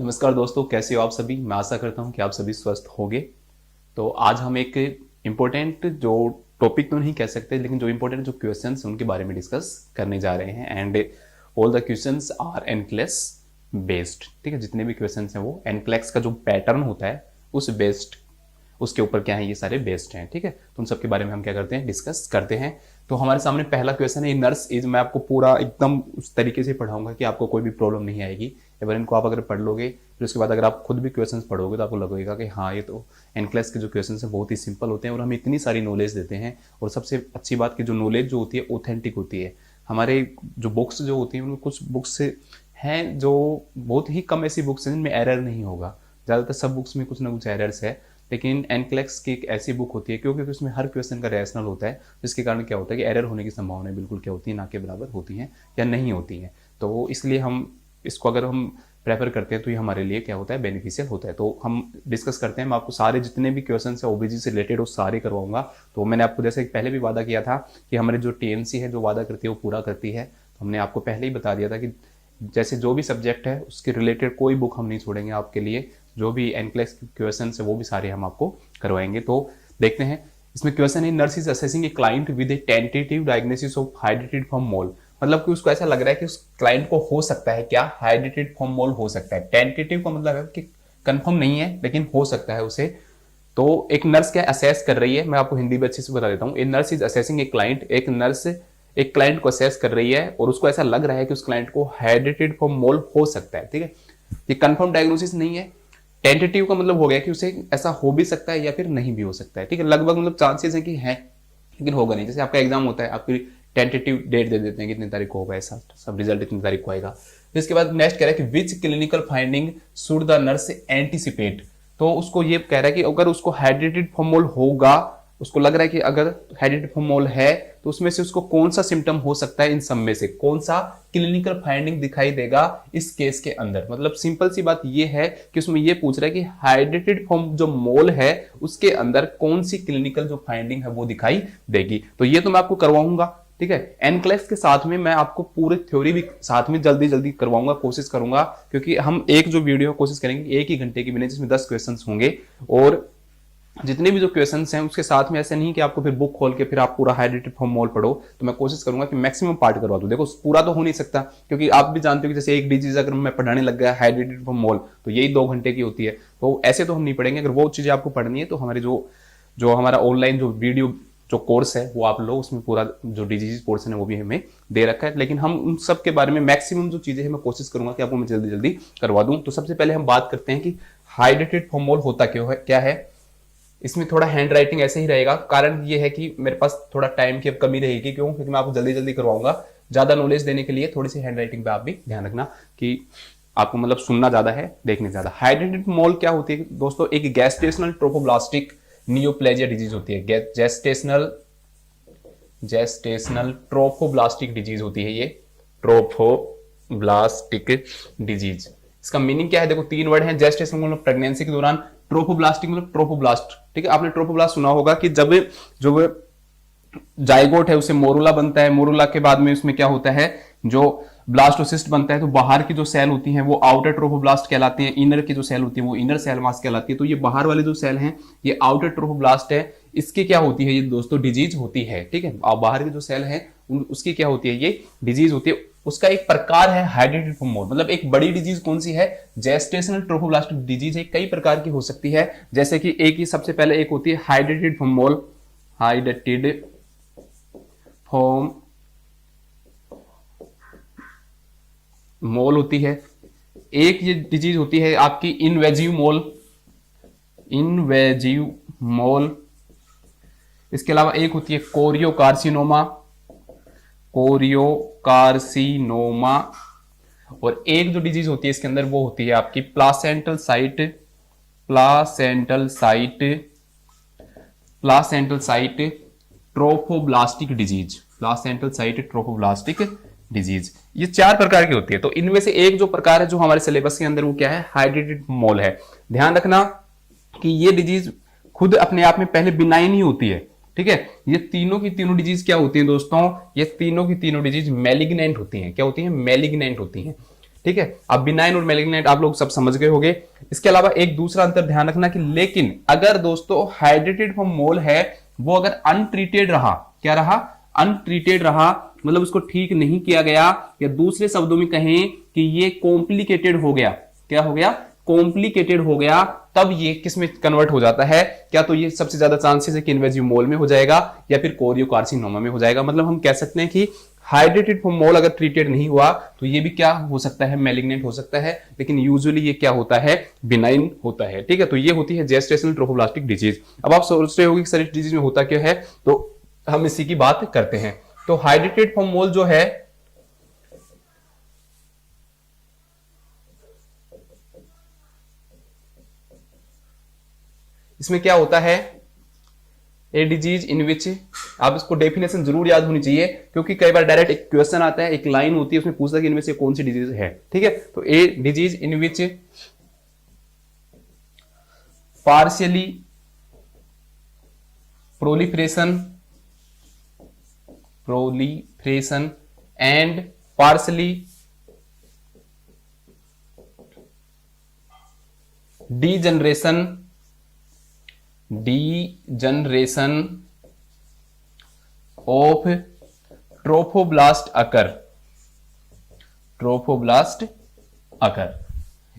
नमस्कार दोस्तों, कैसे हो आप सभी। मैं आशा करता हूं कि आप सभी स्वस्थ होंगे। तो आज हम एक इम्पोर्टेंट जो टॉपिक तो नहीं कह सकते, लेकिन जो इम्पोर्टेंट जो क्वेश्चंस हैं उनके बारे में डिस्कस करने जा रहे हैं। And all the questions are NCLEX based. ठीक है, जितने भी क्वेश्चंस हैं वो एनक्लेस का जो पैटर्न होता है उस बेस्ड, उसके ऊपर क्या है, ये सारे बेस्ड हैं। ठीक है, तो उन सब के बारे में हम क्या करते हैं, डिस्कस करते हैं। तो हमारे सामने पहला क्वेश्चन है, नर्स इज। मैं आपको पूरा एकदम उस तरीके से पढ़ाऊंगा कि आपको कोई भी प्रॉब्लम नहीं आएगी। एवर इनको आप अगर पढ़ लोगे, फिर उसके बाद अगर आप खुद भी क्वेश्चंस पढ़ोगे तो आपको लगेगा कि हाँ, ये तो एनक्लेस के जो क्वेश्चंस हैं बहुत ही सिंपल होते हैं और हमें इतनी सारी नॉलेज देते हैं। और सबसे अच्छी बात कि जो नॉलेज जो होती है ऑथेंटिक होती है। हमारे जो बुक्स जो होती हैं उनमें कुछ बुक्स हैं जो बहुत ही कम ऐसी बुक्स हैं जिनमें एरर नहीं होगा। ज़्यादातर सब बुक्स में कुछ ना कुछ एरर्स है, लेकिन एनक्लेक्स की एक ऐसी बुक होती है क्योंकि उसमें हर क्वेश्चन का रैशनल होता है, जिसके कारण क्या होता है कि एरर होने की संभावना बिल्कुल क्या होती है, ना के बराबर होती हैं या नहीं होती हैं। तो इसलिए हम इसको अगर हम प्रेफर करते हैं तो ये हमारे लिए क्या होता है, बेनिफिशियल होता है। तो हम डिस्कस करते हैं। मैं आपको सारे जितने भी क्वेश्चन है ओबीजी से रिलेटेड वो सारे करवाऊंगा। तो मैंने आपको जैसे पहले भी वादा किया था कि हमारे जो टीएमसी है जो वादा करती है वो पूरा करती है। तो हमने आपको पहले ही बता दिया था कि जैसे जो भी सब्जेक्ट है उसके रिलेटेड कोई बुक हम नहीं छोड़ेंगे आपके लिए। जो भी एनक्लेक्स क्वेश्चन है वो भी सारे हम आपको करवाएंगे। तो देखते हैं, इसमें क्वेश्चन है, nurse is assessing a client with a tentative diagnosis of hydatidiform mole. मतलब कि उसको ऐसा लग रहा है कि उस क्लाइंट को हो सकता है क्या, हाइड्रेटेड फॉर्म मोल हो सकता है। टेंटेटिव का मतलब है कि कंफर्म नहीं है लेकिन हो सकता है उसे। तो एक नर्स क्या असेस कर रही है, मैं आपको हिंदी में अच्छे से बता देता हूँ। A nurse is assessing a client, एक नर्स एक क्लाइंट को असेस कर रही है और उसको ऐसा लग रहा है कि उस क्लाइंट को हाइड्रेटेड फॉर्म मोल हो सकता है। ठीक है, ये कंफर्म डायग्नोसिस नहीं है। टेंटेटिव का मतलब हो गया कि उसे ऐसा हो भी सकता है या फिर नहीं भी हो सकता है। ठीक है, लगभग मतलब चांसेस है कि है लेकिन होगा नहीं। जैसे आपका एग्जाम होता है, आपकी टेंटेटिव डेट दे देते हैं कितनी तारीख को होगा, ऐसा सब रिजल्ट इतनी तारीख को आएगा। फिर इसके बाद नेक्स्ट कह रहा है कि which clinical finding should the nurse anticipate. तो उसको ये कह रहा है कि अगर उसको हाइड्रेटेड फॉर्म मोल होगा, उसको लग रहा है कि अगर हाइड्रेटेड फॉर्म मोल है तो उसमें से उसको कौन सा सिम्टम हो सकता है, इन सब में से कौन सा क्लिनिकल फाइंडिंग दिखाई देगा इस केस के अंदर। मतलब सिंपल सी बात ये है कि उसमें ये पूछ रहा है कि हाइड्रेटेड फॉर्म जो मोल है उसके अंदर कौन सी क्लिनिकल जो फाइंडिंग है वो दिखाई देगी। तो ये तो मैं आपको करवाऊंगा। ठीक है, एनक्लेक्स के साथ में मैं आपको पूरी थ्योरी भी साथ में जल्दी जल्दी करवाऊंगा, कोशिश करूंगा। क्योंकि हम एक जो वीडियो कोशिश करेंगे 1 ही घंटे की बने, जिसमें 10 क्वेश्चन होंगे। और जितने भी जो क्वेश्चंस हैं उसके साथ में ऐसे नहीं कि आपको फिर बुक खोल के फिर आप पूरा हाइड्रेटेड फॉर्म मोल पढ़ो। तो मैं कोशिश करूंगा कि मैक्सिमम पार्ट करवा दूं। देखो पूरा तो हो नहीं सकता, क्योंकि आप भी जानते हो कि जैसे एक डिजीज अगर मैं पढ़ाने लग गया हाइड्रेटेड फॉर्म मोल तो यही 2 घंटे की होती है। तो ऐसे तो हम नहीं पढ़ेंगे। अगर वो चीजें आपको पढ़नी है तो हमारे जो हमारा ऑनलाइन जो वीडियो जो कोर्स है वो आप लो, उसमें पूरा जो डिजीज पोर्शन है वो भी हमें दे रखा है। लेकिन हम उन सब के बारे में मैक्सिमम जो चीजें हैं मैं कोशिश करूंगा कि आपको मैं जल्दी जल्दी करवा दूं। तो सबसे पहले हम बात करते हैं कि हाइड्रेटेड फॉर्म मोल होता क्यों है, क्या है। इसमें थोड़ा हैंड राइटिंग ऐसे ही रहेगा, कारण ये है कि मेरे पास थोड़ा टाइम की अब कमी रहेगी। क्यों? क्योंकि मैं आपको जल्दी जल्दी करवाऊंगा। ज्यादा नॉलेज देने के लिए थोड़ी सी हैंड राइटिंग पे आप भी ध्यान रखना कि आपको मतलब सुनना ज्यादा है, देखने ज्यादा। हाइड्रेटेड मोल क्या होती है दोस्तों, एक गैस्ट्रेशनल ट्रोफोब्लास्टिक नियोप्लेजिया डिजीज होती है। जेस्टेशनल ट्रोफोब्लास्टिक डिजीज होती है ये, ट्रोफोब्लास्टिक डिजीज। इसका मीनिंग क्या है, देखो 3 वर्ड हैं। जेस्टेशन मतलब प्रेगनेंसी के दौरान, ट्रोफोब्लास्टिक मतलब ट्रोफोब्लास्ट। ठीक है, आपने ट्रोफोब्लास्ट सुना होगा कि जब जो जाइगोट है उसे मोरुला बनता है। मोरुला के बाद में उसमें क्या होता है, जो ब्लास्टोसिस्ट बनता है। तो बाहर की जो सेल होती हैं वो आउटर ट्रोफोब्लास्ट कहलाती हैं, इनर की जो सेल होती है वो इनर सेल मास कहलाती है। तो ये बाहर वाले जो सेल हैं ये आउटर ट्रोफोब्लास्ट है। इसकी क्या होती है ये दोस्तों, डिजीज होती है। ठीक है, बाहर की जो सेल है उसकी क्या होती है, ये डिजीज होती है। उसका एक प्रकार है हाइड्रेटेड फॉर्म मोल। मतलब एक बड़ी डिजीज कौन सी है, जेस्टेशनल ट्रोफोब्लास्टिक डिजीज है। कई प्रकार की हो सकती है, जैसे कि एक ही सबसे पहले एक होती है हाइड्रेटेड फॉर्म मोल, हाइड्रेटेड फॉर्म मोल होती है। एक ये डिजीज होती है आपकी इनवेजिव मोल, इनवेजिव मोल। इसके अलावा एक होती है कोरियोकार्सिनोमा, कोरियोकार्सिनोमा। और एक जो डिजीज होती है इसके अंदर वो होती है आपकी placental site, placental site, placental site trophoblastic disease, placental site trophoblastic disease. ये 4 प्रकार की होती है। तो इनमें से एक जो प्रकार है जो हमारे सिलेबस के अंदर वो क्या है, हाइड्रेटेड मोल है। ध्यान रखना कि ये डिजीज खुद अपने आप में पहले बिनाइन ही होती है। ठीक है, ये तीनों की तीनों डिजीज क्या होती हैं दोस्तों, ये तीनों की तीनों डिजीज मैलिग्नेंट होती हैं। क्या होती हैं, मैलिग्नेंट होती हैं। ठीक है। अब बिनाइन और मैलिग्नेंट आप लोग सब समझ गए होंगे। इसके अलावा एक दूसरा अंतर ध्यान रखना कि लेकिन अगर दोस्तों हाइड्रेटेड फॉर्म मोल है वो अगर अनट्रीटेड रहा, क्या रहा, अनट्रीटेड रहा, मतलब उसको ठीक नहीं किया गया, या दूसरे शब्दों में कहें कि ये कॉम्प्लिकेटेड हो गया, क्या हो गया, कॉम्प्लिकेटेड हो गया, तब ये किस में कन्वर्ट हो जाता है, क्या तो ये सबसे ज्यादा चांसेस है कि इन्वेजिव मोल में हो जाएगा या फिर कोरियोकार्सिनोमा में हो जाएगा। मतलब हम कह सकते हैं कि हाइड्रेटेड फॉर्म मोल अगर ट्रीटेड नहीं हुआ तो ये भी क्या हो सकता है, मैलिग्नेंट हो सकता है, लेकिन यूजुअली ये क्या होता है, बिनाइन होता है। ठीक है, तो ये होती है जेस्टेशनल ट्रोफोब्लास्टिक डिजीज। अब आप सोच रहे होंगे कि सर इस डिजीज में होता क्या है, तो हम इसी की बात करते हैं। तो हाइड्रेटेड फॉर्म मोल जो है इसमें क्या होता है, ए डिजीज इन विच, आप इसको डेफिनेशन जरूर याद होनी चाहिए क्योंकि कई बार डायरेक्ट एक क्वेश्चन आता है, एक लाइन होती है उसमें पूछता है कि इनमें से कौन सी डिजीज है। ठीक है, तो a disease in which partially proliferation and partially degeneration of trophoblast occur।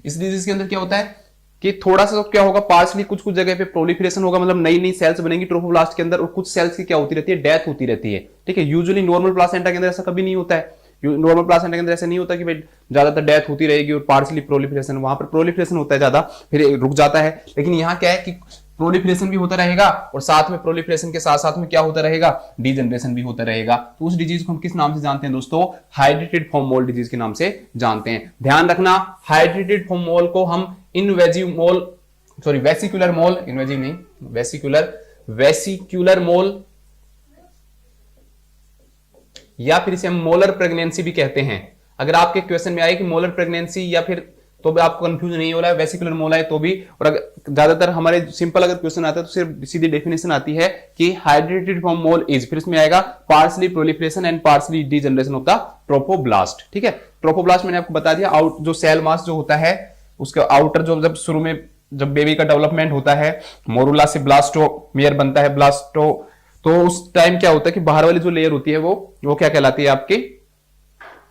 इस डिजीज के अंदर क्या होता है कि थोड़ा सा क्या होगा, पार्शली कुछ कुछ जगह पे प्रोलिफरेशन होगा, मतलब नई नई सेल्स बनेंगी ट्रोफोब्लास्ट के अंदर, और कुछ सेल्स की क्या होती रहती है, डेथ होती रहती है। ठीक है, यूजुअली नॉर्मल प्लासेंटा के अंदर ऐसा कभी नहीं होता है, नॉर्मल प्लासेंटा के अंदर ऐसा नहीं होता कि भाई ज्यादातर डेथ होती रहेगी और पार्शली प्रोलिफरेशन, वहां पर प्रोलिफरेशन होता है ज्यादा, फिर रुक जाता है। लेकिन यहाँ क्या है कि प्रोलिफरेशन भी होता रहेगा और साथ में प्रोलिफरेशन के साथ साथ में क्या होता रहेगा, डीजनरेशन भी होता रहेगा। तो उस डिजीज को हम किस नाम से जानते हैं दोस्तों, हाइड्रेटेड फॉर्म मोल डिजीज के नाम से जानते हैं। ध्यान रखना, हाइड्रेटेड फॉर्म मोल को हम इनवेजिव मोल, सॉरी वेसिकुलर मोल, इनवेजिव नहीं, वेसिकुलर मोल, या फिर इसे हम मोलर प्रेगनेंसी भी कहते हैं। अगर आपके क्वेश्चन में आए कि मोलर प्रेगनेंसी या फिर, तो भी आपको कंफ्यूज नहीं हो रहा है, वेसिकुलर मोल है तो भी। और अगर ज्यादातर हमारे सिंपल अगर क्वेश्चन आता है तो सिर्फ सीधी डेफिनेशन आती है कि हाइड्रेटेड फॉर्म मोल इज, फिर इसमें आएगा partially proliferation and partially degeneration of the trophoblast. ठीक है, ट्रोफोब्लास्ट मैंने आपको बता दिया, आउट जो सेल मास जो होता है उसका आउटर, जो जब शुरू में जब बेबी का डेवलपमेंट होता है, मोरुला से ब्लास्टोमियर बनता है, ब्लास्टो, तो उस टाइम क्या होता है कि बाहर वाली जो लेयर होती है वो क्या कहलाती है, आपकी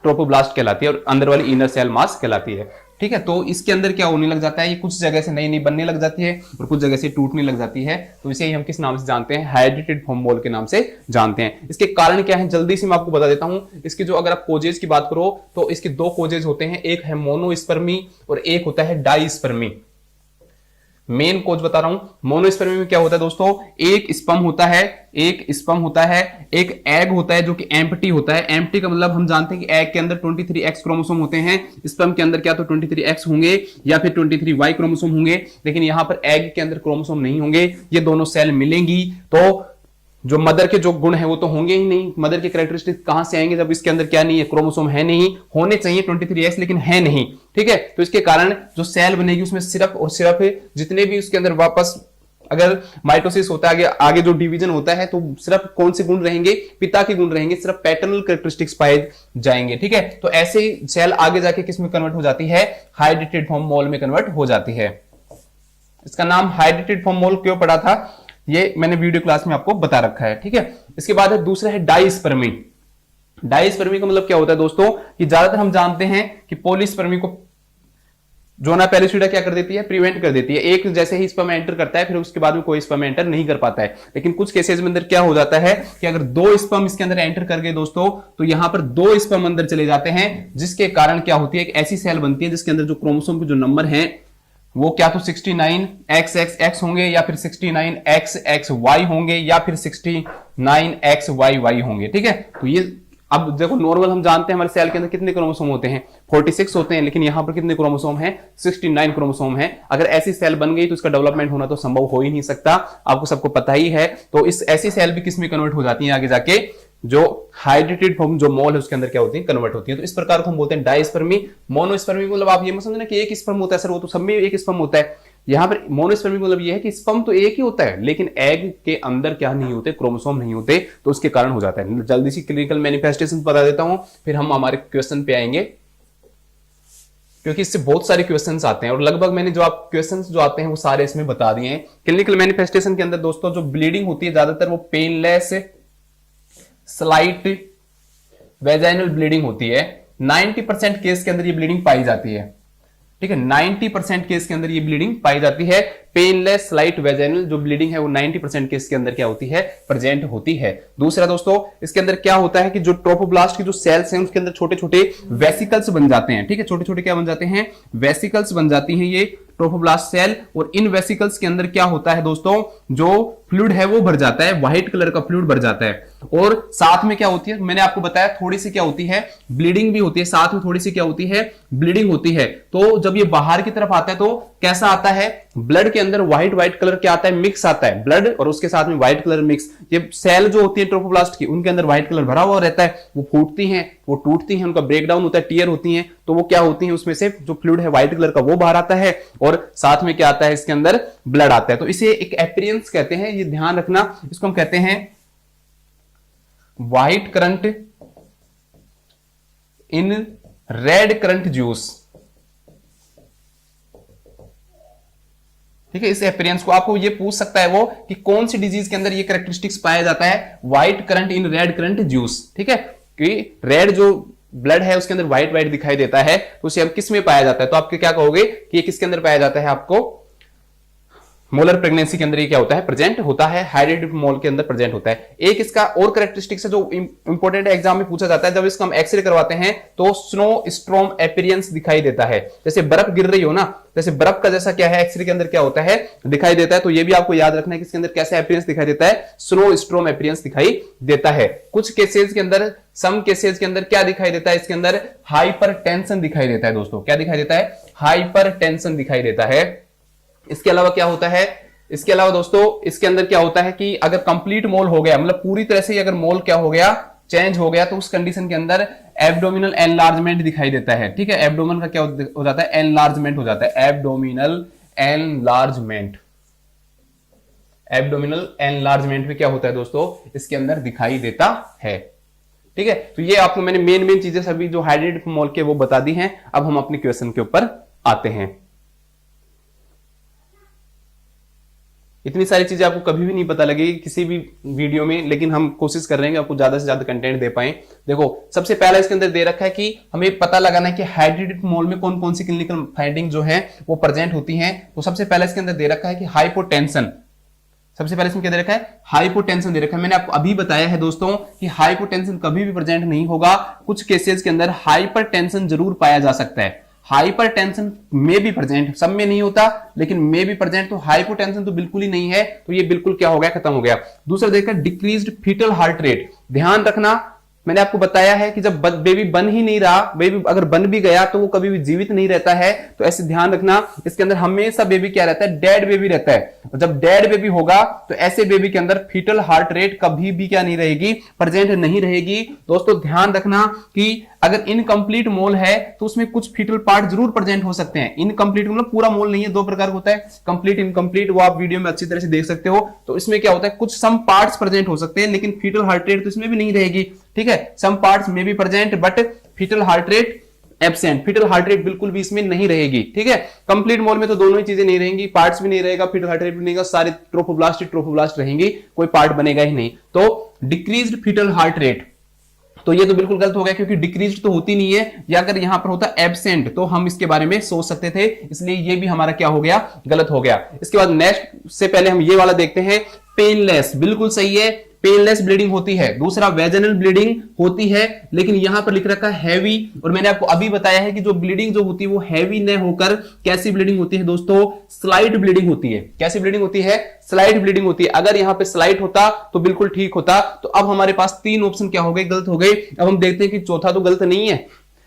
ट्रोफोब्लास्ट कहलाती है, और अंदर वाली इनर सेल मास कहलाती है। ठीक है, तो इसके अंदर क्या होने लग जाता है, ये कुछ जगह से नई नई बनने लग जाती है और कुछ जगह से टूटने लग जाती है। तो इसे ही हम किस नाम से जानते हैं, हाइड्रेटेड फॉर्म मोल के नाम से जानते हैं। इसके कारण क्या है जल्दी से मैं आपको बता देता हूं। इसके जो अगर आप कोजेज की बात करो तो इसके दो कोजेज होते हैं, एक है मोनोस्पर्मी और एक होता है डाईस्पर्मी। मेन कोज बता रहा हूं, मोनोस्पर्मी में क्या होता है दोस्तों, एक स्पर्म होता है, एक एग होता है जो कि एम्प्टी होता है। एम्प्टी का मतलब हम जानते हैं कि एग के अंदर 23X क्रोमोसोम होते हैं, स्पर्म के अंदर क्या तो 23X होंगे या फिर 23Y क्रोमोसोम होंगे, लेकिन यहां पर एग के अंदर क्रोमोसोम नहीं होंगे। ये दोनों सेल मिलेंगी तो जो मदर के जो गुण है वो तो होंगे ही नहीं। मदर के कैरेक्टरिस्टिक कहां से आएंगे जब इसके अंदर क्या नहीं है, क्रोमोसोम है नहीं, होने चाहिए 23X लेकिन है नहीं। ठीक है, तो इसके कारण जो सेल बनेगी उसमें सिर्फ और सिर्फ जितने भी उसके अंदर वापस अगर माइटोसिस होता है, आगे जो डिवीजन होता है, तो सिर्फ कौन से गुण रहेंगे, पिता के गुण रहेंगे, सिर्फ पैटर्नल कैरेक्टरिस्टिक्स पाए जाएंगे। ठीक है, तो ऐसे ही सेल आगे जाके किस में कन्वर्ट हो जाती है, हाइड्रेटेड फॉर्म मोल में कन्वर्ट हो जाती है। इसका नाम हाइड्रेटेड फॉर्म मोल क्यों पड़ा था, ये मैंने वीडियो क्लास में आपको बता रखा है। ठीक है, इसके बाद है दूसरा है डाईस्पर्मी। डाईस्पर्मी का मतलब क्या होता है दोस्तों, कि ज्यादातर हम जानते हैं कि पॉलीस्पर्मी को जोना पेरिस्टिडा क्या कर देती है, प्रिवेंट कर देती है। एक जैसे ही स्पर्म एंटर करता है फिर उसके बाद में कोई स्पर्म एंटर नहीं कर पाता है। लेकिन कुछ केसेस में अंदर क्या हो जाता है कि अगर दो स्पर्म इसके अंदर एंटर कर गए दोस्तों, तो यहां पर दो स्पर्म अंदर चले जाते हैं, जिसके कारण क्या होती है, एक ऐसी सेल बनती है जिसके अंदर जो क्रोमोसोम के जो नंबर है वो क्या तो 69XXX होंगे या फिर 69XXY होंगे या फिर 69XYY होंगे। ठीक है, तो ये अब देखो नॉर्मल हम जानते हैं हमारे सेल के अंदर कितने क्रोमोसोम होते हैं, 46 होते हैं, लेकिन यहां पर कितने क्रोमोसोम हैं, 69 क्रोमोसोम हैं। अगर ऐसी सेल बन गई तो इसका डेवलपमेंट होना तो संभव हो ही नहीं सकता, आपको सबको पता ही है। तो इस ऐसी सेल भी किस में कन्वर्ट हो जाती है आगे जाके, जो हाइड्रेटेड फॉर्म जो मोल है उसके अंदर क्या होती है, कन्वर्ट होती है। तो इस प्रकार को हम बोलते हैं डाईस्पर्मी। मोनोस्पर्मी मतलब आप ये मत समझना कि एक स्पर्म होता है, सर वो तो सब में एक स्पर्म होता है। यहां पर मोनोस्पर्मी मतलब ये है कि स्पर्म तो एक ही होता है लेकिन एग के अंदर क्या नहीं होते, क्रोमोसोम नहीं होते, तो उसके कारण हो जाता है। जल्दी सी क्लिनिकल मैनिफेस्टेशन बता देता हूं, फिर हम हमारे क्वेश्चन पे आएंगे। क्योंकि इससे बहुत सारे क्वेश्चंस आते हैं और लगभग मैंने जो आप क्वेश्चंस जो आते हैं वो सारे इसमें बता दिए हैं। क्लिनिकल मैनिफेस्टेशन के अंदर दोस्तों जो ब्लीडिंग होती है ज्यादातर वो पेनलेस स्लाइट वेजाइनल ब्लीडिंग होती है। 90% केस के अंदर ये ब्लीडिंग पाई जाती है, ठीक है, 90% केस के अंदर ये ब्लीडिंग पाई जाती है। पेनलेस स्लाइट वेजाइनल जो ब्लीडिंग है वो 90% केस के अंदर क्या होती है, प्रेजेंट होती है। दूसरा दोस्तों इसके अंदर क्या होता है कि जो ट्रोफोब्लास्ट की जो सेल्स हैं उसके अंदर छोटे छोटे वेसिकल्स बन जाते हैं, ठीक है, छोटे छोटे क्या बन जाते हैं, वेसिकल्स बन जाती हैं ये ट्रोफोब्लास्ट सेल। और इन वेसिकल्स के अंदर क्या होता है दोस्तों, जो फ्लूइड है वो भर जाता है, व्हाइट कलर का फ्लूइड भर जाता है। और साथ में क्या होती है, मैंने आपको बताया थोड़ी सी क्या होती है, ब्लीडिंग भी होती है, साथ में थोड़ी सी क्या होती है, ब्लीडिंग होती है। तो जब ये बाहर की तरफ आता है तो कैसा आता है, ब्लड के अंदर व्हाइट व्हाइट कलर क्या आता है, मिक्स आता है, ब्लड और उसके साथ में व्हाइट कलर मिक्स। ये सेल जो होती है ट्रोफोब्लास्ट की उनके अंदर व्हाइट कलर भरा हुआ रहता है, वो फूटती हैं, वो टूटती हैं, उनका ब्रेकडाउन होता है, टीयर होती हैं, तो वो क्या होती हैं, उसमें से जो फ्लूइड है व्हाइट कलर का वो बाहर आता है और साथ में क्या आता है, इसके अंदर ब्लड आता है। तो इसे एक अपीयरेंस कहते हैं, ये ध्यान रखना, इसको हम कहते हैं white current in red current juice, ठीक है। इस अपीयरेंस को आपको ये पूछ सकता है वो कि कौन सी डिजीज के अंदर ये कैरेक्टरिस्टिक्स पाया जाता है, white current in red current juice, ठीक है, कि रेड जो ब्लड है उसके अंदर व्हाइट व्हाइट दिखाई देता है, तो उसे अब किस में पाया जाता है, तो आपके क्या कहोगे कि ये किसके अंदर पाया जाता है, आपको मोलर प्रेगनेंसी के अंदर ये क्या होता है, प्रेजेंट होता है, हाइड्रेटेड मोल के अंदर प्रेजेंट होता है। एक इसका और कैरेक्टरिस्टिक्स है जो इंपॉर्टेंट एग्जाम में पूछा जाता है, जब इसका हम एक्सरे करवाते हैं तो स्नो स्ट्रॉम अपीयरेंस दिखाई देता है, जैसे बर्फ गिर रही हो ना, जैसे बर्फ का जैसा क्या है एक्सरे के अंदर क्या होता है, दिखाई देता है। तो ये भी आपको याद रखना है कि इसके अंदर कैसे अपीयरेंस दिखाई देता है, स्नो स्ट्रॉम अपीयरेंस दिखाई देता है। कुछ केसेस के अंदर, सम केसेस के अंदर क्या दिखाई देता है, इसके अंदर हाइपरटेंशन दिखाई देता है दोस्तों, क्या दिखाई देता है, हाइपरटेंशन दिखाई देता है। इसके अलावा क्या होता है, इसके अलावा दोस्तों इसके अंदर क्या होता है कि अगर कंप्लीट मोल हो गया, मतलब पूरी तरह से अगर मोल क्या हो गया, चेंज हो गया, तो उस कंडीशन के अंदर एब्डोमिनल एनलार्जमेंट दिखाई देता है, ठीक है। एब्डोमेन का क्या हो जाता है, एनलार्जमेंट हो जाता है, एब्डोमिनल एनलार्जमेंट। एब्डोमिनल एनलार्जमेंट में क्या होता है दोस्तों, इसके अंदर दिखाई देता है, ठीक है। तो ये आपको मैंने मेन चीजें सभी जो हाइड्रेटेड मोल के वो बता दी हैं। अब हम अपने क्वेश्चन के ऊपर आते हैं। इतनी सारी चीजें आपको कभी भी नहीं पता लगेगी किसी भी वीडियो में, लेकिन हम कोशिश कर रहे हैं कि आपको ज्यादा से ज्यादा कंटेंट दे पाएं। देखो सबसे पहला इसके अंदर दे रखा है कि हमें पता लगाना है कि हाइड्रेटेड मोल में कौन कौन सी क्लिनिकल फाइंडिंग जो है वो प्रेजेंट होती हैं। तो सबसे पहले इसके अंदर दे रखा है कि हाइपोटेंशन, सबसे पहले इसमें क्या दे रखा है, हाइपोटेंशन दे रखा है। मैंने आपको अभी बताया है दोस्तों कि हाइपोटेंशन कभी भी प्रेजेंट नहीं होगा, कुछ केसेस के अंदर हाइपरटेंशन जरूर पाया जा सकता है। हाइपरटेंशन में भी प्रेजेंट, सब में नहीं होता लेकिन में भी प्रेजेंट, तो हाइपोटेंशन तो बिल्कुल ही नहीं है, तो ये बिल्कुल क्या हो गया, खत्म हो गया। दूसरा देखा डिक्रीज्ड फीटल हार्ट रेट, ध्यान रखना मैंने आपको बताया है कि जब बेबी बन ही नहीं रहा, बेबी अगर बन भी गया तो वो कभी भी जीवित नहीं रहता है, तो ऐसे ध्यान रखना इसके अंदर हमेशा बेबी क्या रहता है, डेड बेबी रहता है। और जब डेड बेबी होगा तो ऐसे बेबी के अंदर फीटल हार्ट रेट कभी भी क्या नहीं रहेगी, प्रेजेंट नहीं रहेगी। दोस्तों ध्यान रखना कि अगर इनकम्प्लीट मोल है तो उसमें कुछ फीटल पार्ट जरूर प्रेजेंट हो सकते हैं। इनकम्प्लीट मतलब पूरा मोल नहीं है, दो प्रकार का होता है, कंप्लीट इनकम्प्लीट, वो आप वीडियो में अच्छी तरह से देख सकते हो। तो इसमें क्या होता है, कुछ सम पार्ट्स प्रेजेंट हो सकते हैं लेकिन फीटल हार्ट रेट तो इसमें भी नहीं रहेगी, ठीक है। सम पार्ट्स में भी present but fetal heart rate absent, fetal heart rate बिल्कुल भी इसमें नहीं रहेगी, ठीक है। कंप्लीट मोल में तो दोनों ही चीजें नहीं रहेंगी, पार्ट्स भी नहीं रहेगा, फीटल हार्ट रेट भी नहीं रहेगा, सारे ट्रोफोब्लास्ट रहेंगी, कोई पार्ट बनेगा ही नहीं। तो डिक्रीज्ड फीटल हार्ट रेट, तो ये तो बिल्कुल गलत हो गया क्योंकि डिक्रीज तो होती नहीं है, या अगर यहां पर होता एब्सेंट तो हम इसके बारे में सोच सकते थे, इसलिए ये भी हमारा क्या हो गया, गलत हो गया। इसके बाद नेक्स्ट से पहले हम ये वाला देखते हैं, पेनलेस, बिल्कुल सही है, पेनलेस ब्लीडिंग होती है। दूसरा वेजिनल ब्लीडिंग होती है, लेकिन यहां पर लिख रखा है हैवी, और मैंने आपको अभी बताया है कि जो ब्लीडिंग जो होती है वो हैवी न होकर कैसी ब्लीडिंग होती है दोस्तों, स्लाइट ब्लीडिंग होती है। कैसी ब्लीडिंग होती है, स्लाइट ब्लीडिंग होती है। अगर यहां पे स्लाइट होता तो बिल्कुल ठीक होता। तो अब हमारे पास तीन ऑप्शन क्या हो गए, गलत हो गए। अब हम देखते हैं कि चौथा तो गलत नहीं है,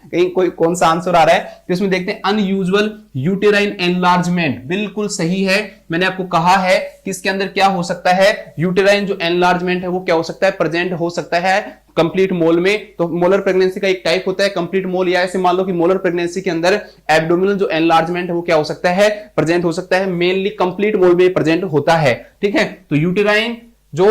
कहीं कोई कौन सा आंसर आ रहा है, तो इसमें देखते हैं अनयूजुअल यूटेराइन एनलार्जमेंट, बिल्कुल सही है। मैंने आपको कहा है कि इसके अंदर क्या हो सकता है, यूटेराइन जो एनलार्जमेंट है वो क्या हो सकता है, प्रेजेंट हो सकता है कंप्लीट मोल में। तो मोलर प्रेगनेंसी का एक टाइप होता है कंप्लीट मोल, या ऐसे मान लो कि मोलर प्रेगनेंसी के अंदर एब्डोमिनल जो एनलार्जमेंट है वो क्या हो सकता है, प्रेजेंट हो सकता है। मेनली कंप्लीट मोल में प्रेजेंट होता है, ठीक है। तो यूटेराइन जो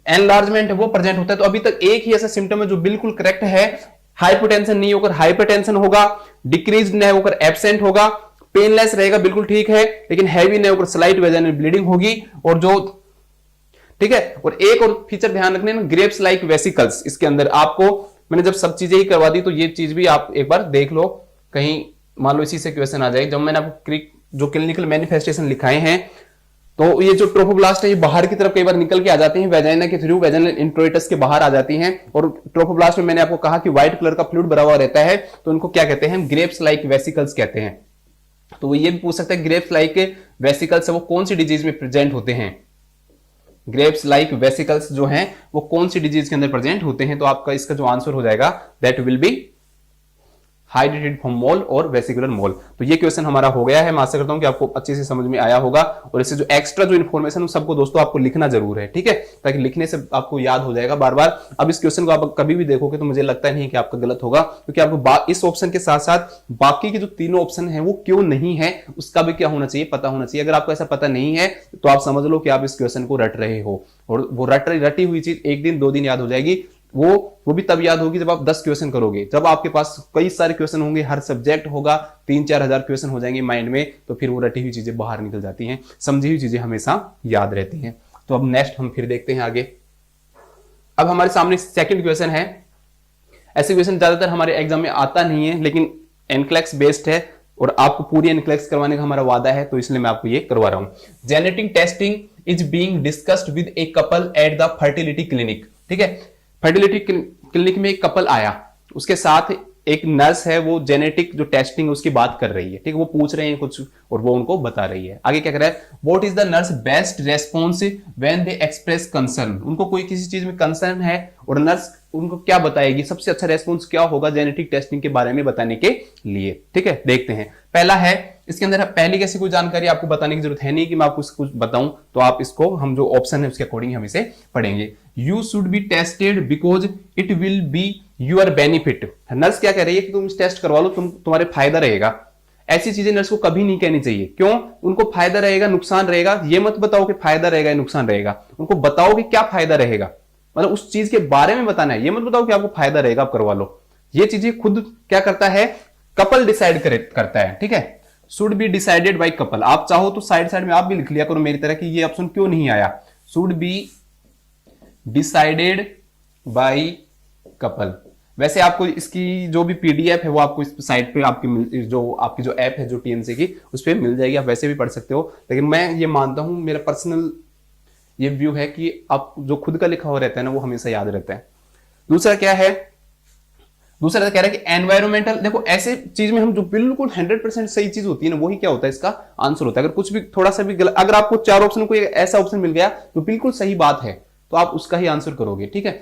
एनलार्जमेंट है वो प्रेजेंट होता है। तो अभी तक एक ही ऐसा सिम्टम है जो बिल्कुल करेक्ट है, हाइपोटेंशन नहीं होकर हाइपरटेंशन होगा, डिक्रीज नहीं होकर एब्सेंट होगा, पेनलेस रहेगा बिल्कुल ठीक है, लेकिन हैवी नहीं होकर स्लाइट वेजाइनल ब्लीडिंग होगी, और जो ठीक है। और एक और फीचर ध्यान रखने में, ग्रेप्स लाइक वेसिकल्स, इसके अंदर आपको मैंने जब सब चीजें ही करवा दी तो ये चीज भी आप एक बार देख लो, कहीं मान लो इसी से क्वेश्चन आ जाए। जब मैंने आपको जो क्लिनिकल मैनिफेस्टेशन लिखाए हैं, तो ये जो ट्रोफोब्लास्ट है ये बाहर की तरफ कई बार निकल के आ जाती हैं वेजाइना के थ्रू, वेजाइनल इंट्रोइटस के बाहर आ जाती हैं, और ट्रोफोब्लास्ट में मैंने आपको कहा कि व्हाइट कलर का फ्लूइड भरा हुआ रहता है, तो उनको क्या कहते हैं, ग्रेप्स लाइक वेसिकल्स कहते हैं। तो वो ये भी पूछ सकते हैं ग्रेप्स लाइक वेसिकल्स वो कौन सी डिजीज में प्रेजेंट होते हैं, ग्रेप्स लाइक वेसिकल्स जो हैं वो कौन सी डिजीज के अंदर प्रेजेंट होते हैं। तो आपका इसका जो आंसर हो जाएगा that will be hydatidiform mole और वेसिकुलर मोल। तो ये क्वेश्चन हमारा हो गया है। मैं आशा करता हूं कि आपको अच्छे से समझ में आया होगा, और इससे जो एक्स्ट्रा जो इन्फॉर्मेशन सबको दोस्तों आपको लिखना जरूर है, ठीक है, ताकि लिखने से आपको याद हो जाएगा बार बार। अब इस क्वेश्चन को आप कभी भी देखोगे तो मुझे लगता नहीं कि आपका गलत होगा, क्योंकि आपको इस ऑप्शन के साथ साथ बाकी के जो तीनों ऑप्शन है वो क्यों नहीं है उसका भी क्या होना चाहिए, पता होना चाहिए। अगर आपको ऐसा पता नहीं है तो आप समझ लो कि आप इस क्वेश्चन को रट रहे हो, और वो रटी हुई चीज एक दिन 2 दिन याद हो जाएगी, वो भी तब याद होगी जब आप 10 क्वेश्चन करोगे। जब आपके पास कई सारे क्वेश्चन होंगे, हर सब्जेक्ट होगा, 3-4 हजार क्वेश्चन हो जाएंगे माइंड में, तो फिर वो रटी हुई चीजें बाहर निकल जाती हैं, समझी हुई चीजें हमेशा याद रहती हैं। तो अब नेक्स्ट हम फिर देखते हैं आगे। अब हमारे सामने सेकंड क्वेश्चन है। ऐसे क्वेश्चन ज्यादातर हमारे एग्जाम में आता नहीं है, लेकिन एनक्लेक्स बेस्ड है और आपको पूरी एनक्लेक्स करवाने का हमारा वादा है, तो इसलिए मैं आपको ये करवा रहा हूं। Genetic testing is being discussed with a couple at the fertility clinic. ठीक है, फर्टिलिटी क्लिनिक में एक कपल आया, उसके साथ एक नर्स है, वो जेनेटिक जो टेस्टिंग उसकी बात कर रही है, ठीक है, वो पूछ रहे हैं कुछ और वो उनको बता रही है। आगे क्या कर रहा है, what is the nurse best response when they express concern. उनको कोई किसी चीज में कंसर्न है और नर्स उनको क्या बताएगी, सबसे अच्छा रेस्पॉन्स क्या होगा जेनेटिक टेस्टिंग के बारे में बताने के लिए। ठीक है, देखते हैं। पहला है, इसके अंदर पहली कैसी कोई जानकारी आपको बताने की जरूरत है नहीं कि मैं आपको कुछ बताऊं, तो आप इसको हम जो ऑप्शन है उसके अकॉर्डिंग हम इसे पढ़ेंगे। You should be tested because it will be your benefit. Nurse क्या कह रही है कि तुम इस टेस्ट करवा लो, तुम्हारे फायदा रहेगा। ऐसी चीजें नर्स को कभी नहीं कहनी चाहिए। क्यों? उनको फायदा रहेगा नुकसान रहेगा, ये मत बताओ कि फायदा रहेगा या नुकसान रहेगा, उनको बताओ कि क्या फायदा रहेगा, मतलब उस चीज के बारे में बताना है। ये मत बताओ कि आपको फायदा रहेगा आप करवा लो। ये चीजें खुद क्या करता है, कपल डिसाइड करता है। ठीक है, should be decided by couple. आप चाहो तो साइड साइड में आप भी लिख लिया करो मेरी तरह कि ये ऑप्शन क्यों नहीं आया। Should be decided by couple. वैसे आपको इसकी जो भी पीडीएफ है वो आपको इस साइट पे आपकी जो ऐप है जो टीएनसी की, उस पर मिल जाएगी, आप वैसे भी पढ़ सकते हो। लेकिन मैं ये मानता हूं, मेरा पर्सनल ये व्यू है कि आप जो खुद का लिखा हुआ रहता है ना वो हमेशा याद रहता है। दूसरा क्या है, दूसरा कह रहा है कि एनवायरमेंटल। देखो ऐसे चीज में हम जो बिल्कुल 100% सही चीज होती है ना, वही क्या होता है, इसका आंसर होता है। अगर कुछ भी थोड़ा सा भी गलत, अगर आपको 4 ऑप्शन कोई ऐसा ऑप्शन मिल गया जो बिल्कुल सही बात है तो आप उसका ही आंसर करोगे। ठीक है,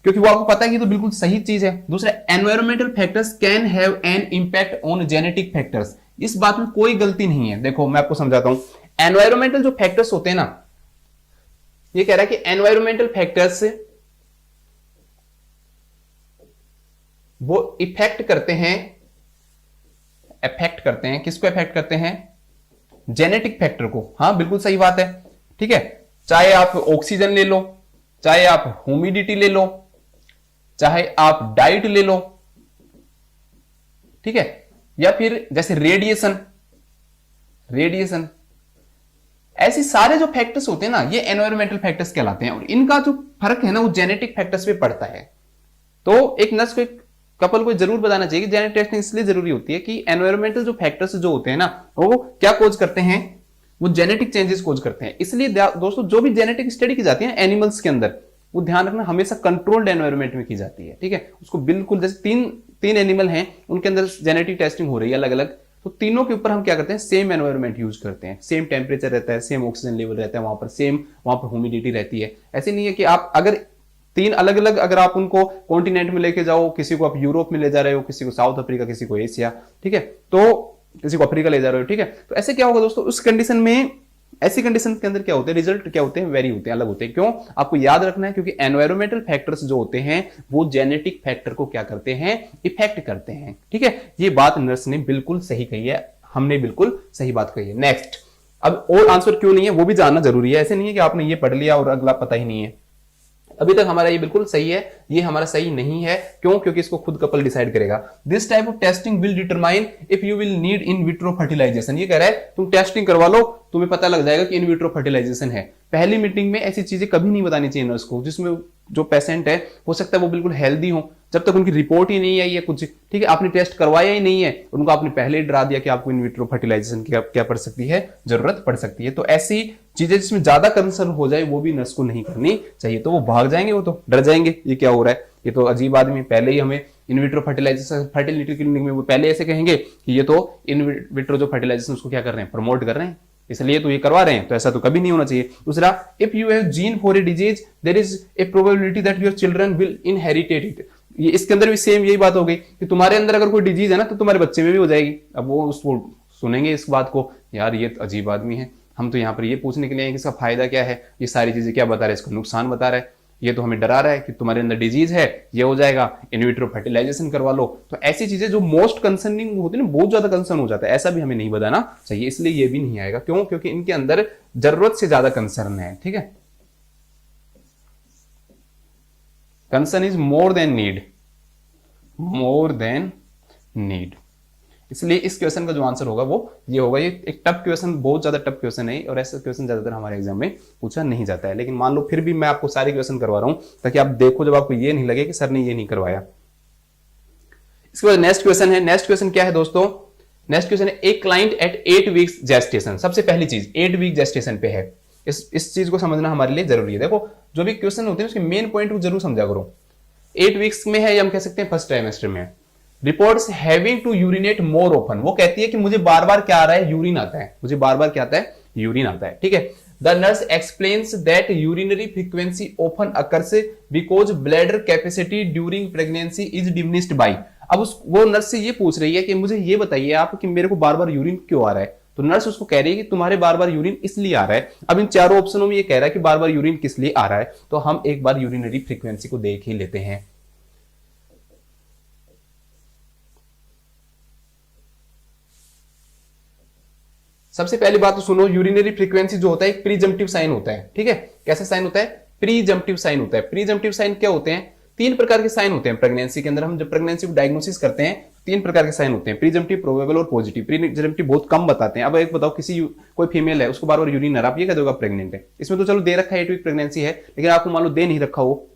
क्योंकि वो आपको पता है कि तो बिल्कुल सही चीज है। दूसरा, environmental factors can have an impact on genetic factors. इस बात में कोई गलती नहीं है। देखो मैं आपको समझाता हूं, एनवायरमेंटल जो फैक्टर्स होते हैं ना, ये कह रहा है कि एनवायरमेंटल फैक्टर्स वो इफेक्ट करते हैं किसको इफेक्ट करते हैं, जेनेटिक फैक्टर को। हाँ बिल्कुल सही बात है। ठीक है, चाहे आप ऑक्सीजन ले लो, चाहे आप ह्यूमिडिटी ले लो, चाहे आप डाइट ले लो, ठीक है, या फिर जैसे रेडिएशन, ऐसे सारे जो फैक्टर्स होते हैं ना, ये एनवायरमेंटल फैक्टर्स कहलाते हैं। और इनका जो फर्क है ना वो जेनेटिक फैक्टर्स पे पड़ता है। तो एक नर्स को, एक कपल को जरूर बताना चाहिए कि जेनेटिक टेस्टिंग इसलिए जरूरी होती है कि एनवायरमेंटल जो फैक्टर्स जो होते हैं ना वो क्या कोज करते हैं, वो जेनेटिक चेंजेस कोज करते हैं। इसलिए दोस्तों जो भी जेनेटिक स्टडी की जाती है एनिमल्स के अंदर, वो ध्यान रखना हमेशा कंट्रोल्ड एनवायरमेंट में की जाती है। ठीक है, उसको बिल्कुल, जैसे तीन एनिमल हैं उनके अंदर जेनेटिक टेस्टिंग हो रही है अलग अलग, तो तीनों के ऊपर हम क्या करते हैं, सेम एनवायरमेंट यूज करते हैं, सेम टेम्परेचर रहता है, सेम ऑक्सीजन लेवल रहता है, वहां पर ह्यूमिडिटी रहती है। ऐसे नहीं है कि आप अगर 3 अलग अलग, अगर आप उनको कॉन्टिनेंट में लेके जाओ, किसी को आप यूरोप में ले जा रहे हो, किसी को साउथ अफ्रीका, किसी को एशिया, ठीक है, तो किसी को अफ्रीका ले जा रहे हो, ठीक है, तो ऐसे क्या होगा दोस्तों, उस कंडीशन में, ऐसी कंडीशन के अंदर क्या होते हैं, रिजल्ट क्या होते हैं, वेरी होते हैं, अलग होते हैं। क्यों? आपको याद रखना है, क्योंकि एनवायरमेंटल फैक्टर्स जो होते हैं वो जेनेटिक फैक्टर को क्या करते हैं, इफेक्ट करते हैं। ठीक है, ये बात नर्स ने बिल्कुल सही कही है, हमने बिल्कुल सही बात कही है। नेक्स्ट, अब और आंसर क्यों नहीं है वो भी जानना जरूरी है। ऐसे नहीं है कि आपने ये पढ़ लिया और अगला पता ही नहीं है। अभी तक हमारा ये बिल्कुल सही है, ये हमारा सही नहीं है। क्यों? क्योंकि इसको खुद कपल डिसाइड करेगा। This type of testing will determine if you will need in vitro fertilisation. ये कह रहा है तुम टेस्टिंग करवा लो, तुम्हें पता लग जाएगा कि इन विट्रो फर्टिलाइजेशन है। पहली मीटिंग में ऐसी चीजें कभी नहीं बतानी चाहिए नर्स को, जिसमें जो पेशेंट है हो सकता है वो बिल्कुल हेल्दी हो, जब तक उनकी रिपोर्ट ही नहीं आई है कुछ, ठीक है, आपने टेस्ट करवाया ही नहीं है, उनको आपने पहले ही डरा दिया कि आपको इन विट्रो फर्टिलाइजेशन की क्या पड़ सकती है, जरूरत पड़ सकती है। तो ऐसी चीजें जिसमें ज्यादा कंसर्न हो जाए वो भी नर्स को नहीं करनी चाहिए। तो वो भाग जाएंगे, वो तो डर जाएंगे, ये क्या हो रहा है, ये तो अजीब आदमी, पहले ही हमें in vitro fertilisation, fertility clinic में वो पहले ऐसे कहेंगे कि ये तो इन विट्रो जो फर्टिलाइजेशन उसको क्या कर रहे हैं, प्रमोट कर रहे हैं, इसलिए तो ये करवा रहे हैं। तो ऐसा तो कभी नहीं होना चाहिए। दूसरा, if you have gene for a disease there is a probability that your children will inherit it. ये इसके अंदर भी सेम यही बात हो गई कि तुम्हारे अंदर अगर कोई डिजीज है ना तो तुम्हारे बच्चे में भी हो जाएगी। अब वो उसको सुनेंगे इस बात को, यार ये अजीब आदमी है, हम तो यहाँ पर ये पूछने के लिए हैं कि इसका फायदा क्या है, ये सारी चीजें क्या बता रहा है, इसका नुकसान बता रहा है, ये तो हमें डरा रहा है कि तुम्हारे अंदर डिजीज है, ये हो जाएगा, इन विट्रो फर्टिलाइजेशन करवा लो। तो ऐसी चीजें जो मोस्ट कंसर्निंग होती है ना, बहुत ज्यादा कंसर्न हो जाता है, ऐसा भी हमें नहीं बताना चाहिए, इसलिए ये भी नहीं आएगा। क्यों? क्योंकि इनके अंदर जरूरत से ज्यादा कंसर्न है, ठीक है। Concern is more than need, more than need. इसलिए इस क्वेश्चन का जो आंसर होगा वो ये होगा। ये एक टफ क्वेश्चन, बहुत ज्यादा टफ क्वेश्चन है और ऐसा क्वेश्चन ज्यादातर हमारे एग्जाम में पूछा नहीं जाता है। लेकिन मान लो फिर भी मैं आपको सारे क्वेश्चन करवा रहा हूं ताकि आप देखो, जब आपको ये नहीं लगे कि सर ने ये नहीं करवाया। इसके बाद नेक्स्ट क्वेश्चन है। नेक्स्ट क्वेश्चन क्या है दोस्तों? नेक्स्ट क्वेश्चन है, a client at 8 weeks gestation. सबसे पहली चीज 8 वीक जेस्टेशन पे है। इस चीज को समझना हमारे लिए जरूरी है। देखो जो भी क्वेश्चन होते हैं उसके मेन पॉइंट को जरूर समझा करो। 8 वीक्स में है या हम कह सकते हैं फर्स्ट ट्राइमेस्टर में है। Reports having to urinate more often, वो कहती है कि मुझे बार बार क्या आ रहा है, यूरिन आता है, मुझे बार बार क्या आता है, यूरिन आता है, ठीक है। The nurse explains that urinary frequency often occurs because bladder capacity during pregnancy is diminished by. अब वो नर्स से ये पूछ रही है कि मुझे ये बताइए आप कि मेरे को बार बार यूरिन क्यों आ रहा है। तो नर्स उसको कह रही है कि तुम्हारे बार बार यूरिन इसलिए आ रहा है। अब इन चारों ऑप्शनों में ये कह रहा है कि बार बार यूरिन किस लिए आ रहा है, तो हम एक बार यूरिनरी फ्रीक्वेंसी को देख ही लेते हैं। सबसे पहली बात तो सुनो, यूरिनरी फ्रीक्वेंसी जो होता है एक प्रीजम्पटिव साइन होता है, ठीक है। कैसा साइन होता है? प्रीजम्पटिव साइन होता है। प्रीजम्पटिव साइन क्या होते हैं? 3 प्रकार के साइन होते हैं प्रेगनेंसी के अंदर। हम जब प्रेगनेंसी को डायग्नोसिस करते हैं 3 प्रकार के साइन होते हैं, प्रीजम्पटिव, प्रोबेबल और पॉजिटिव। प्रीजम्पटिव बहुत कम बताते हैं। अब एक बताओ, कोई फीमेल है, उसको बार बार यूरिन आ रहा है, आप ये कह दोगे प्रेग्नेंट है। इसमें तो चलो दे रखा है 8 वीक प्रेगनेंसी है, लेकिन आपको मान लो दे नहीं रखा हो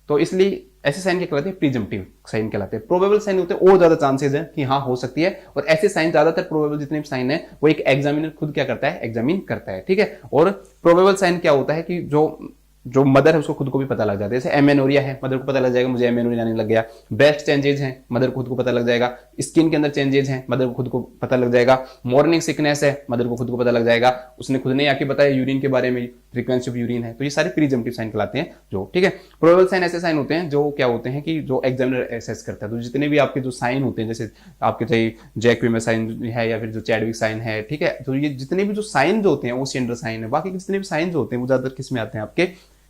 तो इसलिए ऐसे साइन क्या कहलाते हैं? प्रीजम्पटिव साइन कहलाते हैं। प्रोबेबल साइन होते हैं और ज्यादा चांसेस है कि हाँ हो सकती है, और ऐसे साइन ज्यादातर प्रोबेबल जितने भी साइन है वो एक एग्जामिनर खुद क्या करता है, एग्जामिन करता है, ठीक है। और प्रोबेबल साइन क्या होता है कि जो मदर है उसको खुद को भी पता लग जाता है। जैसे एमेनोरिया है, मदर को पता लग जाएगा मुझे एमेनोरिया आने लग गया। ब्रेस्ट चेंजेज हैं, मदर को खुद को पता लग जाएगा। स्किन के अंदर चेंजेज हैं, मदर को खुद को पता लग जाएगा। मॉर्निंग सिकनेस है, मदर को खुद को पता लग जाएगा। उसने खुद ने आके बताया यूरिन के बारे में, फ्रीक्वेंसी ऑफ यूरिन है। तो ये सारे प्रीजम्पटिव साइन कहलाते हैं जो, ठीक है। प्रोबेबल साइन ऐसे साइन होते हैं जो क्या होते हैं कि जो एग्जामिनर एसेस करता है। तो जितने भी आपके जो साइन होते हैं, जैसे आपके चाहे जैकविमर साइन है या फिर जो चैडविक साइन है, ठीक है। तो ये जितने भी जो साइन जो होते हैं वो सेंडर साइन है। बाकी के जितने भी साइन जो होते हैं वो ज्यादातर किस में आते हैं आपके,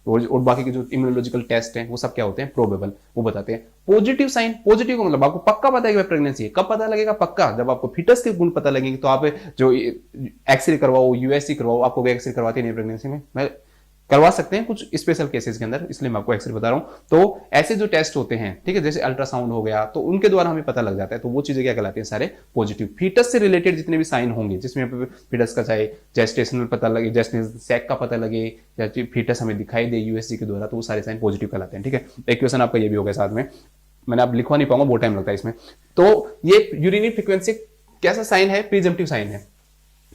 और बाकी के जो इम्यूनोलॉजिकल टेस्ट हैं वो सब क्या होते हैं, प्रोबेबल, वो बताते हैं। पॉजिटिव साइन, पॉजिटिव का मतलब आपको पक्का पता है कि प्रेगनेंसी है। कब पता लगेगा? पक्का जब आपको फिटस के गुण पता लगेंगे। तो आप जो एक्सरे करवाओ, यूएससी करवाओ, आपको एक्सरे करवाते नहीं प्रेगनेंसी में, मैं करवा सकते हैं कुछ स्पेशल केसेस के अंदर, इसलिए मैं आपको एक्सरे बता रहा हूं। तो ऐसे जो टेस्ट होते हैं, ठीक है, जैसे अल्ट्रासाउंड हो गया, तो उनके द्वारा हमें पता लग जाता है। तो वो चीजें क्या कहलाती हैं, सारे पॉजिटिव। फीटस से रिलेटेड जितने भी साइन होंगे, जिसमें फीटस का चाहे जेस्टेशनल पता लगे, जेस्टेशनल सैक का पता लगे, या फीटस हमें दिखाई दे यूएसजी के द्वारा, तो वो सारे साइन पॉजिटिव कहलाते हैं, ठीक है। एक क्वेश्चन आपका ये भी होगा साथ में, मैंने आप लिखवा नहीं पाऊंगा, बहुत टाइम लगता है इसमें। तो ये यूरिनरी फ्रीक्वेंसी कैसा साइन है? प्रीजम्पटिव साइन है।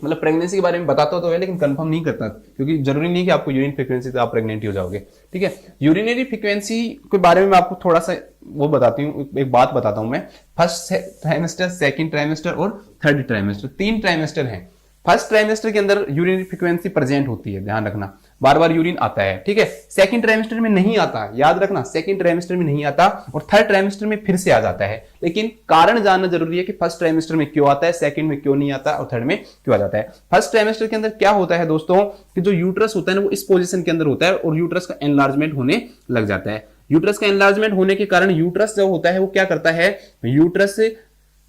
मतलब प्रेगनेंसी के बारे में बताता तो है लेकिन कंफर्म नहीं करता, क्योंकि जरूरी नहीं कि आपको यूरिन फ्रीक्वेंसी तो आप प्रेग्नेंट ही हो जाओगे, ठीक है। यूरिनरी फ्रीक्वेंसी के बारे में मैं आपको थोड़ा सा वो बताती हूँ, एक बात बताता हूं मैं। फर्स्ट ट्राइमेस्टर, सेकंड ट्राइमेस्टर और थर्ड ट्राइमेस्टर, 3 ट्राइमेस्टर हैं। फर्स्ट ट्राइमेस्टर के अंदर यूरिनरी फ्रीक्वेंसी प्रेजेंट होती है, ध्यान रखना, बार बार यूरिन आता है, ठीक है। सेकंड ट्राइमेस्टर में नहीं आता, याद रखना, सेकंड ट्राइमेस्टर में नहीं आता, और थर्ड ट्राइमेस्टर में फिर से आ जाता है। लेकिन कारण जानना जरूरी है कि फर्स्ट ट्राइमेस्टर में क्यों आता है, सेकंड में क्यों नहीं आता, और थर्ड में क्यों आ जाता है। फर्स्ट ट्राइमेस्टर के अंदर क्या होता है दोस्तों कि जो यूट्रस होता है ना वो इस पोजीशन के अंदर होता है, और यूट्रस का एनलार्जमेंट होने लग जाता है। यूट्रस का एनलार्जमेंट होने के कारण यूट्रस जो होता है वो क्या करता है, यूट्रस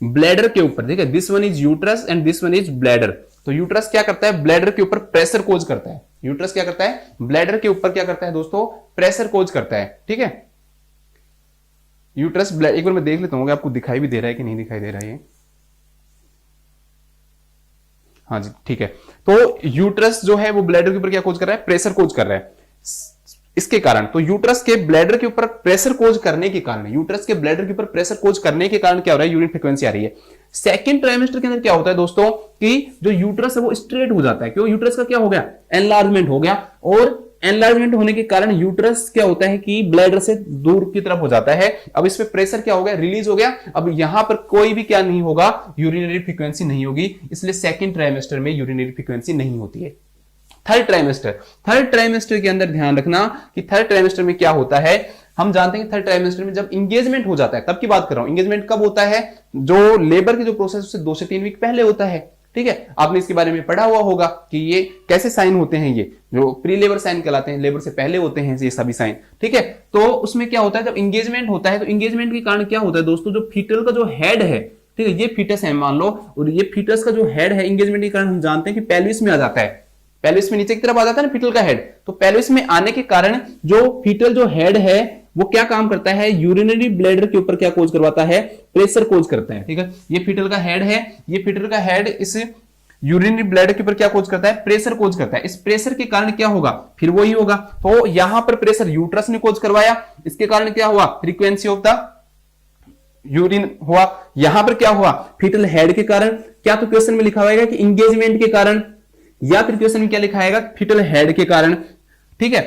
ब्लैडर के ऊपर, ठीक है, this one is uterus and this one is bladder. तो यूट्रस क्या करता है, ब्लैडर के ऊपर प्रेशर कोज करता है। यूट्रस क्या करता है, ब्लैडर के ऊपर क्या करता है दोस्तों, प्रेशर कोज करता है। ठीक है, यूट्रस एक बार मैं देख लेता हूँ आपको दिखाई भी दे रहा है कि नहीं दिखाई दे रहा है ये। हाँ जी ठीक है, तो यूट्रस जो है वो ब्लैडर के ऊपर क्या कोज कर रहा है, प्रेशर कोज कर रहा है। इसके कारण तो यूट्रस के ब्लैडर के ऊपर प्रेशर कोज करने के कारण, यूट्रस के ब्लैडर के ऊपर प्रेशर कोज करने के कारण क्या हो रहा है, यूरिन फ्रीक्वेंसी आ रही है। सेकंड ट्राइमेस्टर के अंदर क्या होता है दोस्तों कि जो यूट्रस है वो स्ट्रेट हो जाता है। क्यों, यूट्रस का क्या हो गया, एनलार्जमेंट हो गया, और एनलार्जमेंट होने के कारण यूट्रस क्या होता है कि ब्लैडर से दूर की तरफ हो जाता है। अब इस पे प्रेशर क्या हो गया, रिलीज हो गया। अब यहां पर कोई भी क्या नहीं होगा, यूरिनरी फ्रीक्वेंसी नहीं होगी, इसलिए सेकंड ट्राइमेस्टर में यूरिनरी फ्रीक्वेंसी नहीं होती है। थर्ड ट्राइमेस्टर के अंदर ध्यान रखना कि थर्ड ट्राइमेस्टर में क्या होता है, हम जानते हैं कि थर्ड ट्राइमेस्टर में जब इंगेजमेंट हो जाता है, तब की बात कर रहा हूं। इंगेजमेंट कब होता है, जो लेबर की जो प्रोसेस उससे 2 से 3 वीक पहले होता है। ठीक है, आपने इसके बारे में पढ़ा हुआ होगा कि ये कैसे साइन होते हैं, ये जो प्री लेबर साइन कहलाते हैं, लेबर से पहले होते हैं ये सभी साइन। ठीक है, तो उसमें क्या होता है, जब इंगेजमेंट होता है तो इंगेजमेंट के कारण क्या होता है दोस्तों, जो फीटल का जो हेड है, ठीक है, ये फीटस है मान लो, और ये फीटस का जो हेड है इंगेजमेंट के कारण हम जानते हैं कि पेल्विस में आ जाता है, पेल्विस में नीचे की तरफ आ जाता है ना फीटल का हेड। तो पेल्विस में आने के कारण जो फीटल जो हेड है वो क्या काम करता है, यूरिनरी ब्लैडर के ऊपर क्या कोज करवाता है, प्रेशर कोज करता है। ठीक है, ये फीटल का हेड है, ये फीटल का हेड इस यूरिनरी ब्लैडर के ऊपर क्या कोज करता है, प्रेशर कोज करता है। इस प्रेशर के कारण क्या होगा, फिर वही होगा। तो यहां पर प्रेशर यूट्रस ने कोज करवाया, इसके कारण क्या हुआ, फ्रीक्वेंसी ऑफ द यूरिन हुआ। यहां पर क्या हुआ, फीटल हेड के कारण, क्या तो क्वेश्चन में लिखा होगा कि इंगेजमेंट के कारण, या फिर क्वेश्चन में क्या लिखा है, फीटल हेड के कारण। ठीक है,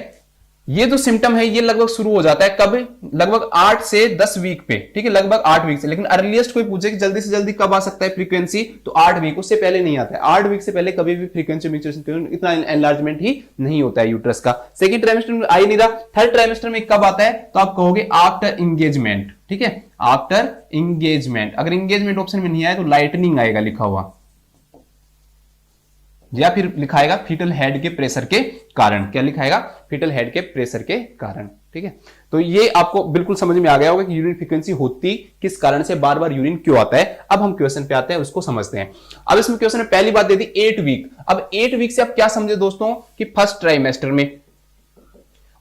ये जो सिम्टम है ये लगभग शुरू हो जाता है कब, लगभग 8 से 10 वीक पे। ठीक है, लगभग 8 वीक से। लेकिन अर्लीस्ट कोई पूछे कि जल्दी से जल्दी कब आ सकता है फ्रीक्वेंसी, तो 8 वीक, उससे पहले नहीं आता है। 8 वीक से पहले कभी भी फ्रीक्वेंसी इतना एनलार्जमेंट ही नहीं होता है यूट्रस का। सेकंड ट्राइमेस्टर में आ ही नहीं रहा। थर्ड ट्राइमेस्टर में कब आता है, तो आप कहोगे आफ्टर इंगेजमेंट। ठीक है, आफ्टर इंगेजमेंट। अगर इंगेजमेंट ऑप्शन में नहीं आया तो लाइटनिंग आएगा लिखा हुआ, या फिर लिखाएगा फीटल हेड के प्रेशर के कारण। क्या लिखाएगा, फीटल हेड के प्रेशर के कारण। ठीक है, तो ये आपको बिल्कुल समझ में आ गया होगा कि यूरिन फ्रीक्वेंसी होती किस कारण से, बार बार यूरिन क्यों आता है। अब हम क्वेश्चन पे आते हैं, उसको समझते हैं। अब इसमें क्वेश्चन में पहली बात दे दी 8 वीक। अब 8 वीक से आप क्या समझे दोस्तों कि फर्स्ट ट्राइमेस्टर में,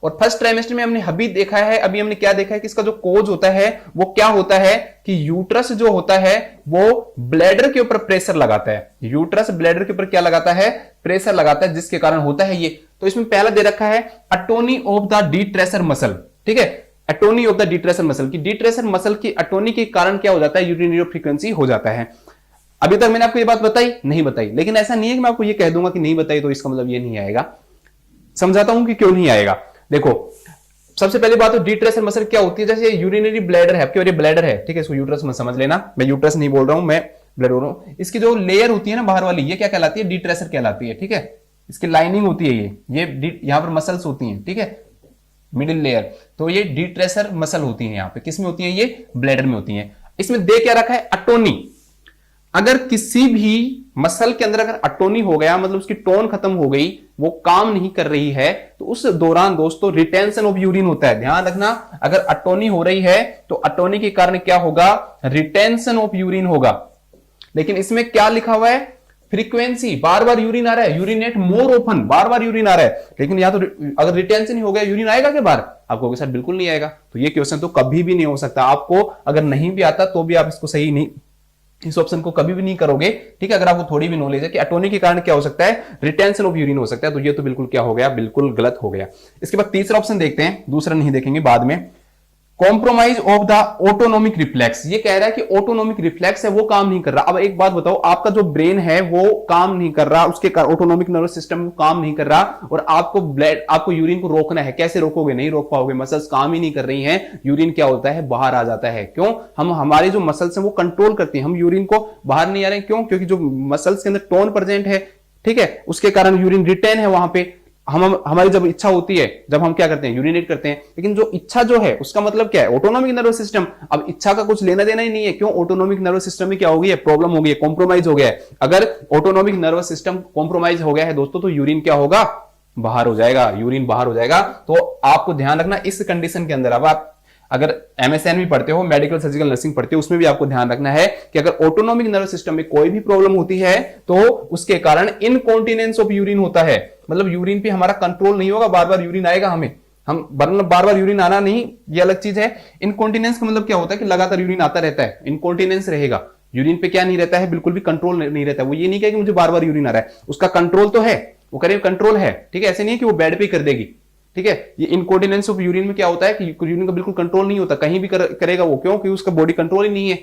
और फर्स्ट ट्राइमेस्टर में हमने अभी देखा है, अभी हमने क्या देखा है कि इसका जो कोज होता है वो क्या होता है कि यूट्रस जो होता है वो ब्लैडर के ऊपर प्रेशर लगाता है। यूट्रस ब्लैडर के ऊपर क्या लगाता है, प्रेशर लगाता है, जिसके कारण होता है ये। तो इसमें पहला दे रखा है अटोनी ऑफ द डिट्रेसर मसल। ठीक है, अटोनी ऑफ द डिट्रेसर मसल की, डिट्रेसर मसल की अटोनी के कारण क्या हो जाता है, यूरिनरी फ्रीक्वेंसी हो जाता है। अभी तक मैंने आपको ये बात बताई नहीं बताई, लेकिन ऐसा नहीं है कि मैं आपको ये कह दूंगा कि नहीं बताई तो इसका मतलब ये नहीं आएगा। समझाता हूं कि क्यों नहीं आएगा। देखो, सबसे पहली बात तो डिट्रेसर मसल क्या होती है, जैसे यूरिनरी ब्लैडर है आपकी, और ये ब्लैडर है। ठीक है, इसको यूट्रस मत समझ लेना, मैं यूट्रस नहीं बोल रहा हूं, मैं ब्लैडर बोल रहा हूं। इसकी जो लेयर होती है ना बाहर वाली, ये क्या कहलाती है, डिट्रेसर कहलाती है। ठीक है, इसकी लाइनिंग होती है ये यहां पर मसल्स होती हैं। ठीक है, मिडिल लेयर, तो ये डिट्रेसर मसल होती है। यहां पे किसमें होती है, ये ब्लैडर में होती है। इसमें दे क्या रखा है, अटोनी। अगर किसी भी मसल के अंदर अगर अटोनी हो गया, मतलब उसकी टोन खत्म हो गई, वो काम नहीं कर रही है, तो उस दौरान दोस्तों रिटेंशन ऑफ यूरिन होता है। ध्यान रखना, अगर अटोनी हो रही है तो अटोनी के कारण क्या होगा, रिटेंशन ऑफ यूरिन होगा। लेकिन इसमें क्या लिखा हुआ है, फ्रीक्वेंसी, बार बार यूरिन आ रहा है, यूरिनेट मोर ओपन, बार बार यूरिन आ रहा है। लेकिन या तो अगर रिटेंशन ही हो गया, यूरिन आएगा क्या बाहर, आपको सर बिल्कुल नहीं आएगा। तो ये क्वेश्चन तो कभी भी नहीं हो सकता। आपको अगर नहीं भी आता तो भी आप इसको सही नहीं, इस ऑप्शन को कभी भी नहीं करोगे। ठीक है, अगर आपको थोड़ी भी नॉलेज है कि अटोनी के कारण क्या हो सकता है, रिटेंशन ऑफ यूरिन हो सकता है, तो ये तो बिल्कुल क्या हो गया, बिल्कुल गलत हो गया। इसके बाद तीसरा ऑप्शन देखते हैं, दूसरा नहीं देखेंगे बाद में। Compromise of the autonomic reflex, ये कह रहा है कि ऑटोनोमिक रिफ्लेक्स है वो काम नहीं कर रहा। अब एक बात बताओ, आपका जो ब्रेन है वो काम नहीं कर रहा, उसके ऑटोनोमिक नर्वस सिस्टम काम नहीं कर रहा, और आपको यूरिन को रोकना है। कैसे रोकोगे, नहीं रोक पाओगे, मसल्स काम ही नहीं कर रही हैं, यूरिन क्या होता है, बाहर आ जाता है। क्यों, हमारी जो मसल्स हैं वो कंट्रोल करती हैं, हम यूरिन को बाहर नहीं आ रहे हैं। क्यों, क्योंकि जो मसल्स के अंदर टोन प्रेजेंट है, ठीक है, उसके कारण यूरिन रिटेन है वहां पे। हमारी जब इच्छा होती है, जब हम क्या करते हैं, यूरिनेट करते हैं। लेकिन जो इच्छा जो है उसका मतलब क्या है, ऑटोनोमिक नर्वस सिस्टम। अब इच्छा का कुछ लेना देना ही नहीं है। क्यों, ऑटोनोमिक नर्वस सिस्टम में क्या हो गई है, प्रॉब्लम हो गई है, कॉम्प्रोमाइज हो गया है। अगर ऑटोनोमिक नर्वस सिस्टम कॉम्प्रोमाइज हो गया है दोस्तों, तो यूरिन क्या होगा, बाहर हो जाएगा, यूरिन बाहर हो जाएगा। तो आपको ध्यान रखना इस कंडीशन के अंदर। अब अगर MSN भी पढ़ते हो, मेडिकल सर्जिकल नर्सिंग पढ़ते हो, उसमें भी आपको ध्यान रखना है कि अगर ऑटोनोमिक नर्वस सिस्टम में कोई भी प्रॉब्लम होती है तो उसके कारण इनकॉन्टिनेंस ऑफ यूरिन होता है। मतलब यूरिन पे हमारा कंट्रोल नहीं होगा, बार बार यूरिन आएगा हमें, हम बार बार यूरिन आना नहीं, ये अलग चीज है। इनकॉन्टिनेंस का मतलब क्या होता है कि लगातार यूरिन आता रहता है, इनकॉन्टिनेंस रहेगा। यूरिन पे क्या नहीं रहता है, बिल्कुल भी कंट्रोल नहीं रहता है। वो ये नहीं कहे कि मुझे बार बार यूरिन आ रहा है, उसका कंट्रोल तो है, वो करें कंट्रोल है, ठीक है। ऐसे नहीं है कि वो बेड पे कर देगी, ठीक है। ये इनकॉन्टिनेंस ऑफ यूरिन में क्या होता है कि यूरिन का बिल्कुल कंट्रोल नहीं होता, कहीं भी करेगा वो, क्यों? क्योंकि उसका बॉडी कंट्रोल ही नहीं है,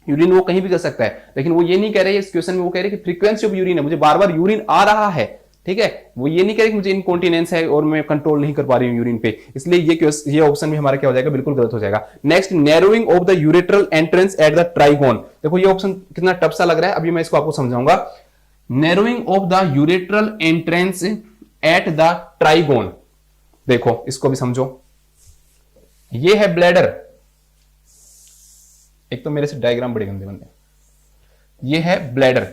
यूरिन वो कहीं भी कर सकता है। लेकिन वो ये नहीं कह रहे इस क्वेश्चन में, वो कह रहे कि फ्रीक्वेंसी ऑफ यूरिन है, मुझे बार बार यूरिन आ रहा है, ठीक है। वो ये नहीं कह रहे कि मुझे इनकॉन्टिनेंस है और मैं कंट्रोल नहीं कर पा रही हूं यूरिन पे, इसलिए ये ऑप्शन भी हमारा क्या हो जाएगा, बिल्कुल गलत हो जाएगा। Next, narrowing of the urethral entrance at the trigon. देखो ये ऑप्शन कितना टफ सा लग रहा है, अभी मैं इसको आपको समझाऊंगा। Narrowing of the urethral entrance at the trigon, देखो इसको भी समझो। ये है ब्लैडर, एक तो मेरे से डायग्राम बड़े गंदे बनते हैं, ये है ब्लैडर,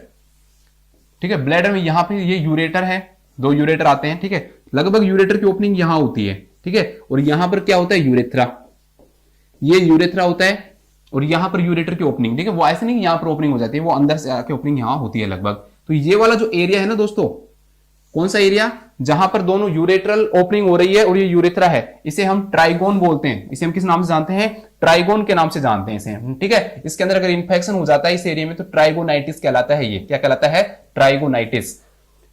ठीक है। ब्लैडर में यहां पे ये यूरेटर है, दो यूरेटर आते हैं, ठीक है। लगभग यूरेटर की ओपनिंग यहां होती है, ठीक है। और यहां पर क्या होता है, यूरेथ्रा, ये यूरेथ्रा होता है, और यहां पर यूरेटर की ओपनिंग, ठीक है। वो ऐसे नहीं यहां पर ओपनिंग हो जाती है, वो अंदर से आके ओपनिंग यहां होती है लगभग। तो ये वाला जो एरिया है ना दोस्तों, कौन सा एरिया, जहां पर दोनों यूरेट्रल ओपनिंग हो रही है और ये यूरेथ्रा है, इसे हम ट्राइगोन बोलते हैं। इसे हम किस नाम से जानते हैं, ट्राइगोन के नाम से जानते हैं इसे, ठीक है। इसके अंदर अगर इंफेक्शन हो जाता है इस एरिया में तो ट्राइगोनाइटिस कहलाता है। ये क्या कहलाता है, ट्राइगोनाइटिस,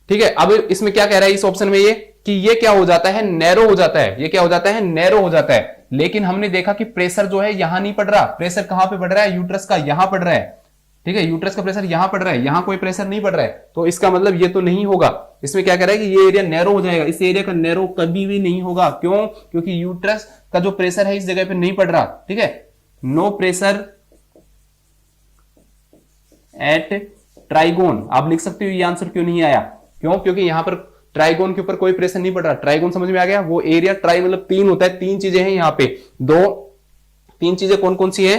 ठीक है। अब इसमें क्या कह रहा है इस ऑप्शन में, ये कि ये क्या हो जाता है, नैरो हो जाता है। ये क्या हो जाता है, नैरो हो जाता है। लेकिन हमने देखा कि प्रेशर जो है यहां नहीं पड़ रहा, प्रेशर कहां पे पड़ रहा है, यूट्रस का यहां पड़ रहा है, ठीक है। यूट्रस का प्रेशर यहां पड़ रहा है, यहां कोई प्रेशर नहीं पड़ रहा है, तो इसका मतलब ये तो नहीं होगा। इसमें क्या कह रहा है कि ये एरिया नैरो हो जाएगा, इस एरिया का नैरो कभी भी नहीं होगा। क्यों? क्योंकि यूट्रस का जो प्रेशर है इस जगह पे नहीं पड़ रहा, ठीक है। नो प्रेशर एट ट्राइगोन, आप लिख सकते हो। ये आंसर क्यों नहीं आया, क्यों? क्योंकि यहां पर ट्राइगोन के ऊपर कोई प्रेशर नहीं पड़ रहा। ट्राइगोन समझ में आ गया, वो एरिया, ट्राई मतलब तीन होता है, तीन चीजें हैं यहां पे, तीन चीजें कौन कौन सी है,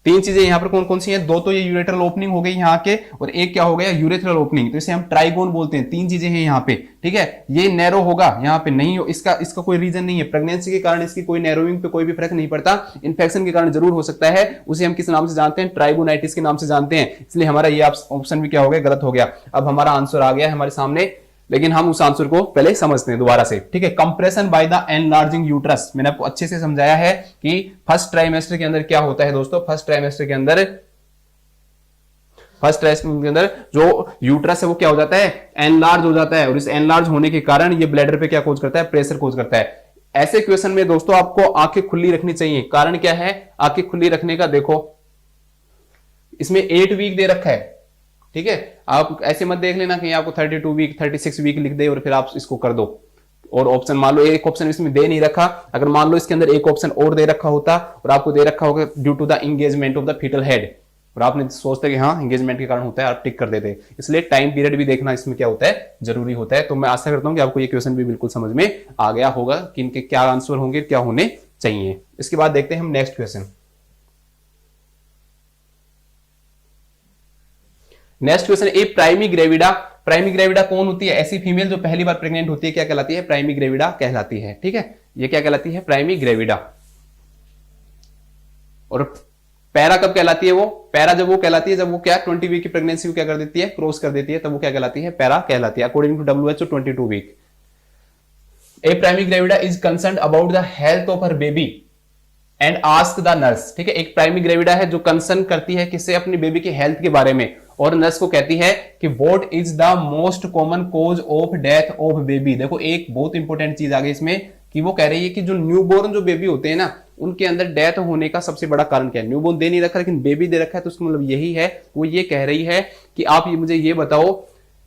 तीन चीजें यहां पर कौन कौन सी हैं, दो तो ये यूरेट्रल ओपनिंग हो गई यहां के, और एक क्या हो गया, यूरेथ्रल ओपनिंग, तो इसे हम ट्राइगोन बोलते हैं। तीन चीजें हैं यहां पे, ठीक है। ये नैरो होगा, यहां पे नहीं हो, इसका कोई रीजन नहीं है। प्रेगनेंसी के कारण इसकी कोई नैरोइंग पे कोई भी फर्क नहीं पड़ता, इन्फेक्शन के कारण जरूर हो सकता है। उसे हम किस नाम से जानते हैं, ट्राइगोनाइटिस के नाम से जानते हैं। इसलिए हमारा ये ऑप्शन भी क्या हो गया, गलत हो गया। अब हमारा आंसर आ गया हमारे सामने, लेकिन हम उस आंसर को पहले समझते हैं दोबारा से, ठीक है। Compression by the enlarging uterus, मैंने आपको अच्छे से समझाया है कि फर्स्ट ट्राइमेस्टर के अंदर क्या होता है दोस्तों। फर्स्ट ट्राइमेस्टर के अंदर जो यूट्रस है वो क्या हो जाता है, एनलार्ज हो जाता है, और इस एनलार्ज होने के कारण ये ब्लैडर पे क्या कोज करता है, प्रेशर कोज करता है। ऐसे क्वेश्चन में दोस्तों आपको आंखें खुली रखनी चाहिए। कारण क्या है आंखें खुली रखने का, देखो इसमें 8 वीक दे रखा है, ठीक है। आप ऐसे मत देख लेना कि आपको 32 वीक 36 वीक लिख दे और फिर आप इसको कर दो। और ऑप्शन मान लो एक ऑप्शन इसमें दे नहीं रखा, अगर मान लो इसके अंदर एक ऑप्शन और दे रखा होता और आपको दे रखा होगा due to the engagement of the fetal head, और आपने सोचते कि हाँ एंगेजमेंट के कारण होता है, आप टिक कर देते। इसलिए टाइम पीरियड भी देखना इसमें क्या होता है, जरूरी होता है। तो मैं आशा करता हूं कि आपको ये क्वेश्चन भी बिल्कुल समझ में आ गया होगा कि इनके क्या आंसर होंगे, क्या होने चाहिए। इसके बाद देखते हैं हम नेक्स्ट क्वेश्चन। नेक्स्ट क्वेश्चन, ए प्राइमी ग्रेविडा। प्राइमी ग्रेविडा कौन होती है, ऐसी फीमेल जो पहली बार प्रेग्नेंट होती है, क्या कहलाती है, प्राइमी ग्रेविडा कहलाती है, ठीक है। ये क्या कहलाती है, प्राइमी ग्रेविडा। और पैरा कब कहलाती है, वो पैरा जब वो कहलाती है जब वो क्या 20 वीक की प्रेगनेंसी को क्या कर देती है, क्रॉस कर देती है, तब वो क्या कहलाती है, पैरा कहलाती है। According to WHO 22 week. A primi gravida is concern about the health of her baby and ask the nurse, ठीक है। एक प्राइमी ग्रेविडा है जो कंसर्न करती है किससे, अपनी बेबी की हेल्थ के बारे में, और नर्स को कहती है कि what is the most common cause of death of baby. देखो एक बहुत इंपॉर्टेंट चीज आ गई इसमें कि वो कह रही है कि जो न्यूबॉर्न जो बेबी होते हैं ना, उनके अंदर डेथ होने का सबसे बड़ा कारण क्या है। न्यूबॉर्न दे नहीं रखा लेकिन बेबी दे रखा है, तो उसका मतलब यही है। वो ये कह रही है कि आप मुझे ये बताओ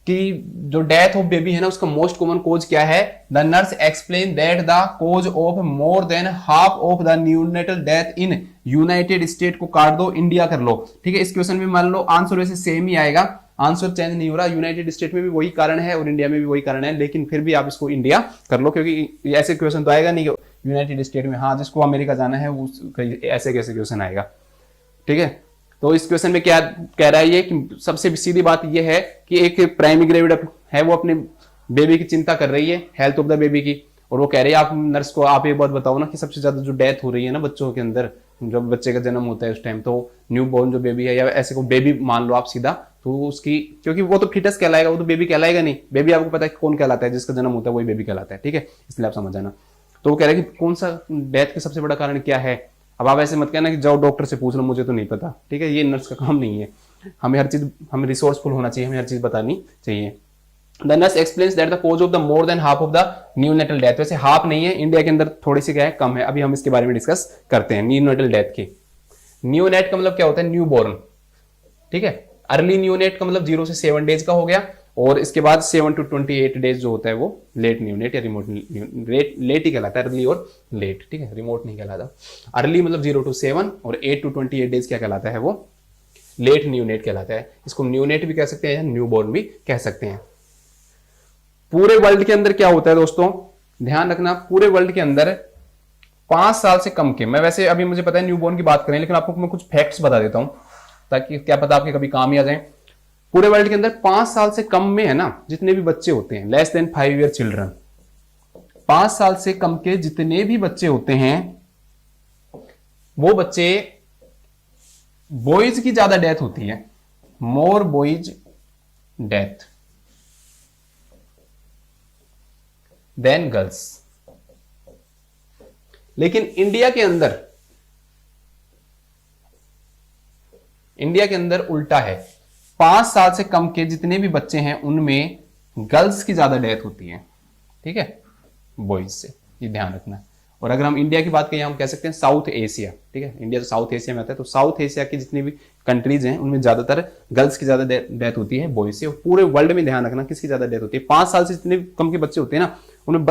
कि जो डेथ ऑफ बेबी है ना उसका मोस्ट कॉमन कोज क्या है। The nurse explain that the cause of more than half of the neonatal death in united state को काट दो, इंडिया कर लो, ठीक है। इस क्वेश्चन में मान लो आंसर वैसे सेम ही आएगा, आंसर चेंज नहीं हो रहा। यूनाइटेड स्टेट में भी वही कारण है और इंडिया में भी वही कारण है, लेकिन फिर भी आप इसको इंडिया कर लो, क्योंकि ऐसे क्वेश्चन तो आएगा नहीं यूनाइटेड स्टेट में, हाँ जिसको अमेरिका जाना है वो ऐसे कैसे क्वेश्चन आएगा, ठीक है। तो इस क्वेश्चन में क्या कह रहा है ये कि सबसे सीधी बात ये है कि एक प्राइमी ग्रेविडा है वो अपने बेबी की चिंता कर रही है, हेल्थ ऑफ द बेबी की, और वो कह रही है आप नर्स को आप एक बात बताओ ना कि सबसे ज्यादा जो डेथ हो रही है ना बच्चों के अंदर, जब बच्चे का जन्म होता है उस टाइम, तो न्यू बॉर्न जो बेबी है या ऐसे को बेबी मान लो आप सीधा, तो उसकी, क्योंकि वो तो फीटस कहलाएगा, वो तो बेबी कहलाएगा नहीं। बेबी आपको पता है कौन कहलाता है, जिसका जन्म होता है वही बेबी कहलाता है, ठीक है, इसलिए आप समझ जाना। तो वो कह रहे हैं कि कौन सा डेथ का सबसे बड़ा कारण क्या है। अब आप ऐसे मत कहना कि जाओ डॉक्टर से पूछ लो, मुझे तो नहीं पता, ठीक है, ये नर्स का काम नहीं है। हमें हर चीज, हमें रिसोर्सफुल होना चाहिए, हमें हर चीज बतानी चाहिए। The nurse explains that the cause of the more than half of the neonatal death, वैसे हाफ नहीं है, इंडिया के अंदर थोड़ी सी क्या है, कम है, अभी हम इसके बारे में डिस्कस करते हैं न्यूनेटल डेथ की। न्यूनेट का मतलब क्या होता है, न्यू बॉर्न, ठीक है। अर्ली न्यूनेट का मतलब 0 से 7 डेज का हो गया, और इसके बाद 7 to 28 डेज जो होता है वो लेट न्यूनेट या रिमोट लेट ही कहलाता है, अर्ली और लेट, ठीक है, रिमोट नहीं कहलाता। अर्ली मतलब 0 to 7 और 8 to 28 डेज क्या कहलाता है, वो लेट न्यूनेट कहलाता है। इसको न्यूनेट भी कह सकते हैं या न्यू बॉर्न भी कह सकते हैं। पूरे वर्ल्ड के अंदर क्या होता है दोस्तों, ध्यान रखना, पूरे वर्ल्ड के अंदर 5 साल से कम के, मैं वैसे अभी मुझे पता है न्यूबॉर्न की बात करें, लेकिन आपको मैं कुछ फैक्ट्स बता देता हूं ताकि क्या पता आपके कभी काम ही आ जाए। पूरे वर्ल्ड के अंदर 5 साल से कम में है ना जितने भी बच्चे होते हैं, लेस देन 5 ईयर चिल्ड्रन, 5 साल से कम के जितने भी बच्चे होते हैं, वो बच्चे, बॉयज की ज्यादा डेथ होती है, मोर बॉयज डेथ देन गर्ल्स। लेकिन इंडिया के अंदर उल्टा है, 5 साल से कम के जितने भी बच्चे हैं उनमें गर्ल्स की ज्यादा डेथ होती है, ठीक है, बॉयज से, ये ध्यान रखना। और अगर हम इंडिया की बात करें, हम कह सकते हैं साउथ एशिया, ठीक है, इंडिया तो साउथ एशिया में आता है, तो साउथ एशिया की जितनी भी कंट्रीज हैं उनमें ज्यादातर गर्ल्स की ज्यादा डेथ होती है बॉयज से। और पूरे वर्ल्ड में ध्यान रखना किसकी ज्यादा डेथ होती है, 5 साल से जितने कम के बच्चे होते हैं ना उनमें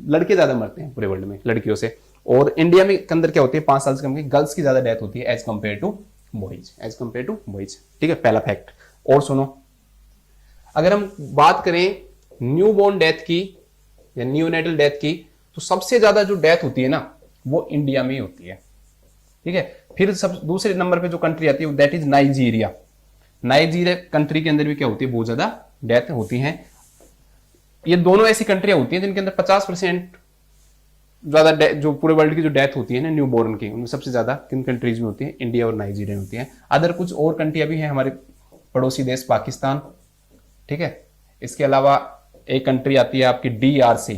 लड़के ज्यादा मरते हैं पूरे वर्ल्ड में लड़कियों से। और इंडिया में के अंदर क्या होती है, 5 साल से कम की गर्ल्स की ज्यादा डेथ होती है एज कंपेयर टू बॉयज, ठीक है, पहला फैक्ट। और सुनो, अगर हम बात करें न्यू बॉर्न डेथ की या न्यूनेटल डेथ की, तो सबसे ज्यादा जो डेथ होती है ना वो इंडिया में ही होती है, ठीक है। फिर सब दूसरे नंबर पे जो कंट्री आती है that is Nigeria. Nigeria country के अंदर भी क्या होती है, बहुत ज्यादा डेथ होती है। ये दोनों ऐसी कंट्रियां होती हैं जिनके अंदर 50% ज्यादा जो पूरे वर्ल्ड की जो डेथ होती है ना न्यू बॉर्न की, उनमें सबसे ज्यादा किन कंट्रीज में होती है, इंडिया और नाइजीरिया में होती है। अदर कुछ और कंट्रियां भी हैं, हमारे पड़ोसी देश पाकिस्तान, ठीक है। इसके अलावा एक कंट्री आती है आपकी DRC,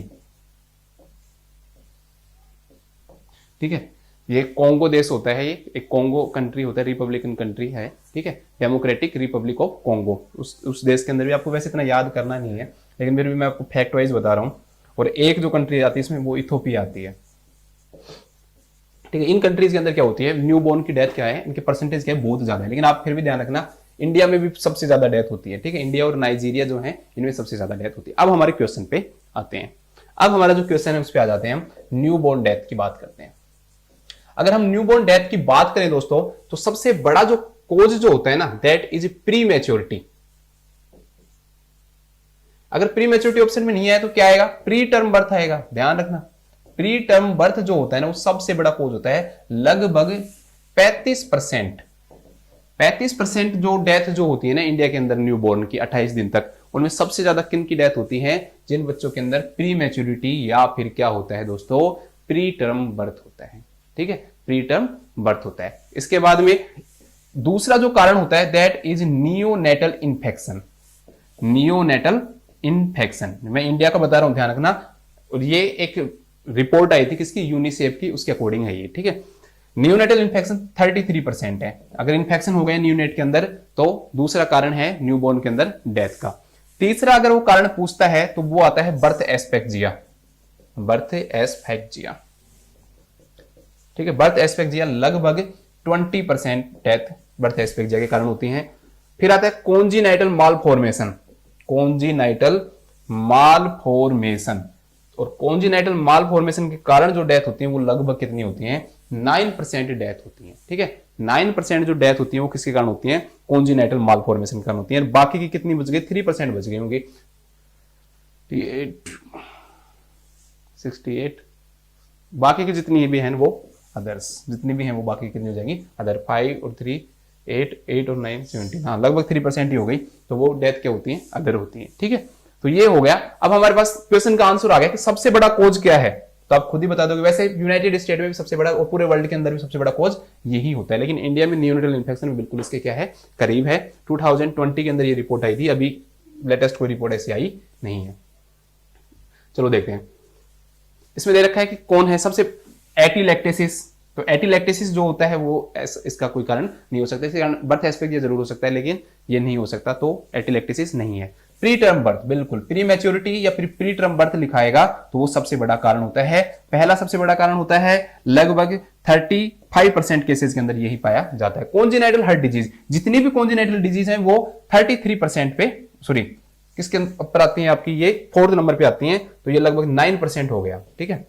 ठीक है, ये कोंगो देश होता है, ये एक कोंगो कंट्री होता है, रिपब्लिकन कंट्री है, ठीक है, डेमोक्रेटिक रिपब्लिक ऑफ कोंगो। उस देश के अंदर भी आपको वैसे इतना याद करना नहीं है, लेकिन फिर भी मैं आपको फैक्ट वाइज बता रहा हूं। और एक जो कंट्री आती है इसमें वो इथोपिया आती है, ठीक है। इन कंट्रीज के अंदर क्या होती है, न्यू बॉर्न की डेथ क्या है, इनके परसेंटेज क्या है, बहुत ज्यादा है। लेकिन आप फिर भी ध्यान रखना इंडिया में भी सबसे ज्यादा डेथ होती है, ठीक है, इंडिया और नाइजीरिया जो है इनमें सबसे ज्यादा डेथ होती है। अब हमारे क्वेश्चन पे आते हैं। अब हमारा जो क्वेश्चन है उस पर आ जाते हैं, हम न्यू बॉर्न डेथ की बात करते हैं। अगर हम न्यू बॉर्न डेथ की बात करें दोस्तों, तो सबसे बड़ा जो कोज जो होता है ना दैट इज प्री मैच्योरिटी। अगर प्री मैच्योरिटी ऑप्शन में नहीं आया तो क्या आएगा, प्री टर्म बर्थ आएगा। ध्यान रखना, प्री टर्म बर्थ जो होता है ना वो सबसे बड़ा कोज होता है। लगभग 35% जो डेथ जो होती है ना इंडिया के अंदर न्यू बॉर्न की 28 दिन तक, उनमें सबसे ज्यादा किन की डेथ होती है, जिन बच्चों के अंदर प्री मैच्योरिटी या फिर क्या होता है दोस्तों, प्री टर्म बर्थ होता है, ठीक है, प्री टर्म बर्थ होता है। इसके बाद में दूसरा जो कारण होता है that is neonatal infection. Neonatal infection मैं इंडिया का बता रहा हूं, ध्यान रखना। और ये एक रिपोर्ट आई थी किसकी, यूनिसेफ की, उसके अकॉर्डिंग है ये, ठीक है। न्यूनेटल इन्फेक्शन 33% है। अगर इन्फेक्शन हो गया न्यूनेट के अंदर तो दूसरा कारण है न्यूबॉर्न के अंदर डेथ का। तीसरा अगर वो कारण पूछता है तो वो आता है बर्थ एस्पेक्जिया। बर्थ एस्पेक्जिया, ठीक है, बर्थ एस्पेक्जिया लगभग 20% डेथ बर्थ एस्पेक्जिया के कारण होती है। फिर आता है कॉन्जिनाइटल मालफॉर्मेशन। कॉन्जिनाइटल मालफॉर्मेशन, और कॉन्जिनाइटल मालफॉर्मेशन के कारण जो डेथ होती है वो लगभग कितनी होती है, 9% डेथ होती है, ठीक है। 9% जो डेथ होती है वो किसके कारण होती है, कॉन्जिनाइटल मालफॉर्मेशन के कारण होती है। बाकी की कितनी बच गई, 3% बच गई होंगी, 68। बाकी की जितनी भी हैं वो अदर्स, जितनी भी हैं वो बाकी कितनी हो जाएंगी, अदर। 5 और 3 8 और 9 17, हाँ लगभग 3% ही हो गई। तो वो डेथ क्या होती है, अदर होती है, ठीक है। तो ये हो गया। अब हमारे पास क्वेश्चन का आंसर आ गया कि सबसे बड़ा कोज क्या है, तो आप खुद ही बता दोगे। वैसे यूनाइटेड स्टेट में भी सबसे बड़ा और पूरे वर्ल्ड के अंदर भी सबसे बड़ा कोज यही होता है, लेकिन इंडिया में नियोनेटल इन्फेक्शन बिल्कुल इसके क्या है, करीब है। 2020 के अंदर ये रिपोर्ट आई थी, अभी लेटेस्ट कोई रिपोर्ट ऐसी आई नहीं है। चलो देखते हैं, इसमें दे रखा है कि कौन है सबसे एटीलैक्टेसिस। तो एटीलैक्टेसिस जो होता है वो इसका कोई कारण नहीं हो सकता, इसके कारण बर्थ एस्पेक्ट ये जरूर हो सकता है, लेकिन ये नहीं हो सकता, तो एटीलैक्टेसिस नहीं है। प्री टर्म बर्थ, बिल्कुल प्री मैच्योरिटी या फिर प्री टर्म बर्थ लिखाएगा तो वो सबसे बड़ा कारण होता है। पहला सबसे बड़ा कारण होता है, लगभग 35% केसेस के अंदर यही पाया जाता है। कॉन्जेनाइटल हार्ट डिजीज, जितनी भी कॉन्जेनाइटल डिजीज है वो 33% पे, सॉरी किसके ऊपर आती है आपकी, ये 4th नंबर पे आती हैं, तो ये लगभग 9% हो गया, ठीक है।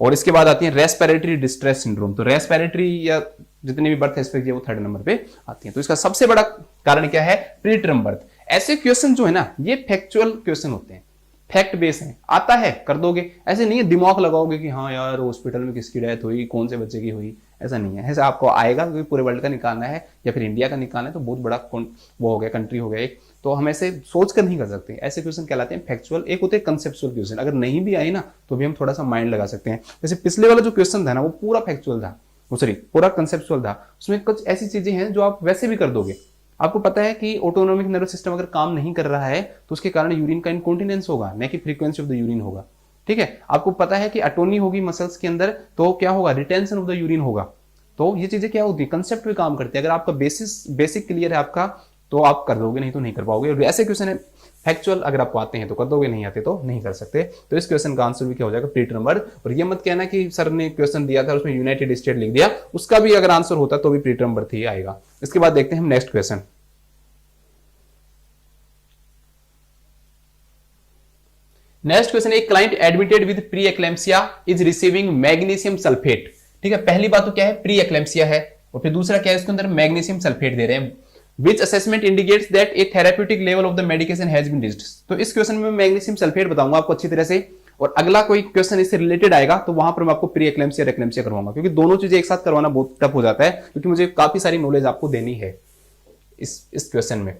और इसके बाद आती है रेस्पिरेटरी डिस्ट्रेस सिंड्रोम, तो रेस्पिरेटरी या जितनी भी बर्थ एस्पेक्ट है वो 3rd नंबर पे आती है। तो इसका सबसे बड़ा कारण क्या है, प्री टर्म बर्थ। ऐसे क्वेश्चन जो है ना, ये फैक्चुअल क्वेश्चन होते हैं, फैक्ट बेस है, आता है कर दोगे, ऐसे नहीं है दिमाग लगाओगे कि हाँ यार हॉस्पिटल में किसकी डेथ हुई, कौन से बच्चे की हुई, ऐसा नहीं है। ऐसा आपको आएगा क्योंकि पूरे वर्ल्ड का निकालना है या फिर इंडिया का निकालना है, तो बहुत बड़ा वो हो गया, कंट्री हो गया एक, तो हम ऐसे सोच कर नहीं कर सकते। ऐसे क्वेश्चन कहलाते हैं फैक्चुअल, एक होते हैं कंसेप्चुअल क्वेश्चन। अगर नहीं भी आए ना तो भी हम थोड़ा सा माइंड लगा सकते हैं। जैसे पिछले वाला जो क्वेश्चन था ना वो पूरा फैक्चुअल था, सॉरी पूरा कंसेप्चुअल था, उसमें कुछ ऐसी चीजें हैं जो आप वैसे भी कर दोगे। आपको पता है कि ऑटोनोमिक नर्वस सिस्टम अगर काम नहीं कर रहा है तो उसके कारण यूरिन का इनकॉन्टिनेंस होगा, न कि फ्रीक्वेंसी ऑफ द यूरिन होगा, ठीक है। आपको पता है कि अटोनी होगी मसल्स के अंदर तो क्या होगा, रिटेंशन ऑफ द यूरिन होगा। तो ये चीजें क्या होती है, कंसेप्ट पे काम करती है। अगर आपका बेसिक क्लियर है आपका तो आप कर दोगे, नहीं तो नहीं कर पाओगे। और ऐसे क्वेश्चन है फैक्चुअल, अगर आपको आते हैं तो कर दोगे, नहीं आते तो नहीं कर सकते। तो इस क्वेश्चन का आंसर भी क्या हो जाएगा, प्री टर्म बर्थ। और ये मत कहना कि सर ने क्वेश्चन दिया था उसमें यूनाइटेड स्टेट लिख दिया, उसका भी अगर आंसर होता तो भी प्री टर्म बर्थ ही आएगा। इसके बाद देखते हैं हम नेक्स्ट क्वेश्चन। नेक्स्ट क्वेश्चन, एक client admitted with pre eclampsia is receiving magnesium sulphate. ठीक है, पहली बात तो क्या है, प्री एक्लेम्सिया है, और फिर दूसरा क्या है, इसके अंदर मैग्नीशियम सल्फेट दे रहे हैं। Which assessment indicates that a therapeutic level of the medication has been reached? तो इस क्वेश्चन में मैग्नीशियम सल्फेट बताऊंगा आपको अच्छी तरह से, और अगला कोई क्वेश्चन इससे रिलेटेड आएगा तो वहां पर मैं आपको प्री एक्लेम्सिया एक्लेम्सिया करवाऊंगा, क्योंकि दोनों चीजें एक साथ करवाना बहुत टफ हो जाता है, क्योंकि मुझे काफी सारी नॉलेज आपको देनी है इस क्वेश्चन में।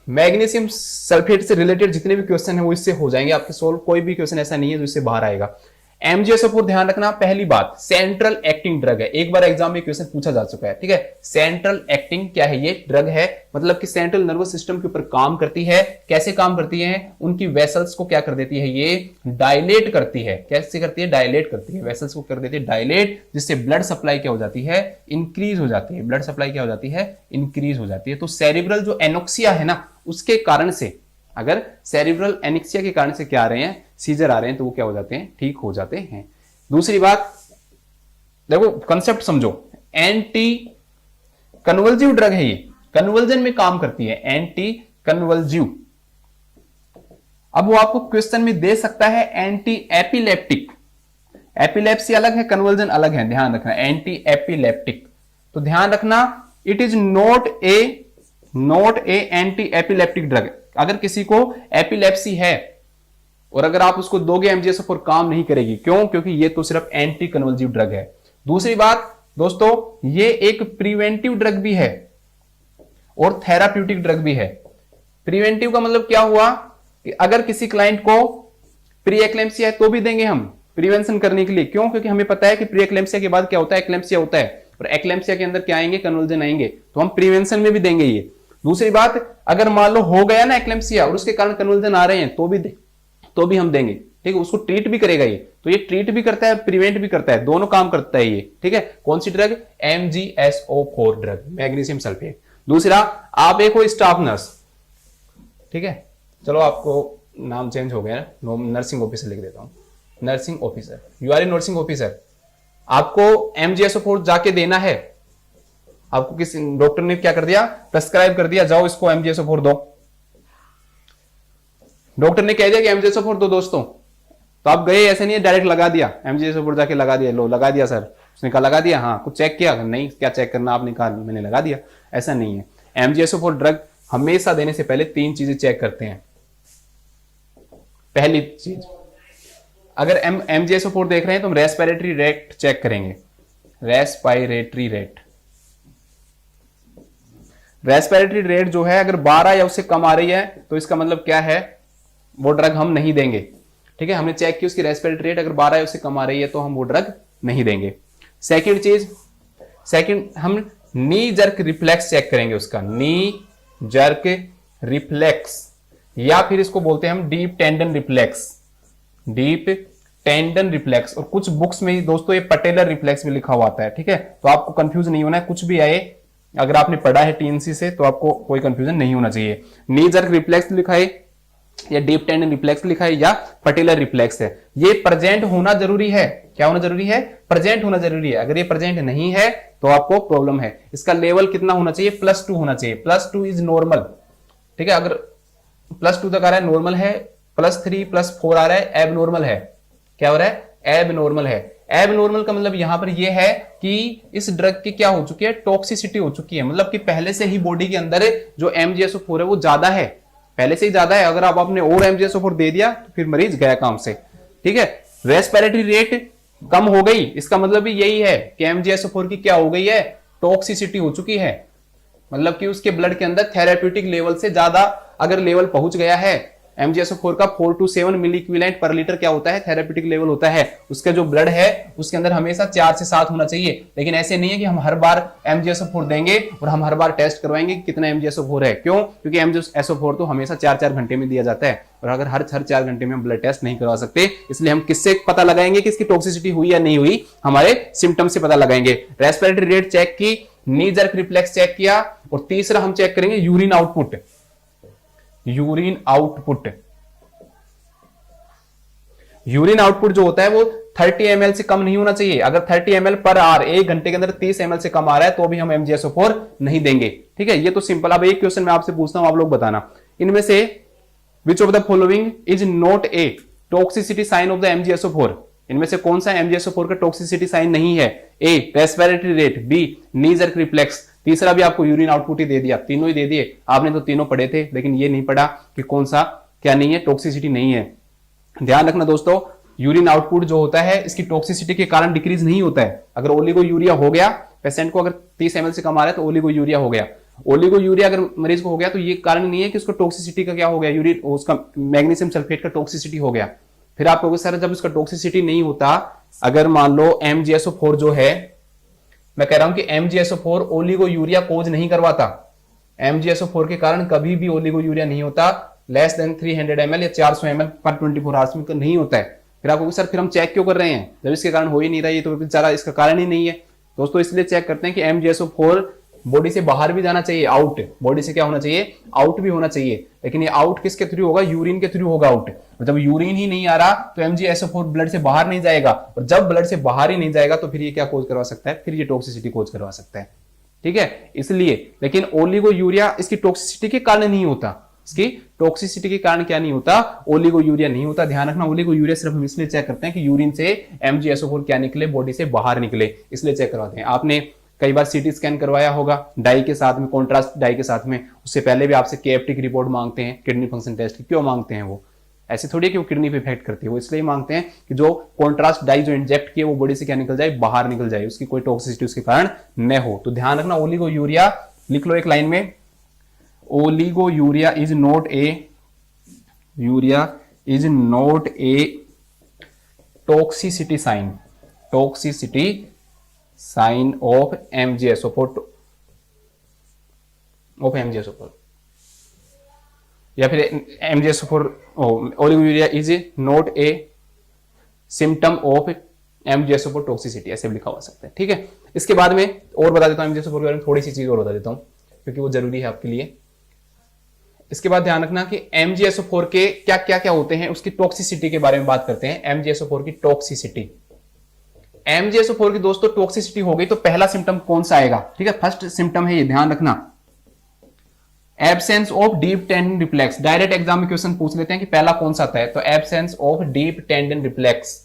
मैग्नीशियम सल्फेट से रिलेटेड जितने भी क्वेश्चन है वो इससे हो जाएंगे आपके सोल्व, कोई भी क्वेश्चन ऐसा नहीं है जो इससे बाहर आएगा। MgSO4 ध्यान रखना, पहली बात सेंट्रल एक्टिंग ड्रग है, एक बार एग्जाम में क्वेश्चन पूछा जा चुका है, ठीक है। सेंट्रल एक्टिंग क्या है, ये ड्रग है, मतलब कि सेंट्रल नर्वस सिस्टम के ऊपर काम करती है। कैसे काम करती है, उनकी वेसल्स को क्या कर देती है, ये डायलेट करती है। कैसे करती है, डायलेट करती है, वेसल्स को कर देती है डायलेट, जिससे ब्लड सप्लाई क्या हो जाती है, इंक्रीज हो जाती है। ब्लड सप्लाई क्या हो जाती है, इंक्रीज हो जाती है। तो सेरिब्रल जो एनोक्सिया है ना, उसके कारण से, अगर सेरिब्रल एनिक्सिया के कारण से क्या आ रहे हैं, सीजर आ रहे हैं, तो वो क्या हो जाते हैं, ठीक हो जाते हैं। दूसरी बात देखो, कंसेप्ट समझो, एंटी कन्वल्जिव ड्रग है ये, कन्वर्जन में काम करती है, एंटी कन्वल्जिव। अब वो आपको क्वेश्चन में दे सकता है एंटी एपिलेप्टिक, एपिलेप्सी अलग है, कन्वर्जन अलग है, ध्यान रखना, एंटी एपिलेप्टिक। तो ध्यान रखना, it is not A anti epileptic drug. अगर किसी को एपिलेप्सी है और अगर आप उसको दोगे MgSO4 काम नहीं करेगी, क्यों, क्योंकि ये तो सिर्फ एंटी कन्वल्जिव ड्रग है। दूसरी बात दोस्तों, ये एक प्रिवेंटिव ड्रग भी है और थेराप्यूटिक ड्रग भी है। प्रिवेंटिव का मतलब क्या हुआ कि अगर किसी क्लाइंट को प्री एक्लेम्सिया है तो भी देंगे हम प्रिवेंशन करने के लिए, क्यों, क्योंकि हमें पता है कि प्री एक्लेम्सिया के बाद क्या होता है, एक्लेम्सिया होता है, और एक्लेम्सिया के अंदर क्या आएंगे, कन्वर्जन आएंगे, तो हम प्रिवेंशन में भी देंगे ये। दूसरी बात, अगर मान लो हो गया ना एक्लेम्सिया और उसके कारण कन्वर्जन आ रहे हैं तो भी हम देंगे, ठीक है। उसको ट्रीट भी करेगा ये, तो ये ट्रीट भी करता है, प्रिवेंट भी करता है, दोनों काम करता है ये, ठीक है। कौन सी drug, MgSO4 drug, magnesium sulphate. दूसरा, आप एक हो स्टाफ नर्स, ठीक है, चलो आपको नाम चेंज हो गया ना, नर्सिंग ऑफिसर लिख देता हूं, nursing officer, you are a nursing officer. आपको MgSO4 जाके देना है, आपको किसी डॉक्टर ने क्या कर दिया, प्रेस्क्राइब कर दिया, जाओ इसको MgSO4 दो। डॉक्टर ने कह दिया कि MgSO4 दो दोस्तों, तो आप गए, ऐसे नहीं है डायरेक्ट लगा दिया, MgSO4 जाके लगा दिया, लो लगा दिया सर, उसने कहा लगा दिया, हाँ कुछ चेक किया, नहीं क्या चेक करना, आपने कहा मैंने लगा दिया, ऐसा नहीं है। MgSO4 ड्रग हमेशा देने से पहले 3 चीजें चेक करते हैं। पहली चीज, अगर MgSO4 देख रहे हैं तो हम रेस्पिरेटरी रेट चेक करेंगे, रेस्पिरेटरी रेट। रेस्पिरेटरी रेट जो है अगर 12 या उससे कम आ रही है तो इसका मतलब क्या है, वो ड्रग हम नहीं देंगे। ठीक है, हमने चेक की उसकी रेस्पिरेटरी रेट अगर 12 है उससे कम आ रही है तो हम वो ड्रग नहीं देंगे। सेकंड हम नी जर्क रिफ्लेक्स चेक करेंगे उसका, नी जर्क रिफ्लेक्स, या फिर इसको बोलते हैं हम deep tendon reflex, deep tendon reflex. और कुछ बुक्स में दोस्तों ये पटेलर रिफ्लेक्स भी लिखा हुआ आता है। ठीक है, तो आपको कंफ्यूज नहीं होना है, कुछ भी आए अगर आपने पढ़ा है टीएनसी से तो आपको कोई कंफ्यूजन नहीं होना चाहिए। नी जर्क रिफ्लेक्स लिखा है या डीप टेंडन रिफ्लेक्स लिखा है या पटेलर रिफ्लेक्स है, ये प्रेजेंट होना जरूरी है। क्या होना जरूरी है? प्रेजेंट होना जरूरी है। अगर ये प्रेजेंट नहीं है तो आपको प्रॉब्लम है। इसका लेवल कितना होना चाहिए? +2 होना चाहिए। +2 इज नॉर्मल। ठीक है, अगर +2 तक आ रहा है नॉर्मल है, +3 +4 आ रहा है एबनॉर्मल है। क्या हो रहा है? एबनॉर्मल है। एबनॉर्मल का मतलब यहां पर यह है कि इस ड्रग की क्या हो चुकी है? टॉक्सिसिटी हो चुकी है। मतलब कि पहले से ही बॉडी के अंदर जो MgSO4 है वो ज्यादा है, पहले से ही ज्यादा है। अगर आप आपने और MgSO4 दे दिया तो फिर मरीज गया काम से। ठीक है, रेस्पिरेटरी रेट कम हो गई, इसका मतलब भी यही है कि MgSO4 की क्या हो गई है? टॉक्सिसिटी हो चुकी है। मतलब कि उसके ब्लड के अंदर थेरेप्यूटिक लेवल से ज्यादा अगर लेवल पहुंच गया है, MgSO4 का 4 to 7 milliequivalent per litre क्या होता है? थेरेप्यूटिक लेवल होता है। उसका जो ब्लड है उसके अंदर हमेशा 4 से 7 होना चाहिए। लेकिन ऐसे नहीं है कि हम हर बार MgSO4 देंगे और हम हर बार टेस्ट करवाएंगे कि कितना MgSO4 है। क्यों? क्योंकि MgSO4 तो हमेशा 4-4 घंटे में दिया जाता है, और अगर हर 4 घंटे में हम ब्लड टेस्ट नहीं करवा सकते, इसलिए हम किससे पता लगाएंगे कि इसकी टॉक्सिसिटी हुई या नहीं हुई? हमारे सिम्टम से पता लगाएंगे। रेस्पिरेटरी रेट चेक की, नी जर्क रिफ्लेक्स चेक किया, और तीसरा हम चेक करेंगे urine output. Urine output, urine output जो होता है वो 30 ml से कम नहीं होना चाहिए। अगर 30 ml पर आवर, 1 घंटे के अंदर 30 ml से कम आ रहा है तो भी हम MgSO4 नहीं देंगे। ठीक है, ये तो सिंपल। अब एक क्वेश्चन मैं आपसे पूछता हूं, आप लोग बताना, इनमें से which of the following is not a toxicity sign of the MgSO4? इनमें से कौन सा MgSO4 का टॉक्सिसिटी साइन नहीं है? A respiratory rate, B knee jerk reflex, तीसरा भी आपको यूरिन आउटपुट ही दे दिया। तीनों ही दे दिए, आपने तो तीनों पढ़े थे, लेकिन ये नहीं पढ़ा कि कौन सा क्या नहीं है, टॉक्सिसिटी नहीं है। ध्यान रखना दोस्तों, यूरिन आउटपुट जो होता है इसकी टॉक्सिसिटी के कारण डिक्रीज नहीं होता है। अगर ओलिगो यूरिया हो गया पेशेंट को, अगर 30 ml से कम आ रहा है तो ओलिगो यूरिया हो गया। ओलिगो यूरिया अगर मरीज को हो गया तो ये कारण नहीं है कि उसको टॉक्सिसिटी का क्या हो गया, यूरिन उसका मैग्नीशियम सल्फेट का टॉक्सिसिटी हो गया। फिर आप कहोगे सर जब उसका टॉक्सिसिटी नहीं होता, अगर मान लो MgSO4 जो है, मैं कह रहा हूं कि MgSO4 ओलिगो यूरिया कोज नहीं करवाता। MgSO4 के कारण कभी भी ओलिगो यूरिया नहीं होता, लेस देन 300 ml या 400 ml पर 24 आवर्स में नहीं होता है। फिर आप कहोगे सर फिर हम चेक क्यों कर रहे हैं जब इसके कारण हो ही नहीं रहा है, तो बेचारा इसका कारण ही नहीं है। दोस्तों इसलिए चेक करते हैं कि MgSO4 बॉडी से बाहर भी जाना चाहिए, आउट, बॉडी से क्या होना चाहिए? आउट भी होना चाहिए। लेकिन ये आउट किसके थ्रू होगा? यूरिन के थ्रू होगा आउट। और जब यूरिन ही नहीं आ रहा तो MgSO4 ब्लड से बाहर नहीं जाएगा, और जब ब्लड से बाहर ही नहीं जाएगा तो फिर ये क्या कोज करवा सकता है? फिर ये टॉक्सिसिटी कोज करवा सकता है। ठीक है, इसलिए। लेकिन ओलिगो यूरिया इसकी टॉक्सिसिटी के कारण नहीं होता, इसकी टॉक्सिसिटी के कारण क्या नहीं होता? ओलिगो यूरिया नहीं होता। ध्यान रखना, ओलिगो यूरिया सिर्फ हम इसलिए चेक करते हैं कि यूरिन से MgSO4 क्या निकले, बॉडी से बाहर निकले, इसलिए चेक करवाते हैं। आपने कई बार सीटी स्कैन करवाया होगा डाई के साथ में, कॉन्ट्रास्ट डाई के साथ में, उससे पहले भी आपसे KFT की रिपोर्ट मांगते हैं, किडनी फंक्शन टेस्ट की। क्यों मांगते हैं? वो ऐसे थोड़ी है कि वो किडनी पे इफेक्ट करती है, वो इसलिए मांगते हैं कि जो कॉन्ट्रास्ट डाई जो इंजेक्ट किए वो बॉडी से क्या निकल जाए? बाहर निकल जाए, उसकी कोई टॉक्सिसिटी उसके कारण न हो। तो ध्यान रखना, ओलिगो यूरिया लिख लो एक लाइन में, oliguria is not a toxicity sign, toxicity sign of MgSO4 या फिर MgSO4, oliguria is not a symptom of MgSO4 toxicity, ऐसे भी लिखा हो सकता है। ठीक है, इसके बाद में और बता देता हूं MgSO4 के बारे में, थोड़ी सी चीज और बता देता हूं क्योंकि वो जरूरी है आपके लिए। इसके बाद ध्यान रखना कि MgSO4 के क्या क्या क्या होते हैं, उसकी टॉक्सिसिटी के बारे में बात करते हैं। MgSO4 की टॉक्सिसिटी, MgSO4 की दोस्तों टॉक्सिसिटी हो गई तो पहला सिम्टम कौन सा आएगा? ठीक है, फर्स्ट सिम्टम है ये, ध्यान रखना, absence of deep tendon reflex. Direct exam में क्वेश्चन पूछ लेते हैं कि पहला कौन सा आता है, तो absence of deep tendon reflex,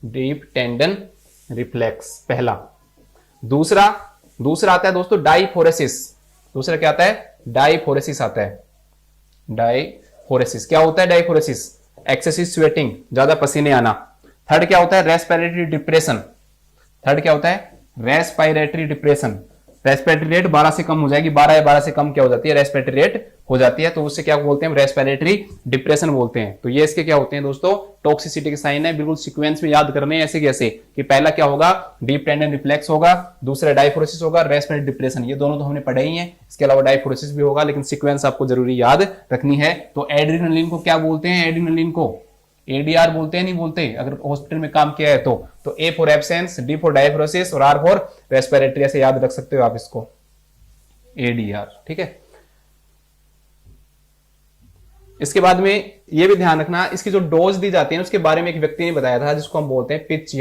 deep tendon reflex पहला। दूसरा आता है दोस्तों डाईफोरेसिस। दूसरा क्या आता है? डाईफोरेसिस आता है। डाईफोरेसिस क्या होता है? डाईफोरेसिस एक्सेसिव स्वेटिंग, ज्यादा पसीने आना। थर्ड क्या होता है? Respiratory depression. थर्ड क्या होता है? Respiratory depression. रेस्पिरेटरी रेट 12 से कम हो जाएगी, 12 या 12 से कम क्या हो जाती है? रेस्पिरेटरी रेट हो जाती है तो उससे क्या बोलते हैं, रेस्पिरेटरी डिप्रेशन बोलते हैं। तो ये इसके क्या होते हैं दोस्तों, टॉक्सिसिटी के साइन है। बिल्कुल सीक्वेंस में याद करने ऐसे कैसे कि पहला क्या होगा, डीप टेंडन रिफ्लेक्स होगा, दूसरा डायफोरेसिस होगा, रेस्पिरेटरी डिप्रेशन, ये दोनों तो हमने पढ़े ही है। इसके अलावा डायफोरेसिस भी होगा, लेकिन सीक्वेंस आपको जरूरी याद रखनी है। तो एड्रेनालिन को क्या बोलते हैं, एड्रेनालिन को एडीआर बोलते हैं, नहीं बोलते अगर हॉस्पिटल में काम किया है तो A for absence, D for diaphoresis और आर फॉर रेस्पिरेटरी, ऐसे याद रख सकते हो आप इसको, एडीआर। ठीक है, इसके बाद में ये भी ध्यान रखना, इसकी जो डोज दी जाती है उसके बारे में एक व्यक्ति ने बताया था, जिसको हम बोलते हैं पिच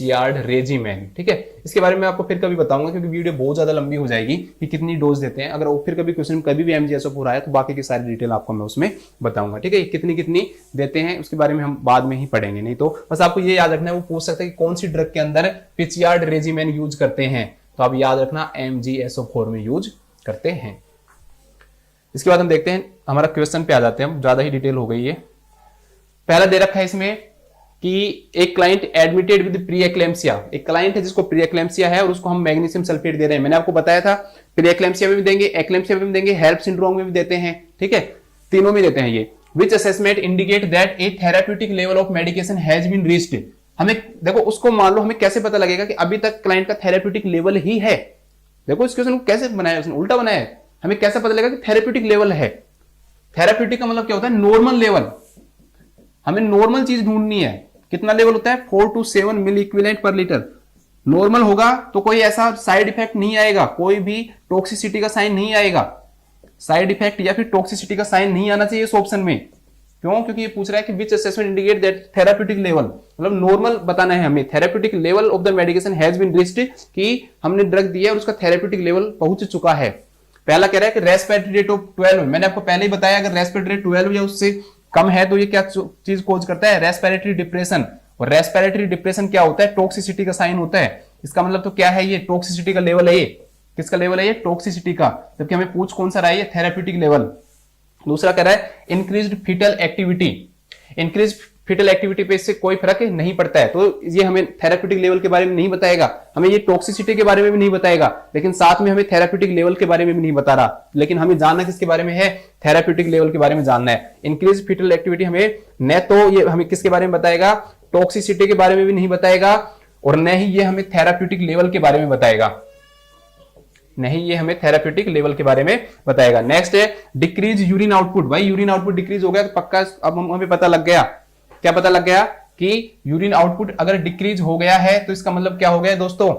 यार्ड रेजिमेन। ठीक है, इसके बारे में आपको फिर कभी बताऊंगा, क्योंकि वीडियो बहुत ज्यादा लंबी हो जाएगी कि कितनी डोज देते हैं। अगर फिर कभी क्वेश्चन कभी भी एमजीएसओ आया तो बाकी की सारी डिटेल आपको मैं उसमें बताऊंगा। ठीक है, कितनी कितनी देते हैं उसके बारे में हम बाद में ही पढ़ेंगे, नहीं तो बस आपको ये याद रखना है। वो पूछ सकते हैं कि कौन सी ड्रग के अंदर पिच यार्ड रेजिमेन यूज करते हैं, तो आप याद रखना MgSO4 में यूज करते हैं। इसके बाद हम देखते हैं, हमारा क्वेश्चन पे आ जाते हैं हम, ज्यादा ही डिटेल हो गई है। पहला दे रखा है इसमें कि एक client admitted with pre eclampsia, एक क्लाइंट है जिसको प्री एक्लेम्सिया है और उसको हम मैग्नीशियम सल्फेट दे रहे हैं। मैंने आपको बताया था प्री एक्लेम्सिया में भी देंगे, एक्लेम्सिया में भी देंगे, हेल्प सिंड्रोम में भी देते हैं। ठीक है, तीनों में देते हैं ये। Which assessment indicate that a therapeutic level of medication has been reached. हमें देखो, उसको मान लो, हमें कैसे पता लगेगा कि अभी तक क्लाइंट का थेराप्यूटिक लेवल ही है। देखो इस क्वेश्चन को कैसे बनाया, उसने उल्टा बनाया है। हमें कैसे पता लगेगा कि थेराप्यूटिक लेवल है। थेराप्यूटिक का मतलब क्या होता है, नॉर्मल लेवल। हमें नॉर्मल चीज ढूंढनी है। कितना लेवल होता है, 4 to 7 milliequivalent per litre. Normal होगा तो कोई ऐसा साइड इफेक्ट नहीं आएगा, कोई भी टॉक्सिसिटी का साइन नहीं आएगा। साइड इफेक्ट या फिर टॉक्सिसिटी का साइन नहीं आना चाहिए इस ऑप्शन में। क्यों, क्योंकि ये पूछ रहा है कि which assessment indicate that therapeutic level, मतलब नॉर्मल बताना है हमें। Therapeutic level of the medication has been reached, कि हमने ड्रग दिया और उसका थेराप्यूटिक लेवल पहुंच चुका है। पहला कह रहा है कि रेस्पिरेटरी रेट ऑफ 12, मैंने आपको पहले ही बताया अगर रेस्पिरेटरी रेट 12 या उससे कम है तो ये क्या चीज कोज करता है, रेस्पिरेटरी डिप्रेशन। और रेस्पिरेटरी डिप्रेशन क्या होता है, टॉक्सिसिटी का साइन होता है। इसका मतलब तो क्या है, ये टॉक्सिसिटी का लेवल है। ये किसका लेवल है, ये टॉक्सिसिटी का, जबकि हमें पूछ कौन सा रहा है, ये थेराप्यूटिक लेवल। दूसरा कह रहा है increased fetal activity. Increase fetal activity पे इससे कोई फर्क नहीं पड़ता है, तो ये हमें थेराप्यूटिक लेवल के बारे में नहीं बताएगा, हमें ये टॉक्सिसिटी के बारे में भी नहीं बताएगा, लेकिन साथ में हमें थेराप्यूटिक लेवल के बारे में भी नहीं बता रहा। लेकिन हमें जानना किसके बारे में है, थेराप्यूटिक लेवल के बारे में जानना है। इंक्रीज फीटल एक्टिविटी हमें न तो ये हमें किसके बारे में बताएगा, टॉक्सिसिटी के बारे में भी नहीं बताएगा, और न ही ये हमें थेराप्यूटिक लेवल के बारे में बताएगा। नहीं, ये हमें थेराप्यूटिक लेवल के बारे में बताएगा। नेक्स्ट है डिक्रीज यूरिन आउटपुट। भाई यूरिन आउटपुट डिक्रीज हो गया तो पक्का अब हमें पता लग गया, क्या पता लग गया कि यूरिन आउटपुट अगर डिक्रीज हो गया है तो इसका मतलब क्या हो गया दोस्तों,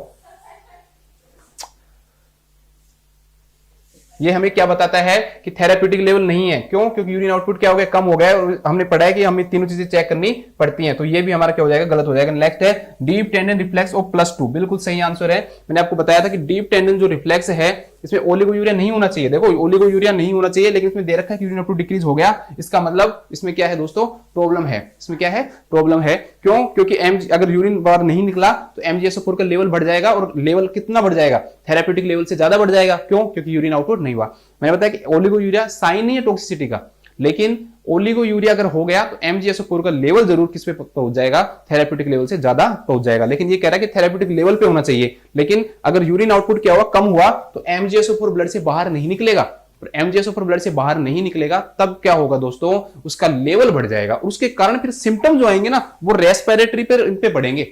ये हमें क्या बताता है कि थेराप्यूटिक लेवल नहीं है। क्यों, क्योंकि यूरिन आउटपुट क्या हो गया, कम हो गया, और हमने पढ़ा है कि हमें तीनों चीजें चेक करनी पड़ती हैं, तो ये भी हमारा क्या हो जाएगा, गलत हो जाएगा। नेक्स्ट है डीप टेंडन रिफ्लेक्स ऑफ +2, बिल्कुल सही आंसर है। मैंने आपको बताया था कि डीप टेंडन जो रिफ्लेक्स है इसमें ओलिगोयूरिया नहीं होना चाहिए। देखो ओलिगोयूरिया नहीं होना चाहिए, लेकिन इसमें दे रखा है कि यूरिन आउटपुट डिक्रीज हो गया, इसका मतलब इसमें क्या है दोस्तों, प्रॉब्लम है। इसमें क्या है, प्रॉब्लम है। क्यों, क्योंकि अगर यूरिन बार नहीं निकला तो MgSO4 का लेवल बढ़ जाएगा, और लेवल कितना बढ़ जाएगा, थेराप्यूटिक लेवल से ज्यादा बढ़ जाएगा। क्यों, क्योंकि यूरिन आउटपुट नहीं हुआ। मैंने बताया कि ओलिगोयूरिया साइन नहीं है टॉक्सिसिटी का, लेकिन ओलिगोयूरिया अगर हो गया तो MgSO4 का लेवल जरूर किस पे पहुंच जाएगा, थेराप्यूटिक लेवल से ज्यादा पहुंच जाएगा। लेकिन ये कह रहा है कि थेराप्यूटिक लेवल पे होना चाहिए, लेकिन अगर यूरिन आउटपुट क्या हुआ, कम हुआ, तो MgSO4 ब्लड से बाहर नहीं निकलेगा। और MgSO4 ब्लड से बाहर नहीं निकलेगा तब क्या होगा दोस्तों, उसका लेवल बढ़ जाएगा। उसके कारण फिर सिम्टम जो आएंगे ना वो रेस्पिरेटरी पे इन पे पड़ेंगे।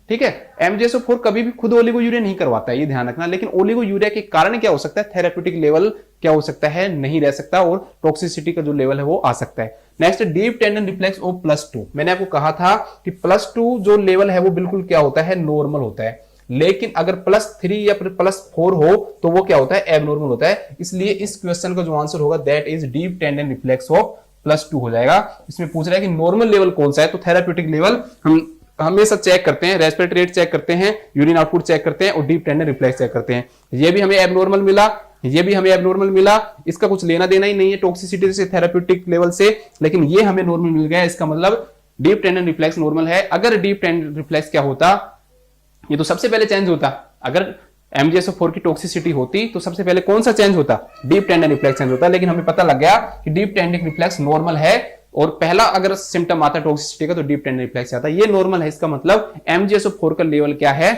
ठीक है, MgSO4 कभी भी खुद ओलिगोयूरिया नहीं करवाता है, ये ध्यान रखना। लेकिन ओलिगोयूरिया के कारण क्या हो सकता है, थेराप्यूटिक लेवल क्या हो सकता है, नहीं रह सकता, और टॉक्सिसिटी का जो लेवल है वो आ सकता है। Next deep tendon reflex of +2। मैंने आपको कहा था कि +2 जो लेवल है वो बिल्कुल क्या होता है, नॉर्मल होता है। लेकिन अगर +3 या फिर +4 हो तो वो क्या होता है, एबनॉर्मल होता है। इसलिए इस क्वेश्चन का जो आंसर होगा that is deep tendon reflex of +2 हो जाएगा। इसमें पूछ रहा है कि नॉर्मल लेवल कौन सा है, तो थेराप्यूटिक लेवल हम हमेशा चेक करते हैं, रेस्पिरेटरी रेट चेक करते हैं, यूरिन आउटपुट चेक करते हैं, और डीप टेंडन रिफ्लेक्स चेक करते हैं। ये भी हमें एबनॉर्मल मिला, ये भी हमें एबनॉर्मल मिला, इसका कुछ लेना देना ही नहीं है टॉक्सिसिटी से, थेराप्यूटिक लेवल से, लेकिन ये हमें नॉर्मल मिल गया। इसका मतलब डीप टेंडन रिफ्लेक्स नॉर्मल है। अगर डीप टेंडन रिफ्लेक्स क्या होता, ये तो सबसे पहले चेंज होता। अगर MgSO4 की टॉक्सिसिटी होती तो सबसे पहले कौन सा चेंज होता, डीप टेंडन रिफ्लेक्स चेंज होता। लेकिन हमें पता लग गया कि डीप टेंडन रिफ्लेक्स नॉर्मल है, और पहला अगर सिम्टम आता है टॉक्सिसिटी का तो डीप टेंडन रिफ्लेक्स आता है, ये नॉर्मल है। इसका मतलब MgSO4 का लेवल क्या है,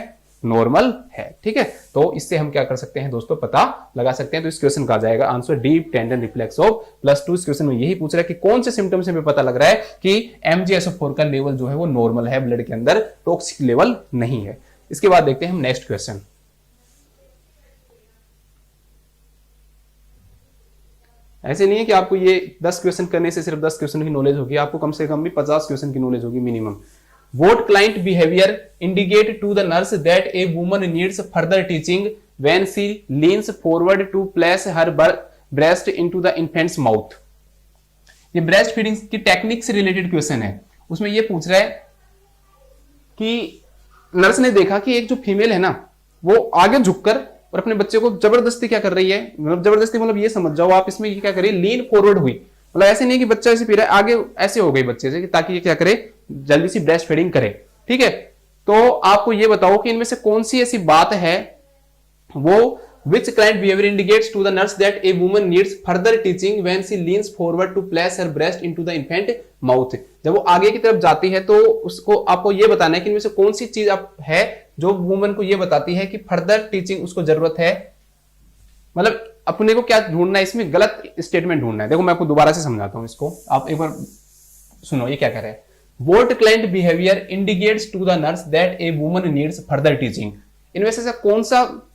नॉर्मल है। ठीक है, तो इससे हम क्या कर सकते हैं दोस्तों, पता लगा सकते हैं। तो इस क्वेश्चन का आ जाएगा answer deep tendon reflex of +2। इस क्वेश्चन में यही पूछ रहा है कि कौन से सिम्टम से हमें पता लग रहा है कि MgSO4 का लेवल जो है वो नॉर्मल है ब्लड के अंदर, टॉक्सिक लेवल नहीं है। इसके बाद देखते हैं हम नेक्स्ट क्वेश्चन। ऐसे नहीं है कि आपको ये 10 क्वेश्चन करने से सिर्फ 10 क्वेश्चन की नॉलेज होगी, आपको कम से कम भी 50 क्वेश्चन की नॉलेज होगी minimum. What client behavior indicate to the nurse that a woman needs further teaching when she leans forward to place her breast into the infant's mouth? ये ब्रेस्ट फीडिंग की technique से related question है। उसमें ये पूछ रहा है कि नर्स ने देखा कि एक जो फीमेल है ना, वो आगे झुककर और अपने बच्चे को जबरदस्ती क्या कर रही है, मतलब जबरदस्ती मतलब ये समझ जाओ आप इसमें, ये क्या करे, लीन फॉरवर्ड हुई। मतलब ऐसे नहीं कि बच्चा ऐसे पी रहा है, आगे ऐसे हो गई बच्चे से ताकि ये क्या करे, जल्दी सी ब्रेस्ट फीडिंग करे। ठीक है, तो आपको ये बताओ कि इनमें से कौन सी ऐसी बात है वो which client behavior indicates to the nurse that a woman needs further teaching when she leans forward to place her breast into the infant mouth। जब वो आगे की तरफ जाती है तो उसको आपको ये बताना है कि इनमें से कौन सी चीज है जो वुमन को ये बताती है कि फर्दर टीचिंग उसको जरूरत है। मतलब अपने को क्या ढूंढना है, इसमें गलत स्टेटमेंट ढूंढना है। देखो मैं आपको दोबारा से समझाता हूं इसको, आप एक बार सुनो ये क्या कह रहे हैं। What client behavior indicates to the nurse that a woman needs further teaching। इनमें से कौन सा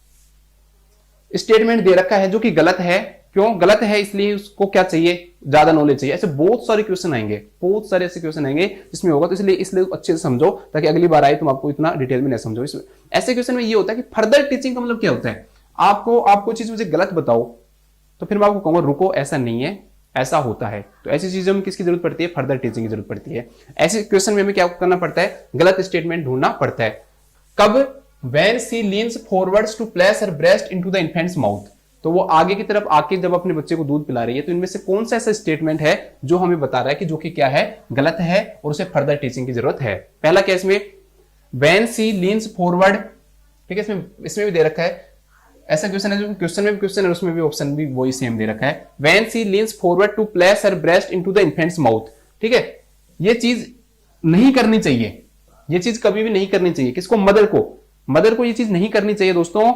स्टेटमेंट दे रखा है जो कि गलत है। क्यों गलत है? इसलिए उसको क्या चाहिए, ज्यादा नॉलेज चाहिए। ऐसे बहुत सारे क्वेश्चन आएंगे, बहुत सारे ऐसे क्वेश्चन आएंगे जिसमें होगा, तो इसलिए अच्छे से समझो ताकि अगली बार आए तुम आपको इतना डिटेल में नहीं समझो। ऐसे क्वेश्चन में ये होता है कि फर्दर टीचिंग का मतलब क्या होता है। आपको चीज मुझे गलत बताओ तो फिर मैं आपको कहूंगा रुको, ऐसा नहीं है, ऐसा होता है। तो ऐसी चीजों में किसकी जरूरत पड़ती है, फर्दर टीचिंग की जरूरत पड़ती है। ऐसे क्वेश्चन में हमें क्या करना पड़ता है, गलत स्टेटमेंट ढूंढना पड़ता है। कब? When she leans forwards to place her breast into the infant's mouth। तो वो आगे की तरफ आके जब अपने बच्चे को दूध पिला रही है, तो इनमें से कौन सा ऐसा स्टेटमेंट है जो हमें बता रहा है कि जो कि क्या है, गलत है और उसे फर्दर टीचिंग की जरूरत है। पहला केस में when she leans forward, ठीक है, इसमें भी दे रखा है ऐसा क्वेश्चन है, जो क्वेश्चन में भी क्वेश्चन है उसमें भी ऑप्शन भी वही सेम दे रखा है। when she leans forward to place her breast into the infant's mouth। ठीक है, ये चीज नहीं करनी चाहिए, ये चीज कभी भी नहीं करनी चाहिए। किसको? मदर को ये चीज नहीं करनी चाहिए दोस्तों,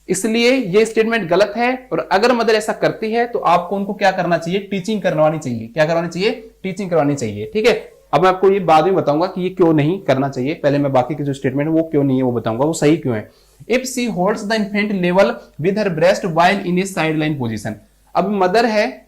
इसलिए ये स्टेटमेंट गलत है। और अगर मदर ऐसा करती है तो आपको उनको क्या करना चाहिए, टीचिंग करवानी चाहिए। क्या करवानी चाहिए? टीचिंग करवानी चाहिए। ठीक है, अब मैं आपको ये बाद में बताऊंगा कि ये क्यों नहीं करना चाहिए। पहले मैं बाकी के जो स्टेटमेंट है वो क्यों नहीं है वो बताऊंगा, वो सही क्यों है। If she holds the infant level with her breast while in a side line position. अब मदर है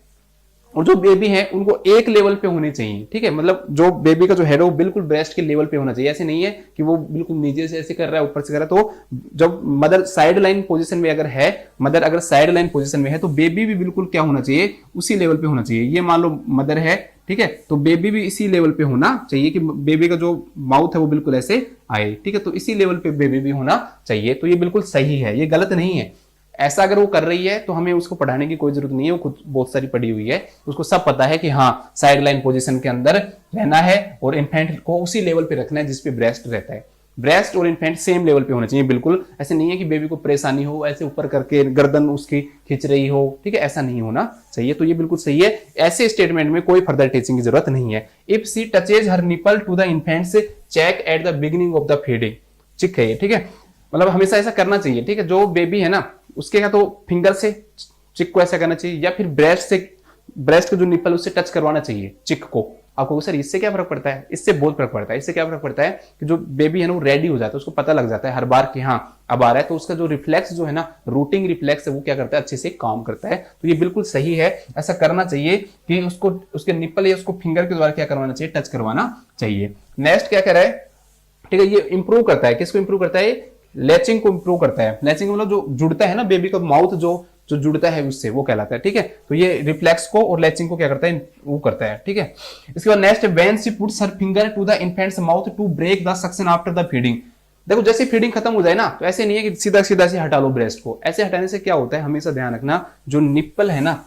और जो बेबी है उनको एक लेवल पे होने चाहिए। ठीक है, मतलब जो बेबी का जो हेड है वो बिल्कुल ब्रेस्ट के लेवल पे होना चाहिए। ऐसे नहीं है कि वो बिल्कुल नीचे से ऐसे कर रहा है, ऊपर से कर रहा है। तो जब मदर साइड लाइन पोजीशन में अगर है, मदर अगर साइड लाइन पोजीशन में है तो बेबी भी बिल्कुल क्या होना चाहिए, उसी लेवल पे होना चाहिए। ये मान लो मदर है, ठीक है, तो बेबी भी इसी लेवल पे होना चाहिए कि बेबी का जो माउथ है वो बिल्कुल ऐसे आए। ठीक है, तो इसी लेवल पे बेबी भी होना चाहिए। तो ये बिल्कुल सही है, ये गलत नहीं है। ऐसा अगर वो कर रही है तो हमें उसको पढ़ाने की कोई जरूरत नहीं है, वो खुद बहुत सारी पढ़ी हुई है, उसको सब पता है कि हाँ साइड लाइन पोजीशन के अंदर रहना है और इन्फेंट को उसी लेवल पे रखना है जिस पे ब्रेस्ट रहता है। ब्रेस्ट और इन्फेंट सेम लेवल पे होना चाहिए बिल्कुल। ऐसे नहीं है कि बेबी को परेशानी हो, ऐसे ऊपर करके गर्दन उसकी खींच रही हो। ठीक है, ऐसा नहीं होना चाहिए। तो ये बिल्कुल सही है, ऐसे स्टेटमेंट में कोई फर्दर टीचिंग की जरूरत नहीं है। If she touches her nipple to the infant's cheek at the beginning of the feeding. ठीक है, ठीक है, मतलब हमेशा ऐसा करना चाहिए। ठीक है, जो बेबी है ना उसके क्या तो फिंगर से चिक को ऐसा करना चाहिए या फिर ब्रेस्ट के जो निपल उससे टच करवाना चाहिए चिक को। आपको सर इससे क्या फर्क पड़ता है? इससे बहुत फर्क पड़ता है। इससे क्या फर्क पड़ता है कि जो बेबी है ना वो रेडी हो जाता है, उसको पता लग जाता है हर बार कि हाँ अब आ रहा है। तो उसका जो रिफ्लेक्स जो है ना, रूटिंग रिफ्लेक्स है, वो क्या करता है, अच्छे से काम करता है। तो ये बिल्कुल सही है, ऐसा करना चाहिए कि उसको उसके निपल या उसको फिंगर के द्वारा क्या करवाना चाहिए, टच करवाना चाहिए। नेक्स्ट क्या कह रहा है, ठीक है, ये इंप्रूव करता है, किसको इंप्रूव करता है, लैचिंग को इंप्रूव करता है। लैचिंग मतलब जो जुड़ता है ना बेबी का माउथ, जो जुड़ता है उससे, वो कहलाता है। ठीक है, तो ये रिफ्लेक्स को और लैचिंग को क्या करता है, वो करता है। ठीक है, इसके बाद next, when she puts her finger to the infant's mouth to break the suction after the feeding. देखो जैसे फीडिंग खत्म हो जाए ना, तो ऐसे नहीं है कि सीधा सीधा से हटा लो ब्रेस्ट को। ऐसे हटाने से क्या होता है, हमेशा ध्यान रखना, जो निप्पल है ना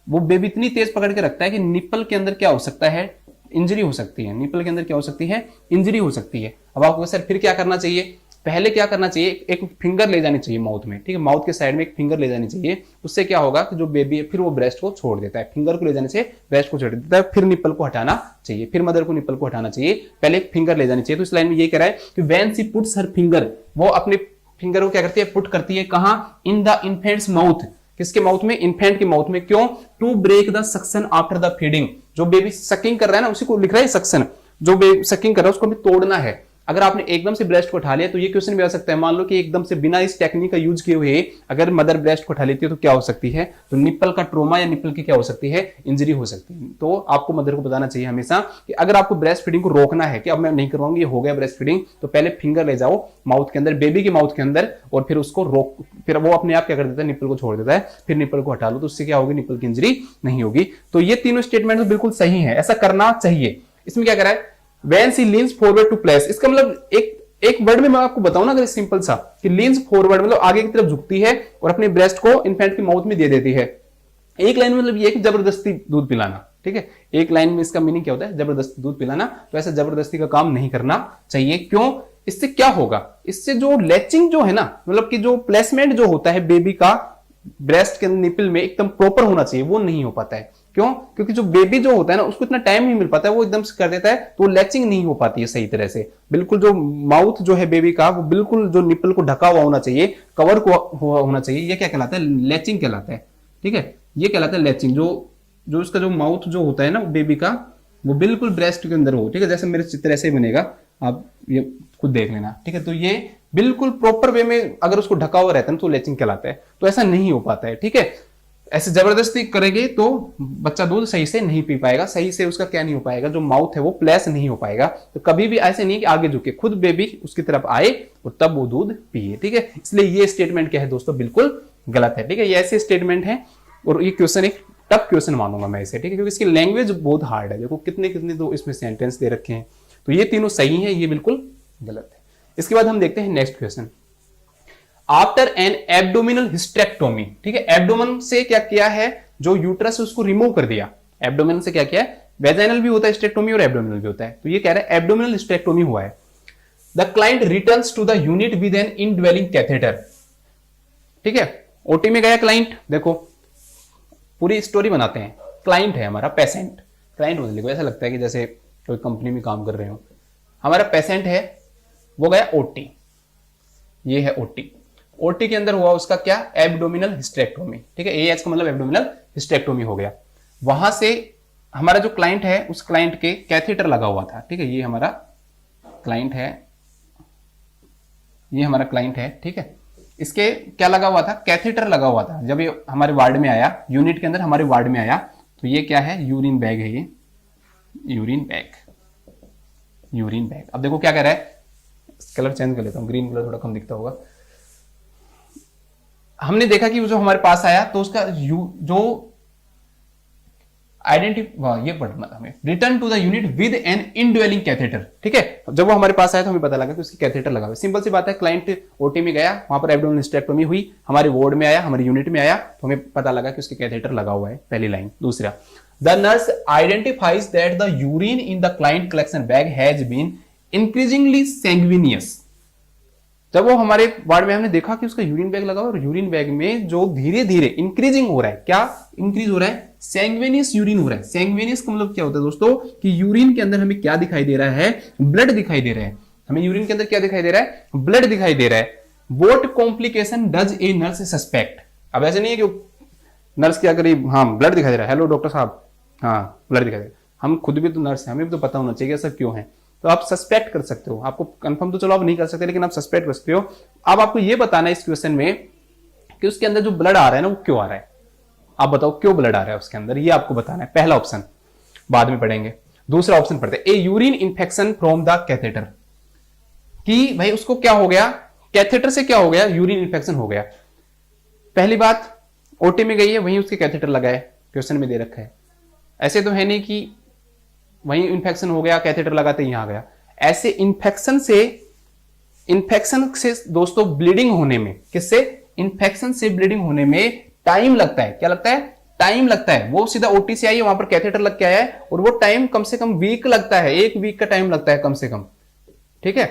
वो बेबी इतनी तेज पकड़ के रखता है कि निप्पल के अंदर क्या हो सकता है, इंजरी हो सकती है। निप्पल के अंदर क्या हो सकती है, इंजरी हो सकती है। अब आपको सर फिर क्या करना चाहिए, पहले क्या करना चाहिए, एक फिंगर ले जानी चाहिए माउथ में, ठीक है, माउथ के साइड में एक फिंगर ले जानी चाहिए। उससे क्या होगा कि जो बेबी है फिर वो ब्रेस्ट को छोड़ देता है, फिंगर को ले जाने से ब्रेस्ट को छोड़ देता है, फिर निप्पल को हटाना चाहिए, फिर मदर को निप्पल को हटाना चाहिए, पहले एक फिंगर ले जानी चाहिए। तो इस लाइन में ये कह रहा है कि when she puts her finger, वो अपने फिंगर को क्या करती है, पुट करती है कहां, इन द इन्फेंट्स माउथ, किसके माउथ में, इन्फेंट के माउथ में। क्यों, to break the suction after the feeding, जो बेबी सकिंग कर रहा है ना उसी को लिख रहा है सक्शन, जो बेबी सकिंग कर रहा है उसको हमें तोड़ना है। अगर आपने एकदम से ब्रेस्ट को उठा लिया तो ये क्वेश्चन भी आ सकता है, मान लो कि एकदम से बिना इस टेक्निक का यूज किए हुए अगर मदर ब्रेस्ट को उठा लेती है तो क्या हो सकती है, तो निप्पल का ट्रोमा या निप्पल की क्या हो सकती है, इंजरी हो सकती है। तो आपको मदर को बताना चाहिए हमेशा कि अगर आपको ब्रेस्ट फीडिंग को रोकना है कि अब मैं नहीं करवाऊंगी, ये हो गया ब्रेस्ट फीडिंग, तो पहले फिंगर ले जाओ माउथ के अंदर, बेबी के माउथ के अंदर, और फिर उसको रोक, फिर वो अपने आप क्या कर देता है, निप्पल को छोड़ देता है, फिर निप्पल को हटा लो, तो उससे क्या होगी, निप्पल की इंजरी नहीं होगी। तो ये तीनों स्टेटमेंट बिल्कुल सही है, ऐसा करना चाहिए। इसमें क्या करा है, when she leans forward to place, इसका मतलब एक वर्ड में मैं आपको बताऊं ना, अगर सिंपल सा कि लीन्स फॉरवर्ड मतलब आगे की तरफ झुकती है और अपने ब्रेस्ट को इन्फेंट के माउथ में दे देती है। एक लाइन में मतलब ये कि जबरदस्ती दूध पिलाना, ठीक है, एक लाइन में इसका मीनिंग क्या होता है, जबरदस्ती दूध पिलाना। तो ऐसा जबरदस्ती का काम नहीं करना चाहिए। क्यों, इससे क्या होगा, इससे जो लैचिंग जो है ना, मतलब कि जो प्लेसमेंट जो होता है बेबी का ब्रेस्ट के निपल में एकदम प्रॉपर होना चाहिए, वो नहीं हो पाता है। क्यों, क्योंकि जो बेबी जो होता है ना उसको इतना टाइम नहीं मिल पाता है, वो एकदम से कर देता है, तो लैचिंग नहीं हो पाती है सही तरह से। बिल्कुल जो माउथ जो है बेबी का वो बिल्कुल जो निपल को ढका हुआ होना चाहिए, कवर हुआ होना चाहिए। ये क्या कहलाता है, लैचिंग कहलाता है, ठीक है, ये कहलाता है लैचिंग। जो उसका जो माउथ जो होता है ना बेबी का, वो बिल्कुल ब्रेस्ट के अंदर हो, ठीक है, जैसे मेरे चित्र ऐसे बनेगा, आप ये खुद देख लेना, ठीक है। तो ये बिल्कुल प्रॉपर वे में अगर उसको ढका हुआ रहता है तो लैचिंग कहलाता है। तो ऐसा नहीं हो पाता है, ठीक है, ऐसे जबरदस्ती करेंगे तो बच्चा दूध सही से नहीं पी पाएगा, सही से उसका क्या नहीं हो पाएगा, जो माउथ है वो प्लेस नहीं हो पाएगा। तो कभी भी ऐसे नहीं कि आगे झुके, खुद बेबी उसकी तरफ आए और तब वो दूध पिए, ठीक है। इसलिए ये स्टेटमेंट क्या है दोस्तों, बिल्कुल गलत है, ठीक है। ये ऐसे स्टेटमेंट है और ये क्वेश्चन एक टफ क्वेश्चन मानूंगा मैं इसे, ठीक है, क्योंकि इसकी लैंग्वेज बहुत हार्ड है। देखो कितने कितने दो इसमें सेंटेंस दे रखे हैं, तो ये तीनों सही है, ये बिल्कुल गलत है। इसके बाद हम देखते हैं next question, after an abdominal hysterectomy, ठीक है, एब्डोमेन से क्या किया है, जो यूट्रस है उसको रिमूव कर दिया। एब्डोमेन से क्या किया है, वेजाइनल भी होता है हिस्टेक्टोमी और एब्डोमिनल भी होता है। तो ये कह रहा है एब्डोमिनल हिस्टेक्टोमी हुआ है। The client returns to the unit with an indwelling catheter, ठीक है, ओटी में गया क्लाइंट। देखो पूरी स्टोरी बनाते हैं, क्लाइंट है हमारा, पेशेंट, क्लाइंट बोल देखो ऐसा लगता है कि जैसे कोई कंपनी में काम कर रहे हो। हमारा पेशेंट है, वो गया ओटी, ये है ओटी। ओटी के अंदर हुआ उसका क्या, एब्डोमिनल हिस्टेक्टोमी, ठीक है, एएच का मतलब एब्डोमिनल हिस्टेक्टोमी हो गया। वहां से हमारा जो क्लाइंट है उस क्लाइंट के कैथेटर लगा हुआ था, ठीक है, ये हमारा क्लाइंट है, ये हमारा क्लाइंट है, ठीक है। इसके क्या लगा हुआ था, कैथेटर लगा हुआ था। जब ये हमारे वार्ड में आया, यूनिट के अंदर हमारे वार्ड में आया, तो ये क्या है, यूरिन बैग है, ये यूरिन बैग, यूरिन बैग। अब देखो क्या कह रहा है, कलर चेंज कर लेता हूं, ग्रीन कलर थोड़ा कम दिखता होगा। हमने देखा कि वो जो हमारे पास आया तो उसका जो ये पढ़ना हमें, return to the unit with an indwelling catheter, ठीक है। जब वो हमारे पास आया तो हमें पता लगा कि उसकी कैथेटर लगा हुआ है। सिंपल सी बात है, क्लाइंट ओटी में गया, वहां पर एब्डोमिनल हिस्टेक्टोमी हुई, हमारे वार्ड में आया, हमारे यूनिट में आया, तो हमें पता लगा कि उसके कैथेटर लगा हुआ है, पहली लाइन। दूसरा, the nurse identifies that the urine in the client collection bag has been increasingly sanguineous. जब वो हमारे वार्ड में हमने देखा कि उसका यूरिन बैग लगा और यूरिन बैग में जो धीरे धीरे इंक्रीजिंग हो रहा है, क्या इंक्रीज हो रहा है, सैंग्विनियस यूरिन हो रहा है। सैंग्विनियस का मतलब क्या होता है दोस्तों, कि यूरिन के अंदर हमें क्या दिखाई दे रहा है, ब्लड दिखाई दे रहा है। हमें यूरिन के अंदर क्या दिखाई दे रहा है, ब्लड दिखाई दे रहा है। What complication does a nurse suspect. अब ऐसे नहीं है कि नर्स क्या करी, हाँ ब्लड दिखाई दे रहा है, हेलो डॉक्टर साहब, हाँ ब्लड दिखाई दे रहा है, हम खुद भी तो नर्स हैं, हमें भी तो पता होना चाहिए ऐसा क्यों है। तो आप सस्पेक्ट कर सकते हो, आपको कंफर्म तो चलो आप नहीं कर सकते, लेकिन आप सस्पेक्ट कर सकते हो। अब आपको यह बताना है इस क्वेश्चन में कि उसके अंदर जो ब्लड आ रहा है ना वो क्यों आ रहा है। आप बताओ क्यों ब्लड आ रहा है उसके अंदर, ये आपको बताना है। पहला ऑप्शन बाद में पढ़ेंगे, दूसरा ऑप्शन पढ़ते हैं, a urine infection from the catheter, कि भाई उसको क्या हो गया, कैथेटर से क्या हो गया, यूरिन इंफेक्शन हो गया। पहली बात, ओटी में गई है, वहीं उसके कैथेटर लगा है, क्वेश्चन में दे रखा है। ऐसे तो है नहीं कि वहीं इंफेक्शन हो गया, कैथेटर लगाते ही यहां आ गया। ऐसे इंफेक्शन से दोस्तों ब्लीडिंग होने में, किससे, इंफेक्शन से ब्लीडिंग होने में टाइम लगता है। क्या लगता है, टाइम लगता है। वो सीधा ओटी से आई है, वहां पर कैथेटर लग के आया है, और वो टाइम कम से कम वीक लगता है, 1 वीक का टाइम लगता है कम से कम, ठीक है,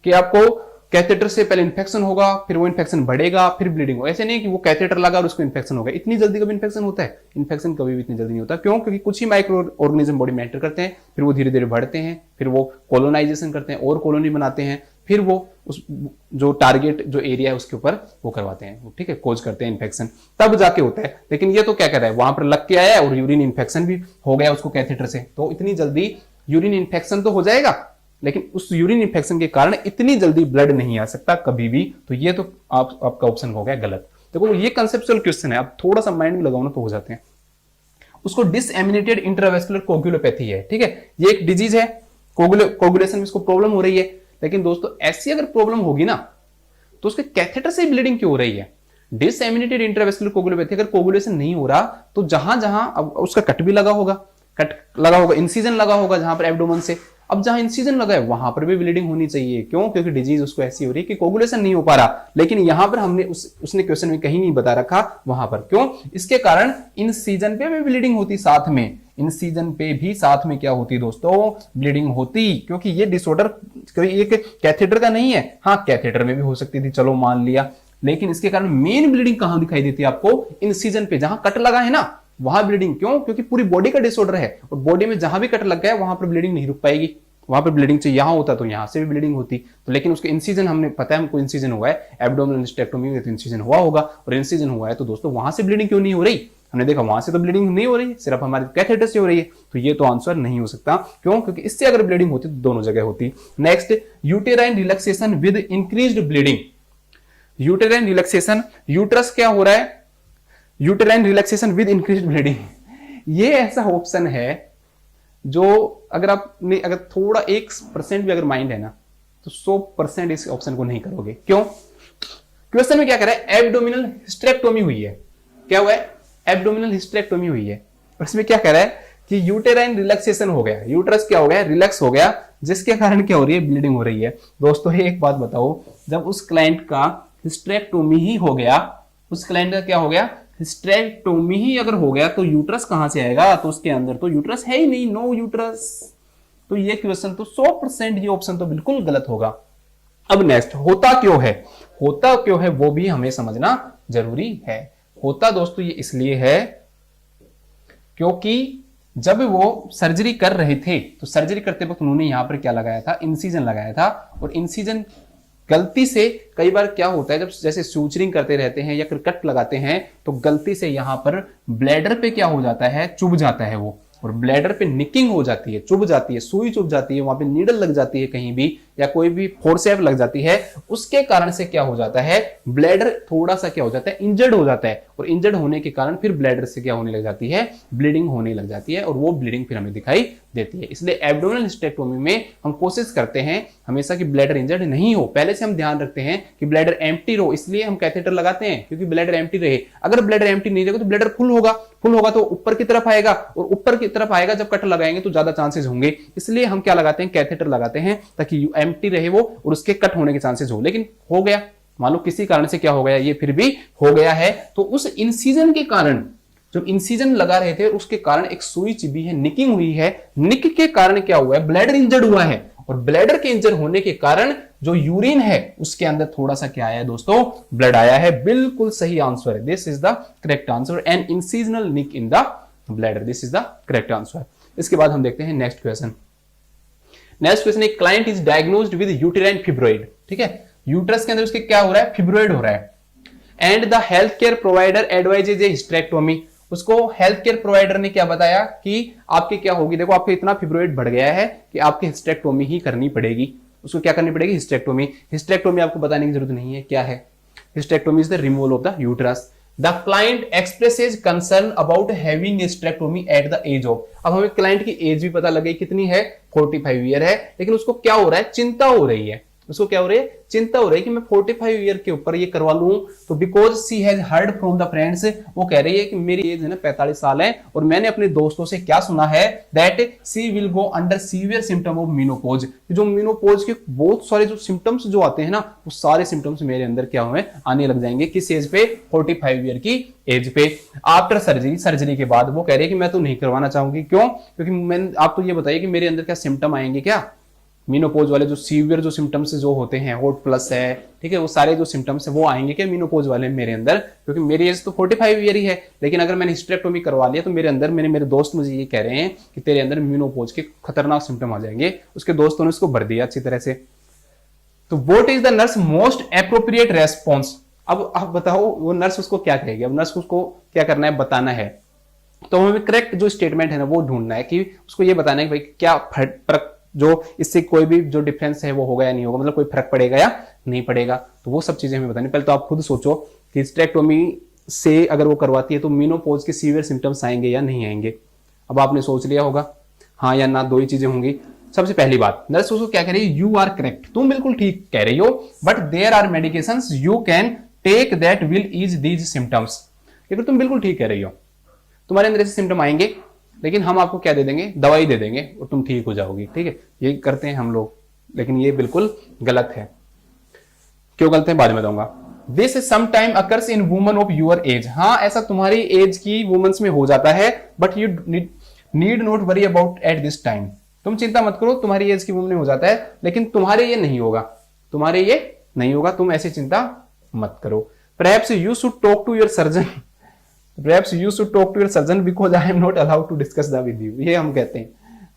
कि आपको कैथेटर से पहले इन्फेक्शन होगा, फिर वो इन्फेक्शन बढ़ेगा, फिर ब्लीडिंग होगा। ऐसे नहीं कि वो कैथेटर लगा और उसको इन्फेक्शन हो गया। इतनी जल्दी कभी इन्फेक्शन होता है? इन्फेक्शन कभी भी इतनी जल्दी नहीं होता। क्यों? क्योंकि कुछ ही माइक्रो ऑर्गेनिज्म बॉडी में एंटर करते हैं, फिर वो धीरे धीरे बढ़ते हैं, फिर वो कोलोनाइजेशन करते हैं और कॉलोनी बनाते हैं, फिर वो उस जो टारगेट जो एरिया है उसके ऊपर वो करवाते हैं, ठीक है, कोज करते हैं इन्फेक्शन, तब जाके होता है। लेकिन ये तो क्या कर रहा है, वहां पर लग के आया और यूरिन इन्फेक्शन भी हो गया उसको कैथेटर से, तो इतनी जल्दी यूरिन इन्फेक्शन तो हो जाएगा, लेकिन उस यूरिन इन्फेक्शन के कारण इतनी जल्दी ब्लड नहीं आ सकता कभी भी। तो ये तो आपका ऑप्शन हो गया गलत। देखो ये कंसेप्चुअल क्वेश्चन है, आप थोड़ा सा माइंड में लगाओ ना तो हो जाते हैं। उसको डिसएमिनेटेड इंट्रावेस्कुलर कोगुलोपैथी है, ठीक है, ये एक डिजीज है, कोगुलेशन में इसको प्रॉब्लम हो रही है। लेकिन दोस्तों ऐसी अगर प्रॉब्लम होगी ना तो उसके कैथेटर से ब्लीडिंग क्यों हो रही है? डिसएमिनेटेड इंट्रावेस्कुलर कोगुलोपैथी, अगर कोगुलेशन नहीं हो रहा तो जहां जहां अब उसका कट भी लगा होगा, इंसिजन लगा होगा जहां पर एब्डोमेन से, अब जहां इंसिजन लगा है वहां पर भी ब्लीडिंग होनी चाहिए। क्यों? क्योंकि डिजीज उसको ऐसी हो रही है कि कोगुलेशन नहीं हो पा रहा। लेकिन यहां पर हमने उसने क्वेश्चन में कहीं नहीं बता रखा वहां पर। क्यों? इसके कारण इंसिजन पे भी ब्लीडिंग होती, साथ में इंसिजन पे भी साथ में क्या होती दोस्तों, ब्लीडिंग होती। क्योंकि ये डिसऑर्डर एक कैथेटर का नहीं है, हाँ कैथेटर में भी हो सकती थी, चलो मान लिया, लेकिन इसके कारण मेन ब्लीडिंग कहां दिखाई देती है आपको? इंसिजन पे, जहां कट लगा है ना वहां ब्लीडिंग। क्यों? क्योंकि पूरी बॉडी का डिसऑर्डर है और बॉडी में जहां भी कट लग गया वहां पर ब्लीडिंग नहीं रुक पाएगी, वहां पर ब्लीडिंग चाहिए, यहां होता तो यहां से भी ब्लीडिंग होती। तो लेकिन उसके इंसिजन, हमने पता है हमको इंसिजन हुआ है, एब्डोमिनल हिस्टेक्टोमी में तो इंसिजन हुआ होगा, और इंसिजन हुआ है तो दोस्तों वहां से ब्लीडिंग क्यों नहीं हो रही? हमने देखा वहां से तो ब्लीडिंग नहीं हो रही, सिर्फ हमारे कैथेटर से हो रही है। तो ये तो आंसर नहीं हो सकता। क्यों? क्योंकि इससे अगर ब्लीडिंग होती तो दोनों जगह होती। Next, uterine relaxation with increased bleeding. Uterine relaxation, uterus क्या हो रहा है? Uterine relaxation with increased bleeding, ये ऐसा ऑप्शन है जो अगर आपने अगर थोड़ा 1% भी अगर माइंड है ना तो 100% इस ऑप्शन को नहीं करोगे। क्यों? क्वेश्चन में क्या कर रहा है? एब्डोमिनल हिस्टेरेक्टोमी हुई है। क्या हुआ है? एब्डोमिनल हिस्टेरेक्टोमी हुई है। और इसमें क्या कह रहा है कि यूटेराइन रिलैक्सेशन हो गया, यूट्रस क्या हो गया? रिलैक्स हो गया, जिसके कारण क्या हो रही है? ब्लीडिंग हो रही है। दोस्तों एक बात बताओ, जब उस क्लाइंट का हिस्टेरेक्टोमी ही हो गया, उस क्लाइंट का क्या हो गया? हिस्टेरेक्टोमी ही अगर हो गया तो यूट्रस कहां से आएगा? तो उसके अंदर तो यूट्रस है ही नहीं, नो यूट्रस। तो ये क्वेश्चन तो 100% ये ऑप्शन तो बिल्कुल गलत होगा। अब नेक्स्ट, होता क्यों है? होता क्यों है वो भी हमें समझना जरूरी है। होता दोस्तों ये इसलिए है क्योंकि जब वो सर्जरी कर रहे थे तो सर्जरी करते वक्त उन्होंने यहां पर क्या लगाया था? इंसिजन लगाया था। और इंसिजन गलती से कई बार क्या होता है, जब जैसे सूचरिंग करते रहते हैं या फिर कट लगाते हैं तो गलती से यहां पर ब्लैडर पे क्या हो जाता है? चुभ जाता है वो, और ब्लैडर पे निकिंग हो जाती है, चुभ जाती है, सुई चुभ जाती है, वहां पे नीडल लग जाती है कहीं भी, या कोई भी फोर्सेप लग जाती है। उसके कारण से क्या हो जाता है? ब्लैडर थोड़ा सा क्या हो जाता है? इंजर्ड हो जाता है, और इंजर्ड होने के कारण फिर ब्लैडर से क्या होने लग जाती है? ब्लीडिंग होने लग जाती है, और वो ब्लीडिंग फिर हमें दिखाई देती है। इसलिए एब्डोमिनल हिस्टेरेक्टोमी में हम कोशिश करते हैं हमेशा कि ब्लैडर इंजर्ड नहीं हो, पहले से हम ध्यान रखते हैं कि ब्लैडर एम्प्टी रहो, इसलिए हम कैथेटर लगाते हैं क्योंकि ब्लैडर एम्प्टी रहे। अगर ब्लैडर एम्प्टी नहीं रहेगा तो ब्लैडर फुल होगा, फुल होगा तो ऊपर की तरफ आएगा, और ऊपर की तरफ आएगा जब कट लगाएंगे तो ज्यादा चांसेस होंगे। इसलिए हम क्या लगाते हैं? कैथेटर लगाते हैं ताकि एम्प्टी रहे वो और उसके कट होने के चांसेस हो। लेकिन हो गया, मान लो किसी कारण से क्या हो गया, ये फिर भी हो गया है, तो उस इंसिजन के कारण, जब इंसिजन लगा रहे थे उसके कारण एक सुई चिभी है, निकिंग हुई है, निक के कारण क्या हुआ है? ब्लैडर इंजर्ड हुआ है, और ब्लैडर के इंजर होने के कारण जो यूरिन है उसके अंदर थोड़ा सा क्या आया है दोस्तों? ब्लड आया है। बिल्कुल सही आंसर है, this is the correct answer, an incisional nick in the bladder, this is the correct answer. इसके बाद हम देखते हैं नेक्स्ट क्वेश्चन। नेक्स्ट क्वेश्चन, एक client is diagnosed with uterine fibroid, ठीक है, यूट्रस के अंदर उसके क्या हो रहा है? फिब्रोइड हो रहा है, and the health care provider advises A hysterectomy. उसको हेल्थ केयर प्रोवाइडर ने क्या बताया कि आपके क्या होगी, देखो आपके इतना फिब्रोइड बढ़ गया है कि आपकी हिस्टेरेक्टोमी ही करनी पड़ेगी। उसको क्या करनी पड़ेगी? हिस्टेरेक्टोमी। हिस्टेरेक्टोमी आपको बताने की जरूरत नहीं है क्या है। Hysterectomy is the removal of the uterus. The client expresses concern about having hysterectomy at the age of. अब हमें क्लाइंट की एज भी पता लगे कितनी है, 45 ईयर है, लेकिन उसको क्या हो रहा है? चिंता हो रही है। उसको क्या हो रही है? चिंता हो रही है कि मैं 45 ईयर के ऊपर ये करवा लूं। तो because she has heard from the friends, वो कह रही है कि मेरी एज है ना 45 साल है, और मैंने अपने दोस्तों से क्या सुना है? That she will go under severe symptom of menopause. जो मीनोपोज के बहुत सारे जो सिम्टम्स जो आते हैं ना, वो सारे सिम्टम्स मेरे अंदर क्या हुए? आने लग जाएंगे। किस एज पे? 45 ईयर की एज पे। आफ्टर सर्जरी, सर्जरी के बाद वो कह रही है कि मैं तो नहीं करवाना चाहूंगी। क्यों? क्योंकि आप तो ये बताइए कि मेरे अंदर क्या सिम्टम आएंगे क्या? मीनोपोज वाले जो सीवियर जो सिम्टम्स जो होते हैं, हॉट प्लस है, ठीक है, वो सारे जो सिम्टम्स है वो आएंगे क्या मीनोपोज वाले मेरे अंदर, क्योंकि मेरी एज तो 45 ईयर ही है। लेकिन अगर मैंने हिस्टेरेक्टोमी करवा लिया तो मेरे अंदर, मेरे दोस्त मुझे ये कह रहे हैं कि तेरे अंदर मीनोपोज के खतरनाक सिम्टम आ जाएंगे। उसके दोस्तों ने उसको भर दिया अच्छी तरह से। तो what is the nurse most appropriate response. अब आप बताओ वो नर्स उसको क्या कहेगी। अब नर्स को उसको क्या करना है, बताना है। तो हमें करेक्ट जो स्टेटमेंट है ना वो ढूंढना है कि उसको ये बताना है कि भाई क्या फर्क, जो इससे कोई भी जो डिफरेंस है वो होगा या नहीं होगा, मतलब कोई फर्क पड़ेगा या नहीं पड़ेगा। तो वो सब चीजें हमें बतानी। पहले तो आप खुद सोचो कि हिस्टेरेक्टोमी से अगर वो करवाती है तो मीनोपोज के सीवियर सिम्टम्स आएंगे या नहीं आएंगे। अब आपने सोच लिया होगा हाँ या ना, दो ही चीजें होंगी। सबसे पहली बात, नर्स उसको क्या कह रही है, यू आर करेक्ट, तुम बिल्कुल ठीक कह रही हो, but there are medications you can take that will ease these symptoms. लेकिन तुम बिल्कुल ठीक कह रही हो, तुम्हारे अंदर ऐसे सिम्टम आएंगे, लेकिन हम आपको क्या दे देंगे, दवाई दे देंगे और तुम ठीक हो जाओगी। ठीक है, ये करते हैं हम लोग, लेकिन ये बिल्कुल गलत है। क्यों गलत है बाद में बताऊंगा। This sometime occurs in woman of your age. हाँ, ऐसा तुम्हारी एज की वुमेन्स में हो जाता है, but you need not worry about at this time. तुम चिंता मत करो, तुम्हारी एज की वुमन में हो जाता है, लेकिन तुम्हारे ये नहीं होगा, तुम्हारे ये नहीं होगा, तुम ऐसी चिंता मत करो। Perhaps you should talk to your surgeon. Perhaps you should talk to your surgeon because I am not allowed to discuss that with you. ये हम कहते हैं,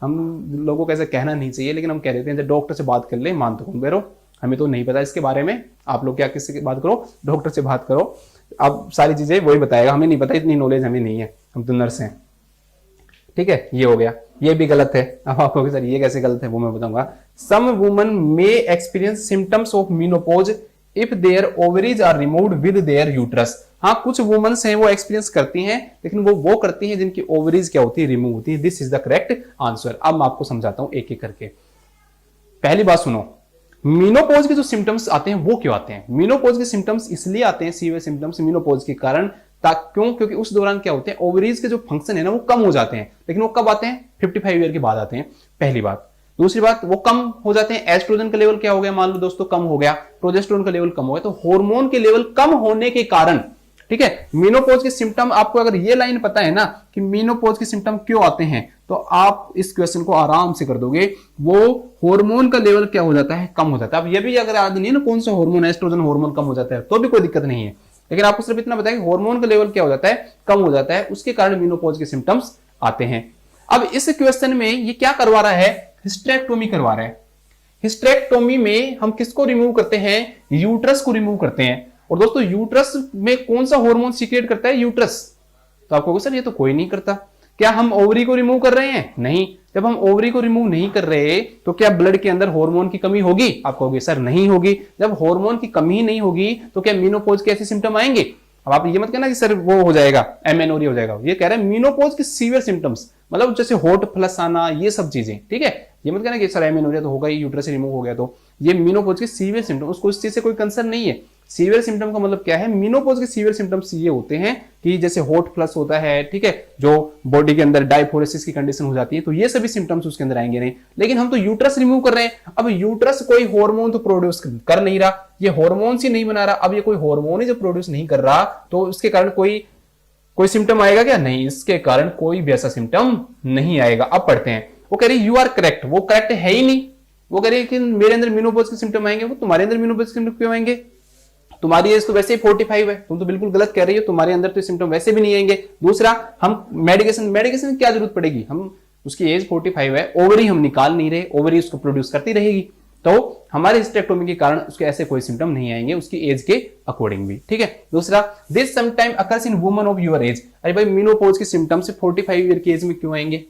हम लोगों को ऐसा कहना नहीं चाहिए, लेकिन हम कह देते हैं जब डॉक्टर से बात कर ले, मान तो कौन बेरो, हमें तो नहीं पता इसके बारे में, आप लोग क्या किससे बात करो, डॉक्टर से बात करो, अब सारी चीजें वही बताएगा, हमें नहीं पता, इतनी नॉलेज हमें नहीं है, हम तो नर्स हैं। ठीक है, ये हो गया, ये भी गलत है। अब आप कहोगे सर ये कैसे गलत है, वो मैं बताऊंगा। Some woman may experience symptoms of menopause if their ovaries are removed with their uterus. हाँ, कुछ वुमेन्स हैं वो एक्सपीरियंस करती हैं, लेकिन वो करती हैं जिनकी ओवरीज क्या होती है, रिमूव होती है। This is the correct answer. अब मैं आपको समझाता हूं एक एक करके। पहली बात सुनो, मीनोपोज के जो सिम्टम्स आते हैं वो क्यों आते हैं। मीनोपोज के सिम्टम्स इसलिए आते हैं, सीवियर सिम्टम्स मीनोपोज के कारण, क्यों, क्योंकि उस दौरान क्या होते हैं, ओवरीज के जो फंक्शन है ना वो कम हो जाते हैं। लेकिन वो कब आते हैं, 55 ईयर के बाद आते हैं, पहली बात। दूसरी बात, वो कम हो जाते हैं, एस्ट्रोजन का लेवल क्या हो गया, मान लो दोस्तों कम हो गया, प्रोजेस्टेरोन का लेवल कम हो गया, तो हार्मोन के लेवल कम होने के कारण, ठीक है, मीनोपोज के सिम्टम, आपको अगर ये लाइन पता है ना कि मीनोपोज के सिम्टम क्यों आते हैं, तो आप इस क्वेश्चन को आराम से कर दोगे। वो हार्मोन का लेवल क्या हो जाता है, कम हो जाता है। अब ये भी अगर याद नहीं है ना कौन सा हार्मोन, एस्ट्रोजन हार्मोन कम हो जाता है तो भी कोई दिक्कत नहीं है, लेकिन आपको सिर्फ इतना बताया कि हार्मोन का लेवल क्या हो जाता है, कम हो जाता है, उसके कारण मीनोपोज के सिम्टम्स आते हैं। अब इस क्वेश्चन में ये क्या करवा रहा है, हिस्टेरेक्टोमी करवा रहा है। हिस्टेरेक्टोमी में हम किसको रिमूव करते हैं, यूट्रस को रिमूव करते हैं। और दोस्तों यूट्रस में कौन सा हार्मोन सीक्रेट करता है, यूट्रस। तो आपको सर ये तो कोई नहीं करता, क्या हम ओवरी को रिमूव कर रहे हैं, नहीं। जब हम ओवरी को रिमूव नहीं कर रहे तो क्या ब्लड के अंदर हार्मोन की कमी होगी, आप कहोगे सर नहीं होगी। जब हार्मोन की कमी नहीं होगी तो क्या मीनोपोज के ऐसे सिम्टम आएंगे। अब आप ये मत कहना कि सर वो हो जाएगा, एमेनोरिया हो जाएगा, ये कह रहे हैं मीनोपोज के सीवियर सिम्टम्स, मतलब जैसे हॉट फ्लश आना, ये सब चीजें, ठीक है। ये मत कहना कि सर एमेनोरिया तो होगा ही, यूट्रस रिमूव हो गया, तो ये मीनोपोज के सीवियर सिम्टम, उसको इस चीज से कोई कंसर्न नहीं है। सीवियर सिम्टम का मतलब क्या है, मीनोपोज के सीवियर सिम्टम्स ये होते हैं कि जैसे हॉट फ्लश होता है, ठीक है, जो बॉडी के अंदर डायफोरेसिस की कंडीशन हो जाती है, तो ये सभी सिम्टम्स उसके अंदर आएंगे नहीं। लेकिन हम तो यूट्रस रिमूव कर रहे हैं, अब यूट्रस कोई हार्मोन तो प्रोड्यूस कर नहीं रहा, ये हार्मोन ही नहीं बना रहा, अब ये कोई हार्मोन ही जो प्रोड्यूस नहीं कर रहा, तो उसके कारण कोई सिम्टम आएगा क्या, नहीं, इसके कारण कोई भी ऐसा सिम्टम नहीं आएगा। अब पढ़ते हैं, वो कह रही यू आर करेक्ट, वो करेक्ट है ही नहीं। वो कह रही है कि मेरे अंदर मीनोपोज के सिम्टम आएंगे, वो तुम्हारे अंदर मीनोपोज के सिम्टम क्यों आएंगे, तुम्हारी एज तो वैसे ही 45 है, तुम तो बिल्कुल गलत कह रही हो, तुम्हारे अंदर तो सिम्टम वैसे भी नहीं आएंगे। दूसरा, हम मेडिकेशन की क्या जरूरत पड़ेगी, हम उसकी एज 45 है, ओवरी हम निकाल नहीं रहे, ओवरी उसको प्रोड्यूस करती रहेगी, तो हमारे हिस्टेरेक्टोमी के कारण उसके ऐसे कोई सिम्टम नहीं आएंगे उसकी एज के अकॉर्डिंग भी, ठीक है। दूसरा, this sometime occurs in woman of your age. अरे भाई मीनोपोज के सिम्टम से 45 ईयर की एज में क्यों आएंगे,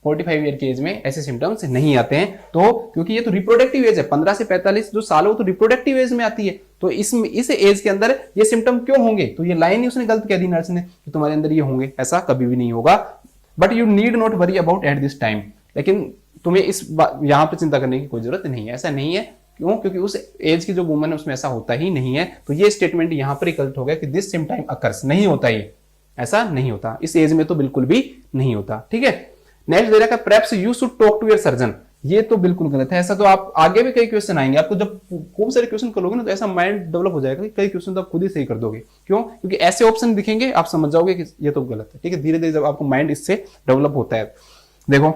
45 ईयर की एज में ऐसे सिम्टम्स नहीं आते हैं, तो क्योंकि ये तो रिप्रोडक्टिव एज है, 15 से 45 जो साल हो तो रिप्रोडक्टिव एज में आती है, तो इस एज के अंदर ये सिम्टम क्यों होंगे। तो ये लाइन ही उसने गलत कह दी नर्स ने कि तुम्हारे अंदर ये होंगे, ऐसा कभी भी नहीं होगा। But you need not worry about at this time, लेकिन तुम्हें यहां पर चिंता करने की कोई जरूरत नहीं है, ऐसा नहीं है। क्यों, क्योंकि उस एज की जो वुमन है उसमें ऐसा होता ही नहीं है। तो ये स्टेटमेंट यहां पर गलत हो गया कि दिस सिम्टाइम अकर्स, नहीं होता, ये ऐसा नहीं होता, इस एज में तो बिल्कुल भी नहीं होता, ठीक है। नेक्स्ट दे रखा है perhaps you should talk to your surgeon, ये तो बिल्कुल गलत है। ऐसा तो आप आगे भी कई क्वेश्चन आएंगे, आपको जब खूब सारे क्वेश्चन करोगे ना तो ऐसा माइंड डेवलप हो जाएगा कि कई क्वेश्चन तो आप खुद ही सही कर दोगे। क्यों, क्योंकि ऐसे ऑप्शन दिखेंगे आप समझ जाओगे कि ये तो गलत है, ठीक है। धीरे धीरे जब आपको माइंड इससे डेवलप होता है। देखो,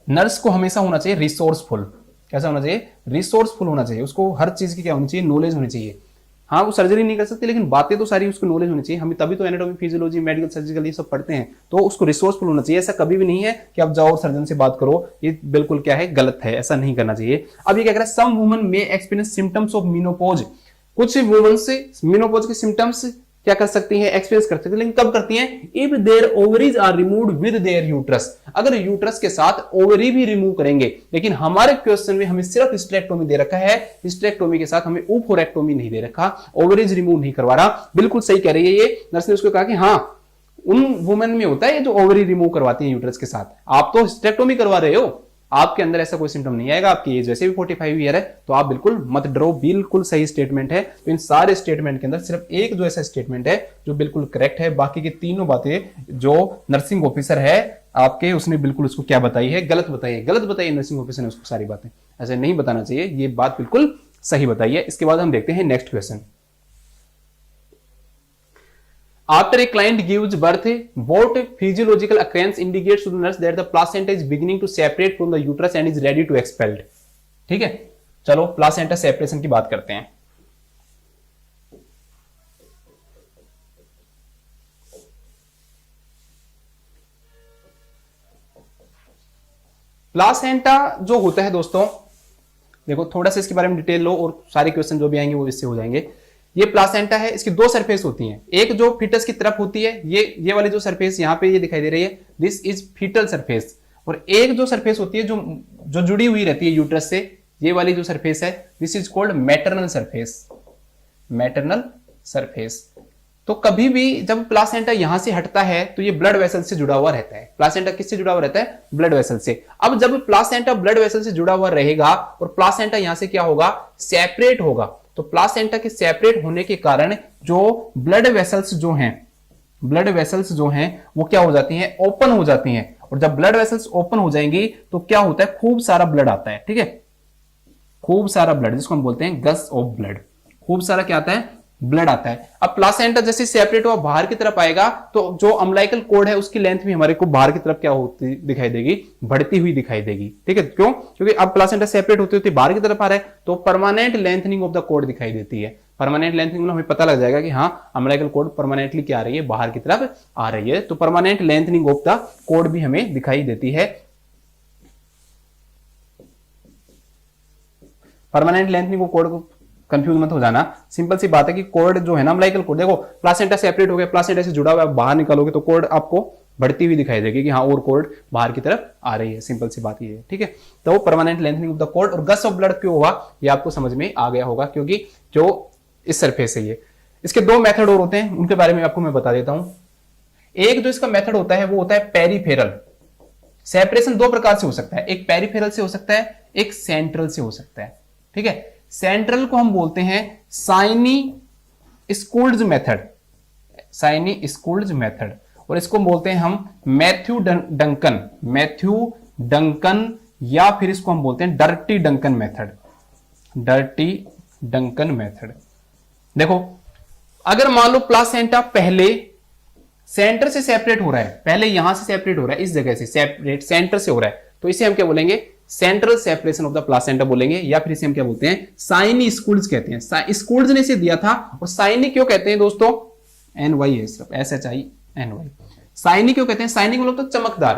नर्स को हमेशा होना चाहिए रिसोर्सफुल, कैसा होना चाहिए, रिसोर्सफुल होना चाहिए, उसको हर चीज की क्या होनी चाहिए, नॉलेज होनी चाहिए। हाँ वो सर्जरी नहीं कर सकती लेकिन बातें तो सारी उसको नॉलेज होनी चाहिए, हम तभी तो एनाटॉमी, फिजियोलॉजी, मेडिकल, सर्जिकल ये सब पढ़ते हैं, तो उसको रिसोर्सफुल होना चाहिए। ऐसा कभी भी नहीं है कि आप जाओ सर्जन से बात करो, ये बिल्कुल क्या है, गलत है, ऐसा नहीं करना चाहिए। अब ये क्या कह रहा है, सम वुमन में एक्सपीरियंस सिम्टम्स ऑफ मेनोपॉज, कुछ वुमन से मेनोपॉज के सिम्टम्स क्या कर सकती हैं, एक्सपीरियंस कर सकती है, लेकिन कब करती हैं, if their ovaries are removed with their uterus, अगर यूट्रस के साथ ओवरी भी रिमूव करेंगे। लेकिन हमारे क्वेश्चन में हमें सिर्फ हिस्टेरेक्टोमी दे रखा है, हिस्टेरेक्टोमी के साथ हमें ओवरेक्टोमी नहीं दे रखा, ओवरीज रिमूव नहीं करवा रहा। बिल्कुल सही कह रही है ये नर्स ने उसको कहा कि हाँ उन वुमेन में होता है जो ओवरी रिमूव करवाती है यूट्रस के साथ, आप तो हिस्टेरेक्टोमी करवा रहे हो, आपके अंदर ऐसा कोई सिम्टम नहीं आएगा, आपकी एज वैसे भी 45 ईयर है, तो आप बिल्कुल मत डरो, बिल्कुल सही स्टेटमेंट है। तो इन सारे स्टेटमेंट के अंदर सिर्फ एक जो ऐसा स्टेटमेंट है जो बिल्कुल करेक्ट है, बाकी की तीनों बातें जो नर्सिंग ऑफिसर है आपके उसने बिल्कुल उसको क्या बताई है, गलत बताई है, गलत बताई है नर्सिंग ऑफिसर ने उसको सारी बातें, ऐसे नहीं बताना चाहिए, ये बात बिल्कुल सही बताई है। इसके बाद हम देखते हैं next question. After a client gives birth, what physiological occurrence indicates to the nurse that the placenta is beginning to separate from the uterus and is ready to expelled? ठीक है, चलो प्लासेंटा सेपरेशन की बात करते हैं। Placenta जो होता है दोस्तों, देखो थोड़ा सा इसके बारे में डिटेल लो और सारे क्वेश्चन जो भी आएंगे वो इससे हो जाएंगे। ये प्लासेंटा है, इसकी दो सरफेस होती हैं, एक जो फीटस की तरफ होती है, ये वाली जो सरफेस यहां पे ये दिखाई दे रही है, दिस इज फीटल सरफेस, और एक जो सरफेस होती है जो जुड़ी हुई रहती है यूट्रस से, ये वाली जो सरफेस है, this is called maternal surface, maternal surface. तो कभी भी जब प्लासेंटा यहां से हटता है तो ये ब्लड वेसल से जुड़ा हुआ रहता है। प्लासेंटा किससे जुड़ा हुआ रहता है, ब्लड वेसल से। अब जब प्लासेंटा ब्लड वेसल से जुड़ा हुआ रहेगा और प्लासेंटा यहां से क्या होगा, सेपरेट होगा, तो प्लासेंटा के सेपरेट होने के कारण जो ब्लड वेसल्स जो हैं, ब्लड वेसल्स जो हैं वो क्या हो जाती हैं, ओपन हो जाती हैं, और जब ब्लड वेसल्स ओपन हो जाएंगी तो क्या होता है, खूब सारा ब्लड आता है, ठीक है, खूब सारा ब्लड, जिसको हम बोलते हैं गस ऑफ ब्लड, खूब सारा क्या आता है, ब्लड आता है। अब प्लासेंटा जैसे सेपरेट हुआ बाहर की तरफ आएगा तो जो अम्बिलिकल कॉर्ड है उसकी लेंथ भी हमारे को बाहर की तरफ क्या होती दिखाई देगी, बढ़ती हुई दिखाई देगी, ठीक है, क्यों, क्योंकि अब प्लासेंटा सेपरेट होते होते बाहर की तरफ आ रहा है, तो permanent lengthening of the cord दिखाई देती है। परमानेंट लेंथनिंग में हमें पता लग जाएगा कि हाँ अम्बिलिकल कॉर्ड परमानेंटली क्या आ रही है, बाहर की तरफ आ रही है, तो permanent lengthening of the cord भी हमें दिखाई देती है। परमानेंट लेंथनिंग ऑफ कॉर्ड को कंफ्यूज मत हो जाना, सिंपल सी बात है कि कॉर्ड जो है ना, अम्बिलिकल कॉर्ड, देखो प्लासेंटा सेपरेट हो गया, प्लासेंटा से जुड़ा हुआ है, बाहर निकालोगे तो कॉर्ड आपको बढ़ती हुई दिखाई देगी कि हाँ और कॉर्ड बाहर की तरफ आ रही है, सिंपल सी बात ये है, ठीक है। तो permanent lengthening of the cord और गस ऑफ ब्लड क्यों हुआ ये आपको समझ में आ गया होगा, क्योंकि जो इस सरफेस है ये, इसके दो मेथड और होते हैं, उनके बारे में आपको मैं बता देता हूं। एक जो इसका मेथड होता है वो होता है पेरीफेरल। सेपरेशन दो प्रकार से हो सकता है, एक पेरीफेरल से हो सकता है, एक सेंट्रल से हो सकता है, ठीक है। सेंट्रल को हम बोलते हैं shiny Schultze method, shiny Schultze method, और इसको बोलते हैं हम मैथ्यू डंकन, मैथ्यू डंकन, या फिर इसको हम बोलते हैं dirty Duncan method, dirty Duncan method. देखो अगर मान लो प्लासेंटा पहले सेंटर से सेपरेट हो रहा है, पहले यहां से सेपरेट हो रहा है, इस जगह से सेपरेट सेंटर से हो रहा है, तो इसे हम क्या बोलेंगे, central separation of the placenta बोलेंगे, या फिर इसे हम क्या बोलते हैं, साइनी स्कूल्स कहते हैं। स्कूल्स ने इसे दिया था, और साइनी क्यों कहते हैं दोस्तों, NY है सिर्फ, SHINY। साइनी क्यों कहते हैं, साइनी मतलब तो चमकदार,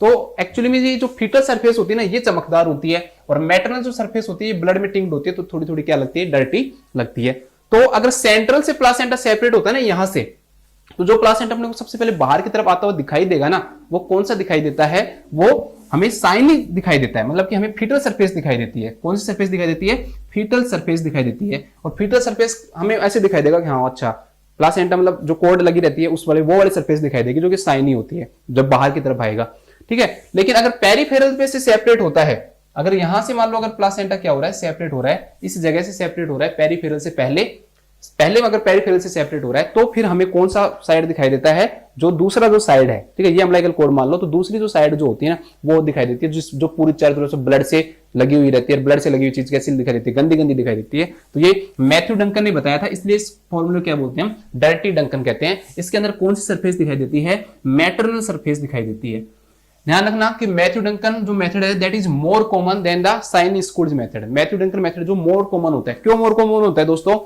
तो एक्चुअली में ये जो फीटल सरफेस होती है ना ये चमकदार होती है, और मैटरनल जो सरफेस होती है ब्लड में टिंक्ड होती है, तो थोड़ी थोड़ी क्या लगती है, डर्टी लगती है। तो अगर सेंट्रल से प्लासेंटा सेपरेट होता है ना यहां से, तो जो प्लासेंटा अपने को सबसे पहले बाहर की तरफ आता हुआ दिखाई देगा ना, वो कौन सा दिखाई देता है, वो हमें साइनी दिखाई देता है, मतलब कि हमें फीटल सरफेस दिखाई देती है। कौन सी सरफेस दिखाई देती है, फीटल सरफेस दिखाई देती है, और फीटल सरफेस हमें ऐसे दिखाई देगा कि हाँ अच्छा प्लासेंटा मतलब जो कॉर्ड लगी रहती है उस वाले वो वाली सरफेस दिखाई देगी जो कि साइनी होती है जब बाहर की तरफ आएगा, ठीक है। लेकिन अगर पेरीफेरल पे से सेपरेट होता है, अगर यहां से मान लो अगर प्लासेंटा क्या हो रहा है, सेपरेट हो रहा है, इस जगह से सेपरेट हो रहा है पेरीफेरल से पहले अगर पेरीफेरल से सेपरेट हो रहा है, तो फिर हमें कौन सा साइड दिखाई देता है, जो दूसरा जो साइड है, ठीक है, ये अम्बिलिकल कॉर्ड मान लो, तो दूसरी जो साइड जो होती है ना वो दिखाई देती है, जो पूरी चारों तरफ से ब्लड से लगी हुई रहती है। ब्लड से लगी हुई चीज कैसी दिखाई देती है, गंदी गंदी दिखाई देती है। तो ये मैथ्यू डंकन ने बताया था, इसलिए इस फॉर्मूले क्या बोलते हैं हम, डर्टी डंकन कहते हैं। इसके अंदर कौन सी सरफेस दिखाई देती है, मैटरनल सरफेस दिखाई देती है। ध्यान रखना कि मैथ्यू डंकन जो मेथड है that is more common than the sign Schultze method. Matthew Duncan method जो मोर कॉमन होता है, क्यों मोर कॉमन होता है दोस्तों?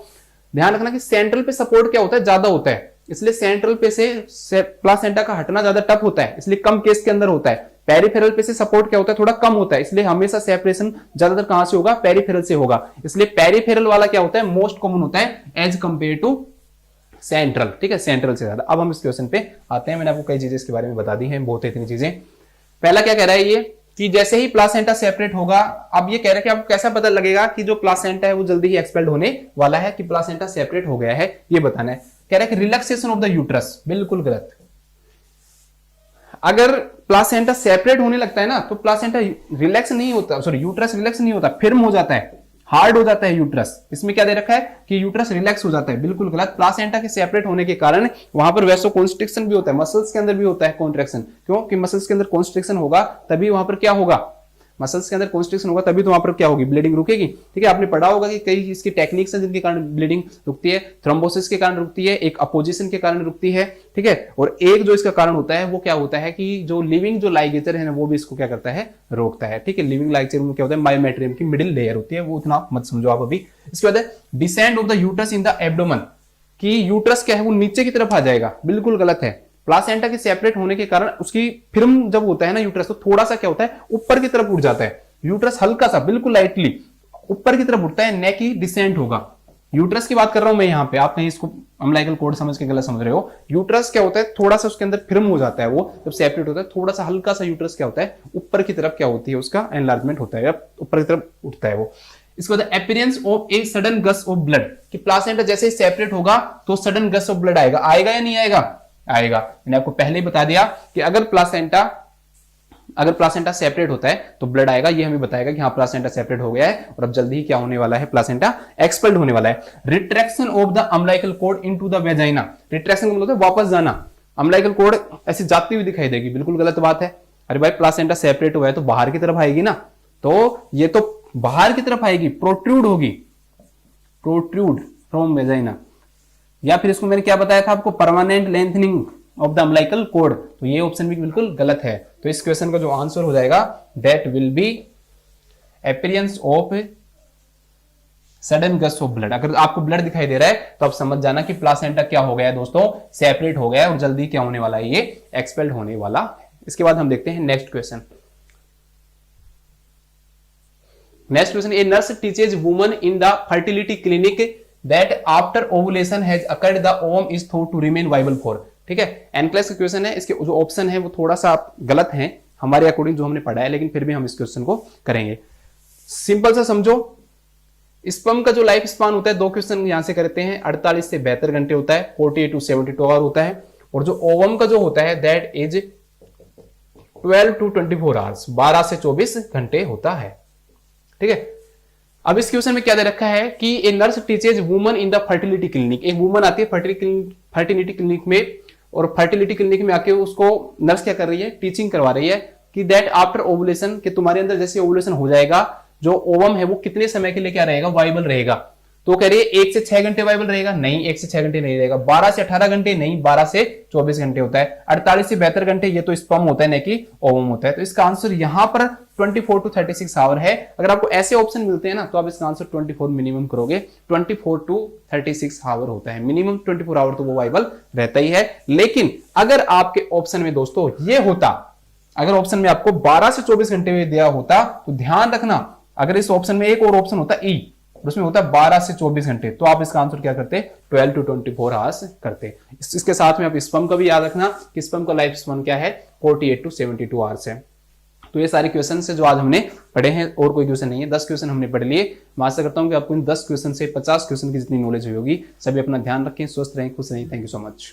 ध्यान रखना कि सेंट्रल पे सपोर्ट क्या होता है, ज्यादा होता है, इसलिए सेंट्रल पे से प्लासेंटा का हटना ज्यादा टफ होता है, इसलिए कम केस के अंदर होता है। पेरिफेरल पे से सपोर्ट क्या होता है, थोड़ा कम होता है, इसलिए हमेशा सेपरेशन ज्यादातर कहां से होगा, पेरिफेरल से होगा, इसलिए पेरिफेरल वाला क्या होता है, मोस्ट कॉमन होता है एज कंपेयर टू सेंट्रल। ठीक है, सेंट्रल से ज्यादा। अब हम इस क्वेश्चन पे आते हैं। मैंने आपको कई चीजें इसके बारे में बता दी हैं, बहुत है इतनी चीजें। पहला क्या कह रहा है ये कि जैसे ही प्लासेंटा सेपरेट होगा, अब ये कह रहा है कि आपको कैसा पता लगेगा कि जो प्लासेंटा है वो जल्दी ही एक्सपेल्ड होने वाला है, कि प्लासेंटा सेपरेट हो गया है, ये बताना है। कह रहा है कि रिलैक्सेशन ऑफ द यूट्रस, बिल्कुल गलत। अगर प्लासेंटा सेपरेट होने लगता है ना तो प्लासेंटा रिलैक्स नहीं होता, सॉरी यूट्रस रिलैक्स नहीं होता, फिर्म हो जाता है, हार्ड हो जाता है यूट्रस। इसमें क्या दे रखा है कि यूट्रस रिलैक्स हो जाता है, बिल्कुल गलत। प्लासेंटा के सेपरेट होने के कारण वहां पर वैसो कॉन्स्ट्रिक्शन भी होता है, मसल्स के अंदर भी होता है कॉन्ट्रैक्शन। क्यों? कि मसल्स के अंदर कॉन्स्ट्रिक्शन होगा तभी वहां पर क्या होगा, मसल्स के अंदर कॉन्स्ट्रिक्शन होगा तभी तो वहां पर क्या होगी, ब्लीडिंग रुकेगी। ठीक है, आपने पढ़ा होगा कि कई इसकी टेक्निक्स हैं जिनके कारण ब्लीडिंग रुकती है। थ्रोम्बोसिस के कारण रुकती है, एक अपोजिशन के कारण रुकती है। ठीक है, और एक जो इसका कारण होता है वो क्या होता है कि जो लिविंग जो लाइगेचर है ना वो भी इसको क्या करता है, रोकता है। ठीक है, लिविंग लाइगेचर में क्या होता है, मायोमेट्रियम की मिडिल लेयर होती है, वो उतना मत समझो आप अभी। इसके बाद descend of the uterus in the abdomen, कि यूट्रस क्या है वो नीचे की तरफ आ जाएगा, बिल्कुल गलत है। प्लासेंटा के सेपरेट होने के कारण उसकी फिल्म जब होता है ना यूट्रस, तो थोड़ा सा क्या होता है, ऊपर की तरफ उठ जाता है यूट्रस, हल्का सा बिल्कुल लाइटली ऊपर की तरफ उठता है, न कि डिसेंट होगा। यूट्रस की बात कर रहा हूं मैं यहां पे, आप कहीं इसको अम्बिलिकल कॉर्ड समझ के गलत समझ रहे हो। यूट्रस क्या होता है, थोड़ा सा उसके अंदर फिल्म हो जाता है, वो जब सेपरेट होता है थोड़ा सा हल्का सा यूट्रस क्या होता है, ऊपर की तरफ क्या होती है, उसका एनलार्जमेंट होता है, ऊपर की तरफ उठता है वो। इसके बाद appearance of a sudden gush of blood, कि प्लासेंटा जैसे ही सेपरेट होगा तो सडन गस ऑफ ब्लड आएगा, आएगा या नहीं आएगा, आएगा। मैंने आपको पहले ही बता दिया कि अगर प्लासेंटा सेपरेट होता है तो ब्लड आएगा, ये हमें बताएगा कि हाँ प्लासेंटा सेपरेट हो गया है और अब जल्दी ही क्या होने वाला है, प्लासेंटा एक्सपेल्ड होने वाला है। Retraction of the umbilical cord into the vagina, retraction का मतलब है वापस जाना, अम्बिलिकल कॉर्ड ऐसे जाती हुई दिखाई देगी, बिल्कुल गलत बात है। अरे भाई प्लासेंटा सेपरेट हुआ है तो बाहर की तरफ आएगी ना, तो ये तो बाहर की तरफ आएगी, प्रोट्रूड होगी, प्रोट्रूड फ्रॉम वेजाइना। या फिर इसको मैंने क्या बताया था आपको, permanent lengthening of the umbilical cord, तो ये ऑप्शन भी बिल्कुल गलत है। तो इस क्वेश्चन का जो आंसर हो जाएगा that will be appearance of sudden gush of blood. अगर आपको ब्लड दिखाई दे रहा है तो आप समझ जाना कि प्लासेंटा क्या हो गया है दोस्तों, सेपरेट हो गया है और जल्दी क्या होने वाला है, ये एक्सपेल्ड होने वाला है। इसके बाद हम देखते हैं next question. Next question, a nurse teaches woman in the fertility clinic that after ovulation has occurred the ovum is thought to remain viable for. ठीक है, एनक्लेस का क्वेश्चन है, इसके जो ऑप्शन है वो थोड़ा सा गलत है हमारे अकॉर्डिंग जो हमने पढ़ा है, लेकिन फिर भी हम इस क्वेश्चन को करेंगे। सिंपल सा समझो, स्पर्म का जो लाइफ स्पान होता है, दो क्वेश्चन यहां से करते हैं, 48 से 72 घंटे होता है, 48 to 72 आवर होता है, और जो ओवम का जो होता है दैट इज 12 to 24 आवर्स, 12 से 24 घंटे होता है। ठीक है, अब इस क्वेश्चन में क्या दे रखा है कि ए nurse teaches woman in the fertility clinic, एक वुमन आती है फर्टिलिटी क्लिनिक में, और फर्टिलिटी क्लिनिक में आके उसको नर्स क्या कर रही है, टीचिंग करवा रही है कि दैट आफ्टर ओवुलेशन, कि तुम्हारे अंदर जैसे ओवुलेशन हो जाएगा, जो ओवम है वो कितने समय के लिए क्या रहेगा, वाइबल रहेगा। तो कह रही है 1 से 6 घंटे वाइबल रहेगा, नहीं 1 से 6 घंटे नहीं रहेगा, 12 से 18 घंटे नहीं, 12 से 24 घंटे होता है, 48 से 72 घंटे ये तो स्पर्म होता है न कि ओवम होता है। तो इसका आंसर यहां पर 24 to 36 आवर है। अगर आपको ऐसे ऑप्शन मिलते हैं ना तो आप इसका आंसर 24 मिनिमम करोगे, 24 to 36 आवर होता है, मिनिमम 24 आवर तो वो वाइबल रहता ही है। लेकिन अगर आपके ऑप्शन में दोस्तों ये होता, अगर ऑप्शन में आपको 12 से 24 घंटे में दिया होता तो ध्यान रखना, अगर इस ऑप्शन में एक और ऑप्शन होता ई, उसमें होता है 12 से 24 घंटे, तो आप इसका आंसर क्या करते, 12 to 24 आवर्स करते। इसके साथ में आप स्पर्म का भी याद रखना कि स्पर्म का लाइफ स्पान क्या है, 48 to 72 आवर्स है। तो ये सारे क्वेश्चन से जो आज हमने पढ़े हैं, और कोई क्वेश्चन नहीं है, 10 क्वेश्चन हमने पढ़ लिए। मैं आशा करता हूं कि आपको इन 10 क्वेश्चन से 50 क्वेश्चन की जितनी नॉलेज होगी। सभी अपना ध्यान रखें, स्वस्थ रहें, खुश रहें। Thank you so much.